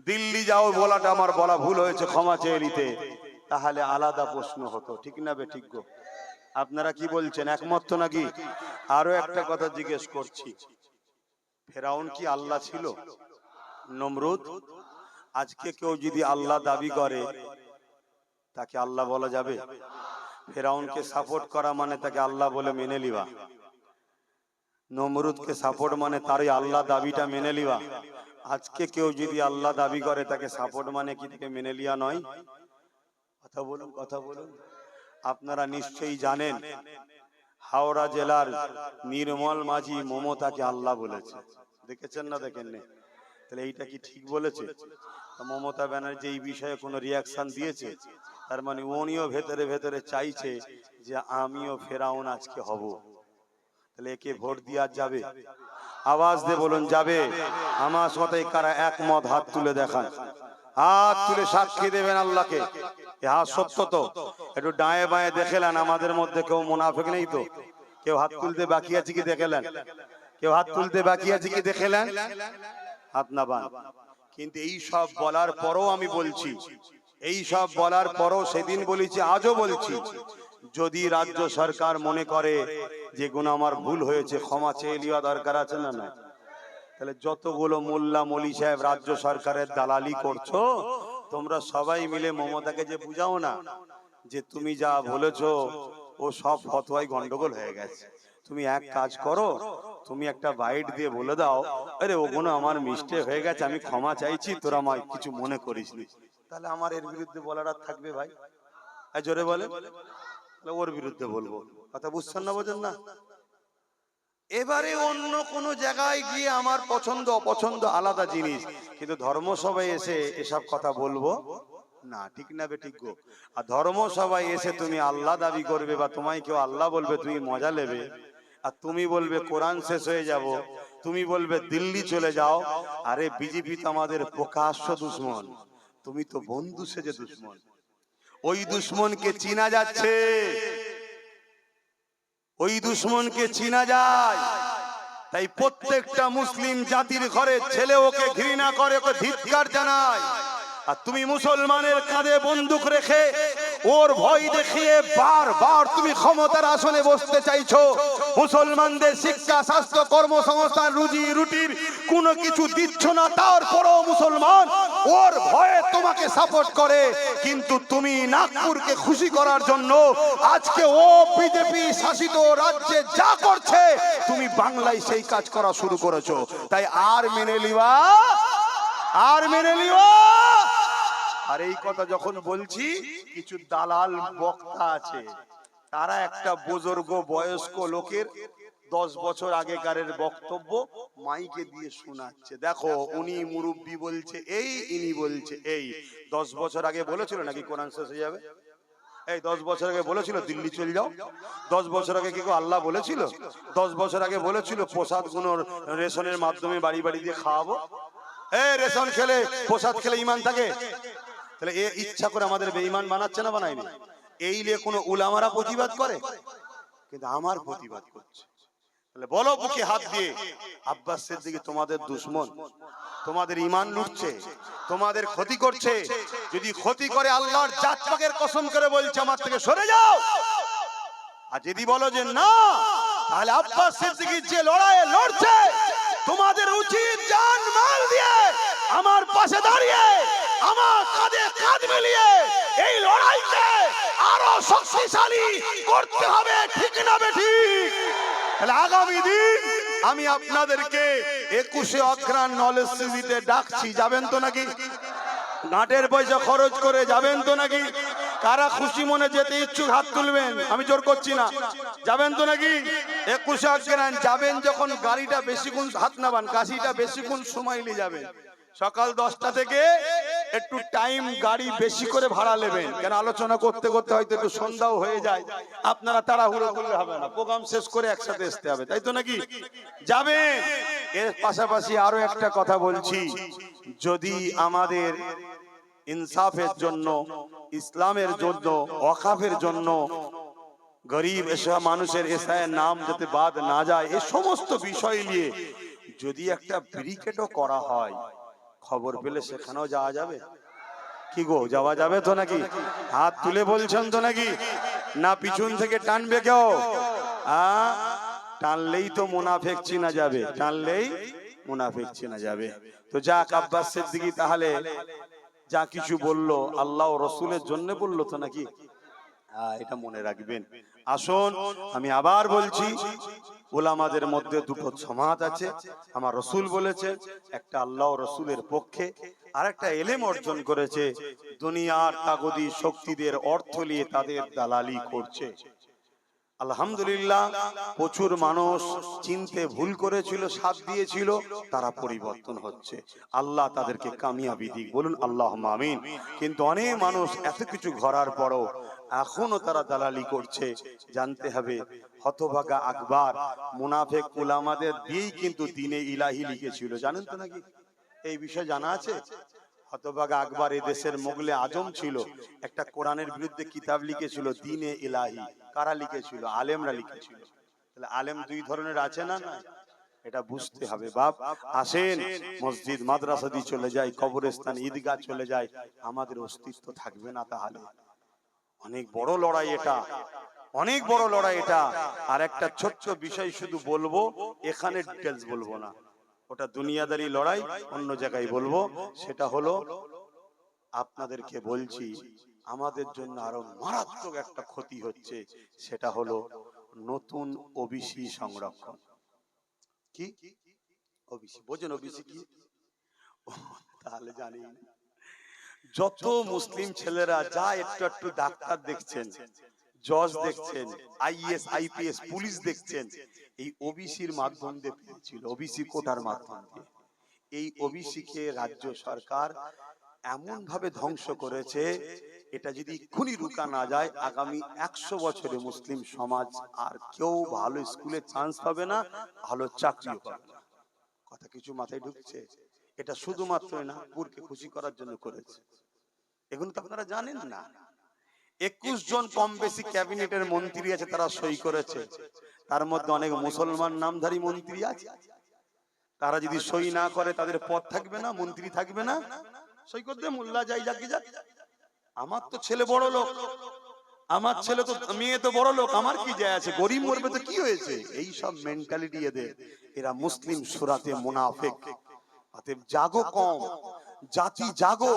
দিল্লি যাও, বলাটা আমার বলা ভুল হয়েছে, ক্ষমা চেয়ে নিতে। তাহলে আলাদা প্রশ্ন হতো, ঠিক না বে ঠিক গো? আপনারা কি বলছেন, একমত তো নাকি? আরো একটা কথা জিজ্ঞেস করছি, ফেরাউন কি আল্লাহ ছিল? নমরুদ? আজকে কেউ যদি আল্লাহ দাবি করে তাকে আল্লাহ বলা যাবে? ফেরাউনকে সাপোর্ট করা মানে তাকে আল্লাহ বলে মেনে লিবা, নমরুদকে সাপোর্ট মানে তারই আল্লাহ দাবিটা মেনে লিবা। আজকে কেউ যদি আল্লাহ দাবি করে তাকে সাপোর্ট মানে কি তাকে মেনে লিয়া নয়? কথা বলুন, কথা বলুন। আপনারা নিশ্চয়ই জানেন হাওড়া জেলার নির্মল মাঝি মমতাকে আল্লাহ বলেছে, দেখেছেন না দেখেননি? তাহলে এইটা কি ঠিক বলেছে? মমতা ব্যানার্জি এই বিষয়ে কোনো রিয়াকশন দিয়েছে? তার মানে উনিও ভেতরে ভেতরে চাইছে যে আমিও ফেরাউন আজকে হব। তাহলে একে ভোট দেওয়া যাবে? আওয়াজ দিয়ে বলুন, যাবে? আমার সাথে কারা একমত হাত তুলে দেখান, হাত তুলে সাক্ষী দেবেন আল্লাহকে। হ্যাঁ সত্য তো? একটু ডায়ে বায়ে দেখেলেন, আমাদের মধ্যে কেউ মুনাফিক নেই তো? কেউ হাত তুলতে বাকি আছে কি দেখেলেন? কেউ হাত তুলতে বাকি আছে কি দেখেলেন? হাত না বান। কিন্তু এই সব বলার পরও আমি বলছি, এই সব বলার পরও সেদিন বলেছি, আজও বলছি, যদি রাজ্য সরকার মনে করে যে গুণ আমার ভুল হয়েছে, ক্ষমা চেয়ে নেওয়া দরকার আছে না না? তাহলে যতগুলো মোল্লা মলি সাহেব রাজ্য সরকারের দালালি করছো, তোমরা সবাই মিলে মমতাকে যে বুঝাও না যে তুমি যা বলেছো ও সব ফতোয়ায় গন্ডগোল হয়ে গেছে, তুমি এক কাজ করো, তুমি একটা বাইট দিয়ে বলে দাও, আরে ওগুলো আমার মিস্টেক হয়ে গেছে, আমি ক্ষমা চাইছি, তোরা আমায় কিছু মনে করিসনি। তাহলে আমার এর বিরুদ্ধে বলার আর থাকবে ভাই? জোরে বলে, ওর বিরুদ্ধে বলবো। কথা বুঝছেন না, বোঝেন না? এবারে অন্য কোন জায়গায় গিয়ে আমার পছন্দ অপছন্দ আলাদা জিনিস, কিন্তু ধর্মসভায় এসে এসব কথা বলবো না, ঠিক না বে ঠিক গো? আর ধর্মসভায় এসে তুমি আল্লাহ দাবি করবে বা তোমায় কেউ আল্লাহ বলবে, তুমি মজা নেবে, আর তুমি বলবে কোরআন শেষ হয়ে যাব, তুমি বলবে দিল্লি চলে যাও। আরে বিজেপি তো আমাদের প্রকাশ্য দুশ্মন, তুমি তো বন্ধু সেজে দুশ্মন। ওই দুশ্মনকে চিনা যাচ্ছে, ওই দুশ্মনকে চিনা যায়। তাই প্রত্যেকটা মুসলিম জাতির ঘরে ছেলে ওকে ঘৃণা করে, ওকে ধিক্কার জানায়। আর তুমি মুসলমানের কাঁধে বন্দুক রেখে ওর ভয় দেখিয়ে বারবার তুমি ক্ষমতার আসনে বসতে চাইছো। মুসলমানদের শিক্ষা, স্বাস্থ্য, কর্মসংস্থান, রুজি রুটির কোনো কিছু দিচ্ছ না, তারপরও মুসলমান ওর ভয়ে তোমাকে সাপোর্ট করে। কিন্তু তুমি নাগপুরকে খুশি করার জন্য আজকে ও বিজেপি শাসিত রাজ্যে যা করছে, তুমি বাংলায় সেই কাজ করা শুরু করেছো। তাই আর মেনে লিবা, আর মেনে লিবা। আর এই কথা যখন বলছি, কিছু দালাল বক্তা আছে, তারা একটা বুজুর্গ বয়স্ক লোকের 10 বছর আগেকারের বক্তব্য মাইকে দিয়ে শোনাচ্ছে। দেখো উনি মুরব্বী বলছে এই, ইনি বলছে এই। 10 বছর আগে বলেছিল নাকি কোরআন শেষ হয়ে যাবে? এই 10 বছর আগে বলেছিল দিল্লি চলে যাও? 10 বছর আগে কি আল্লাহ বলেছিল? 10 বছর আগে বলেছিল প্রসাদ গুলো রেশনের মাধ্যমে বাড়ি বাড়ি দিয়ে খাওয়াবো? এই রেশন খেলে, প্রসাদ খেলে ঈমান থাকে? তাহলে এ ইচ্ছা করে আমাদের বেঈমান বানাচ্ছে না বানায়নি? এই নিয়ে কোনো উলামারা প্রতিবাদ করে? কিন্তু আমার প্রতিবাদ করছে। তাহলে বলো বুকে হাত দিয়ে, আব্বাস সিদ্দিকী তোমাদের দুশমন, তোমাদের ঈমান লুটছে, তোমাদের ক্ষতি করছে। যদি ক্ষতি করে আল্লাহর জাত পাকের কসম করে বলছে আমার থেকে সরে যাও। আর যদি বলো যে না, তাহলে আব্বাস সিদ্দিকী যে লড়াইয়ে লড়ছে, তোমাদের উচিত জান মাল দিয়ে আমার পাশে দাঁড়িয়ে আমার কাঁধে কাঁধ মিলিয়ে এই লড়াইকে আরো শক্তিশালী করতে হবে, ঠিক না বেঠিক? তাহলে আগামী দিন আমি আপনাদেরকে 21শে অঘ্রাণ নলেজ সিভিতে ডাকছি, যাবেন তো নাকি? নাটের পয়সা খরচ করে যাবেন তো নাকি? কারা খুশি মনে যেতে ইচ্ছুক হাত তুলবেন, আমি জোর করছি না। যাবেন তো নাকি? 21শে অঘ্রাণ যাবেন যখন গাড়িটা বেশিক্ষণ হাত নাবান, কাশিটা বেশিক্ষণ সময় নিয়ে যাবেন। সকাল 10টা থেকে একটু টাইম গাড়ি বেশি করে ভাড়া নেবেন, কেন আলোচনা করতে করতে হয়তো একটু সন্ধ্যাও হয়ে যায়। আপনারা তাড়াহুড়ো করলে হবে না, প্রোগ্রাম শেষ করে একসাথে আসতে হবে, তাই তো নাকি? যাবেন। এর পাশাপাশি আরো একটা কথা বলছি, যদি আমাদের ইনসাফের জন্য, ইসলামের জন্য, ওয়াকাফের জন্য, গরিব এসব মানুষের এসআইয়ের নাম যাতে বাদ না যায়, এই সমস্ত বিষয় নিয়ে যদি একটা ব্রিকেটও করা হয়, খবর পেলে সেখানেও যাওয়া যাবে? কি গো, যাওয়া যাবে তো নাকি? হাত তুলে বলছেন তো নাকি? না পিছন থেকে টানবে কেউ? টানলেই তো মুনাফিক চিনা যাবে, টানলেই মুনাফিক চিনা যাবে। তো যাক, আব্বাস সিদ্দিকী তাহলে যা কিছু বললো আল্লাহ ও রসুলের জন্য বললো তো নাকি? এটা মনে রাখবেন। আসুন আমি আবার বলছি, উলামাদের মধ্যে দুটো জমাত আছে। আমার রসুল বলেছে, একটা আল্লাহ ও রসুলের পক্ষে, আর একটা এলেম অর্জন করেছে, দুনিয়ার তাগদি শক্তিদের অর্থ নিয়ে তাদের দালালি করছে। আলহামদুলিল্লাহ, প্রচুর মানুষ চিনতে ভুল করেছিল, সাথ দিয়েছিল, তারা পরিবর্তন হচ্ছে। আল্লাহ তাদেরকে কামিয়াবি দিক, বলুন আল্লাহুম্মা আমিন। কিন্তু অনেক মানুষ এত কিছু ঘরার পরও এখনো তারা দালালি করছে। জানতে হবে, হতভাগা আকবর মুনাফিক উলামাদের দিয়েই কিন্তু দ্বীনে ইলাহি লিখেছিল, জানেন তো নাকি? এই বিষয় জানা আছে? হতভাগা আকবর এই দেশের মোগলে আজম ছিল, একটা কোরআনের বিরুদ্ধে কিতাব লিখেছিল, দ্বীনে ইলাহি। কারা লিখেছিল? আলেমরা লিখেছিল। তাহলে আলেম দুই ধরনের আছে না? না, এটা বুঝতে হবে বাপ। আসেন, মসজিদ মাদ্রাসা দিয়ে চলে যায়, কবরস্থান ঈদগাহ চলে যায়, আমাদের অস্তিত্ব থাকবে না। তাহলে অনেক বড় লড়াই এটা, অনেক বড় লড়াই এটা। আর একটা ছোট্ট বিষয় শুধু বলবো, এখানে ডিটেলস বলবো না, ওটা দুনিয়াদারি লড়াই, অন্য জায়গায় বলবো। সেটা হলো, আপনাদেরকে বলছি, আমাদের জন্য আরো মারাত্মক একটা ক্ষতি হচ্ছে, সেটা হলো নতুন ওবিসি সংরক্ষণ। কি ওবিসি বোঝেন? ওবিসি কি? তাহলে জানি, যত মুসলিম ছেলেরা যা একটু একটু ডাক্তার দেখছেন, জজ দেখছেন, আইএস আইপিএস পুলিশ দেখছেন, এই ওবিসির মাধ্যম দিয়ে পেয়েছিল, ওবিসি কোটার মাধ্যম দিয়ে। এই ওবিসি কে রাজ্য সরকার এমন ভাবে ধ্বংস করেছে, এটা যদি এক্ষুনি রুকা না যায়, আগামী 100 বছরে মুসলিম সমাজ আর কেউ ভালো স্কুলে চান্স পাবে না, ভালো চাকরিও পাবে না। কথা কিছু মাথায় ঢুকছে? এটা শুধুমাত্র না, পুরকে খুশি করার জন্য করেছে। এগুলো তো আপনারা জানেন না। 21 জন কম বেশি ক্যাবিনেটের মন্ত্রী আছে, তারা সই করেছে। তার মধ্যে অনেক মুসলমান নামধারী মন্ত্রী আছে। তারা যদি সই না করে, তাদের পদ থাকবে না, মন্ত্রী থাকবে না। সই করতে মোল্লা যাই, যাকে যাক, আমার তো ছেলে বড় লোক, আমার ছেলে তো, মেয়ে তো বড় লোক, আমার কি যায় আছে, গরিব মরবে তো কি হয়েছে? এই সব মেন্টালিটি এদের। এরা মুসলিম সুরাতে মুনাফিক। অতএব জাগো কম, জাতি জাগো।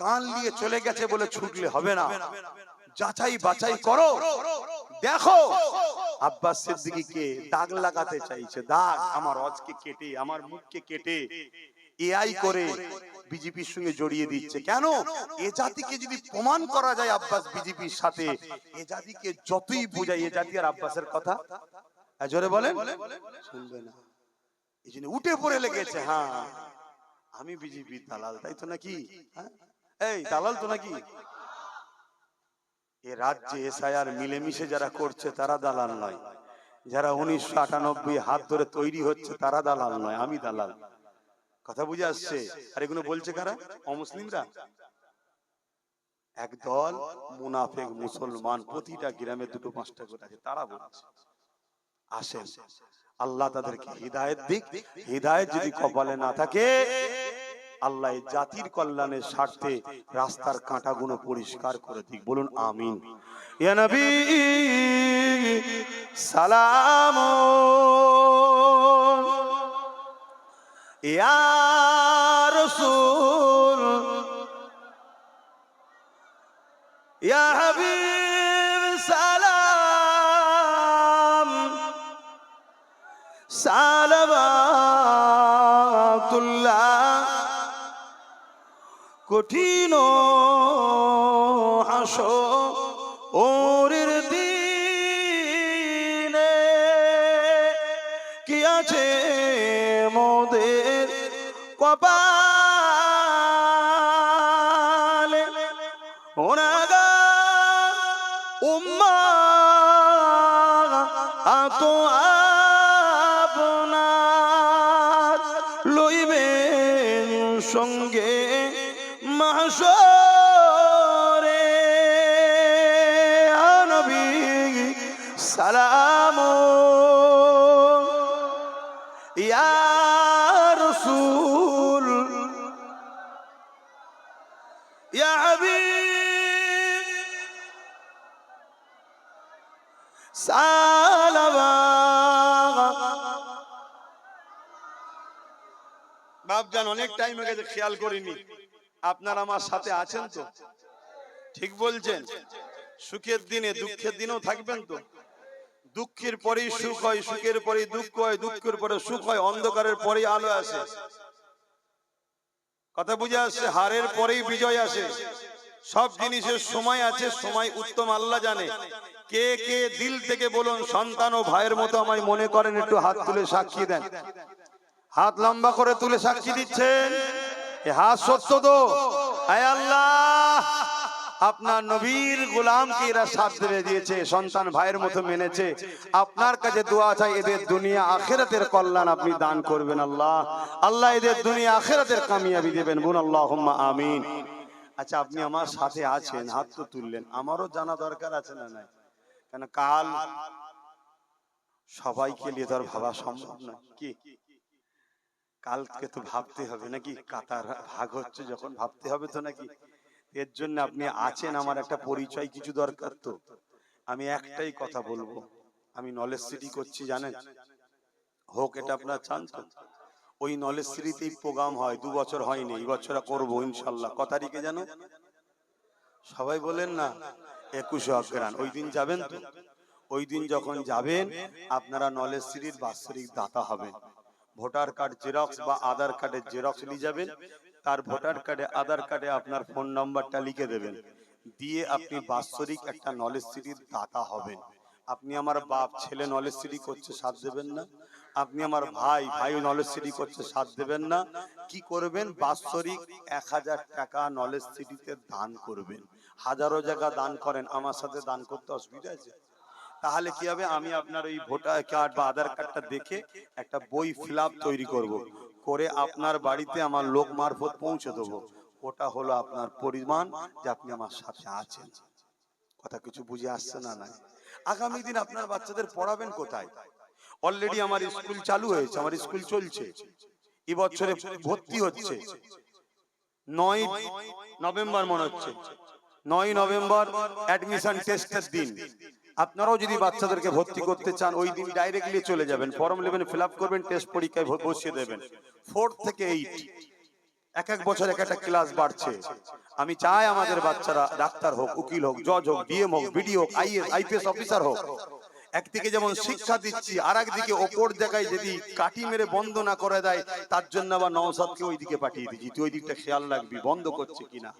কান নিয়ে চলে গেছে বলে ছুটলে হবে না, যাচাই বাছাই করো। দেখো, আব্বাস সিদ্দিকীকে দাগ লাগাতে চাইছে, দাগ আমার অজকে কেটে, আমার মুখকে কেটে এআই করে বিজেপির সঙ্গে জড়িয়ে দিচ্ছে। কেন? এ জাতিকে যদি প্রমাণ করা যায় আব্বাস বিজেপির সাথে, এ জাতিকে যতই বোঝায়, এ জাতি আর আব্বাসের কথা জোরে বলেন শুনবে না। এই জন্য উঠে পড়ে লেগেছে, হ্যাঁ আমি বিজেপির দালাল, তাই তো নাকি? হ্যাঁ, এই দালাল তো নাকি? এ রাজ্যে এসআইআর মিলেমিশে যারা করছে তারা দালাল নয়, যারা 1998 হাত ধরে তৈরি হচ্ছে তারা দালাল নয়, আমি দালাল। কথা বুঝে আসছে? আর এগুলো বলছে কারা? অমুসলিমরা। একদল মুনাফিক মুসলমান প্রতিটা গ্রামে দুটো পাঁচটা করে আছে, তারা বলছে আসেন আল্লাহ তাদেরকে হিদায়াত দিক, হিদায়াত যদি কপালে না থাকে আল্লাহ এই জাতির কল্যাণের স্বার্থে রাস্তার কাঁটাগুলো পরিষ্কার করে দিক। বলুন আমিন। ইয়া নবী সালাম, ইয়া রাসূল, ইয়া হাবিব সালাম, সালাওয়াতুল্লাহ। কঠিন হাসরের দিনে কি আছে মোদের কপালে, গুনাহগার উম্মাত আপনার লইবেন সঙ্গে মাহশরে। ইয়া নবী সালাম, ইয়া রাসূল, ইয়া হাবিব সালাওয়াত। বাপজান অনেক টাইম হয়ে গেছে, খেয়াল করিনি। আপনারা আমার সাথে আছেন তো? ঠিক বলছেন? সুখের দিনে দুঃখের দিনেও থাকবেন তো? দুঃখের পরেই সুখ হয়, সুখের পরেই দুঃখ হয়, দুঃখের পরে সুখ হয়, অন্ধকারের পরেই আলো আসে। কথা বুঝে আসছে? হারের পরেই বিজয় আসে। সব জিনিসের সময় আছে, সময় উত্তম আল্লাহ জানে। কে কে দিল থেকে বলুন সন্তান ও ভাইয়ের মতো আমায় মনে করেন, একটু হাত তুলে সাক্ষী দেন। হাত লম্বা করে তুলে সাক্ষী দিচ্ছেন, এ হাত সত্য তো? আয় আল্লাহ, আপনার নবীর গোলামকে এরা সাথ দিয়ে দিয়েছে, সন্তান ভাইয়ের মতো মেনেছে। আপনার কাছে দোয়া চাই, এদের দুনিয়া আখিরাতের কল্যাণ আপনি দান করবেন আল্লাহ। আল্লাহ এদের দুনিয়া আখিরাতের কামিয়াবি দেবেন। বলুন আল্লাহুম্মা আমিন। আচ্ছা, আপনি আমার সাথে আছেন, হাত তো তুললেন, আমারও জানা দরকার আছে না নাই? কেন কাল সবাইকে নিয়ে তো আর ভাবা সম্ভব নয়, কি কালকে তো ভাবতে হবে নাকি? কাতার ভাগ হচ্ছে যখন ভাবতে হবে তো নাকি? এর জন্য আপনি আছেন, আমার একটা পরিচয় কিছু দরকার তো। আমি একটাই কথা বলবো, আমি নলেজ সিটি করছি জানেন, হোক এটা আপনারা চান তো? ওই নলেজ সিটিতেই প্রোগ্রাম হয়, 2 বছর হয়নি, এই বছর করবো ইনশাল্লাহ। ক তারিখে জানো? সবাই বলেন না, 21 অগ্রহায়ণ। ওই দিন যাবেন তো? ওই দিন যখন যাবেন আপনারা নলেজ সিটির বাৎসরিক দাতা হবেন। ভোটার কার্ড জেরক্স বা আধার কার্ডের জেরক্স নিয়ে যাবেন, তার ভোটার কার্ডে আধার কার্ডে আপনার ফোন নাম্বারটা লিখে দেবেন, দিয়ে আপনি বাৎসরিক একটা নলেজ সিটির দাতা হবেন। আপনি আমার বাপ, ছেলে নলেজ সিটি করছে, সাথ দেবেন না? আপনি আমার ভাই, ভাই নলেজ সিটি করছে, সাথ দেবেন না? কি করবেন? বাৎসরিক 1000 টাকা নলেজ সিটিতে দান করবেন। হাজারো জায়গা দান করেন, আমার সাথে দান করতে অসুবিধা আছে? তাহলে কি হবে? আমি আপনার ওই ভোটার কার্ড বা আধার কার্ডটা দেখে একটা বই ফিলআপ তৈরি করব, করে আপনার বাড়িতে আমার লোক মারফত পৌঁছে দেবো। ওটা হলো আপনার পরিমাণ যে আপনি আমার সাথে আছেন। কথা কিছু বুঝে আসছে না? নাই। আগামী দিন আপনার বাচ্চাদের পড়াবেন কোথায়? অলরেডি আমার স্কুল চালু হয়েছে, আমার স্কুল চলছে, এবছরে ভর্তি হচ্ছে। 9 নভেম্বর মনে হচ্ছে, 9 নভেম্বর অ্যাডমিশন টেস্টের দিন। আপনারাও যদি বাচ্চাদেরকে ভর্তি করতে চান, ওই দিন ডাইরেক্টলি চলে যাবেন, ফর্ম নেবেন, ফিল আপ করবেন, টেস্ট পরীক্ষায় বসিয়ে দেবেন। 4 থেকে 8 এক এক বছর এক একটা ক্লাস বাড়ছে। আমি চাই আমাদের বাচ্চারা ডাক্তার হোক, উকিল হোক, জজ হোক, ডিএম হোক, বিডিও হোক, আইএস আইপিএস অফিসার হোক। একদিকে যেমন শিক্ষা দিচ্ছি, আর একদিকে ওপর জায়গায় যদি কাঠি মেরে বন্ধ না করে দেয়, তার জন্য আবার নওশাদকে ওই দিকে পাঠিয়ে দিচ্ছি। তুই ওই দিকটা খেয়াল রাখবি, বন্ধ করছে কিনা।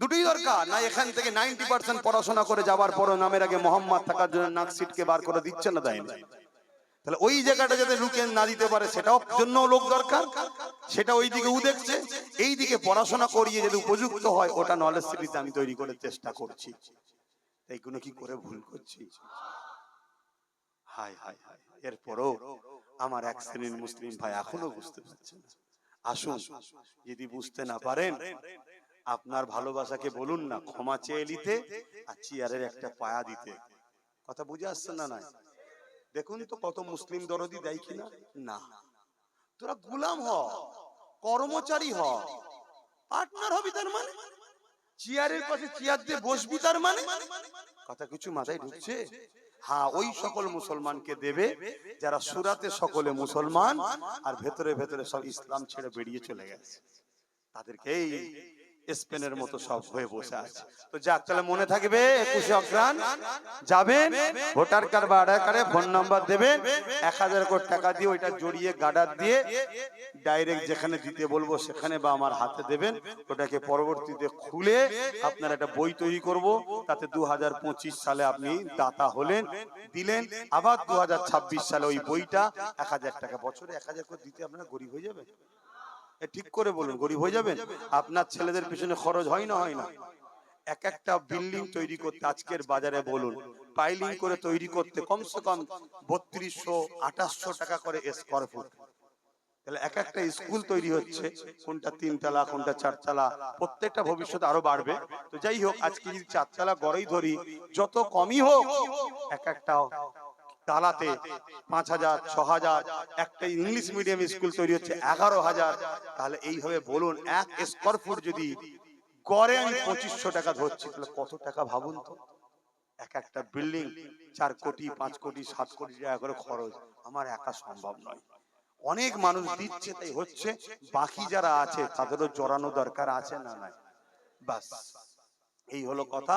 দুটোই দরকার। না এখান থেকে 90% পড়াশোনা করে যাবার পরও নামের আগে মোহাম্মদ থাকার জন্য নাকশিটকে বার করে দিচ্ছে না, দেয় না? তাহলে ওই জায়গাটা যাতে লুকে না দিতে পারে, সেটাও জন্য লোক দরকার। সেটা ওই দিকে উ দেখছে, এই দিকে পড়াশোনা করিয়ে যদি উপযুক্ত হয়, ওটা নলেজ সিটিতে আমি তৈরি করে চেষ্টা করছি। এইগুলো কি করে ভুল করছি? High high high. এরপরও আমার এক শ্রেণীর মুসলিম ভাই এখনো বুঝতে পারছেন। আসুন, যদি বুঝতে না পারেন আপনার ভালোবাসাকে বলুন না ক্ষমা চেয়ে নিতে আর চেয়ারের একটা পায়া দিতে। কথা বুঝে আসছে না? নাই দেখুন তো কত মুসলিম দরদি দেয় কিনা। না, তোরা গোলাম হ, কর্মচারী হ, পার্টনার হবি তার মানে, চেয়ারের পাশে চেয়ার দিয়ে বসবি তার মানে। কথা কিছু মাথায় ঢুকছে? হ্যাঁ, ওই সকল মুসলমানকে দেবে যারা সুরাতে সকলে মুসলমান আর ভেতরে ভেতরে সব ইসলাম ছেড়ে বেরিয়ে চলে গেছে। তাদেরকে এই স্পেনের মতো সব হয়ে বসে আছে। তো যাক, তাহলে মনে থাকবে 21 অগ্রহায়ণ যাবেন, ভোটার কার্ড বা আধার কার্ডে ফোন নাম্বার দেবেন, 1000 কোটি টাকা দিয়ে ওইটা জড়িয়ে গার্ডার দিয়ে ডাইরেক্ট যেখানে দিতে বলবো সেখানে বা আমার হাতে দেবেন। ওটাকে পরবর্তীতে খুলে আপনার একটা বই তৈরি করব, তাতে 2025 সালে আপনি দাতা হলেন, দিলেন, আবার 2026 সালে ওই বইটা 1000 টাকা, বছরে 1000 করে দিতে আপনারা গরিব হয়ে যাবেন। ঠিক করে বলুন, গরিব হয়ে যাবেন? আপনার ছেলেদের পিছনে খরচ হয় না? হয় না? এক একটা বিল্ডিং তৈরি করতে আজকের বাজারে বলুন, পাইলিং করে তৈরি করতে কমসে কম 3200-2800 টাকা করে স্কয়ার ফুট। তাহলে এক একটা স্কুল তৈরি হচ্ছে, কোনটা 3 তলা, কোনটা 4 তলা, প্রত্যেকটা ভবিষ্যতে আরো বাড়বে। তো যাই হোক, আজকে যদি 4 তলা গড়েই ধরি, যত কমই হোক এক একটা তালাতে 5000, 6000, একটা ইংলিশ মিডিয়াম স্কুল তৈরি হচ্ছে 11000। তাহলে এইভাবে বলুন, এক স্কয়ার ফুট যদি গড়ে আমি 2500 টাকা ধরছি, তাহলে কত টাকা ভাবুন তো। এক একটা বিল্ডিং 4 কোটি, 5 কোটি, 7 কোটি টাকা করে খরচ, আমার একা সম্ভব নয়। অনেক মানুষ দিচ্ছে তাই হচ্ছে, বাকি যারা আছে তাদেরও জড়ানো দরকার আছে না নাই? বাস এই হলো কথা।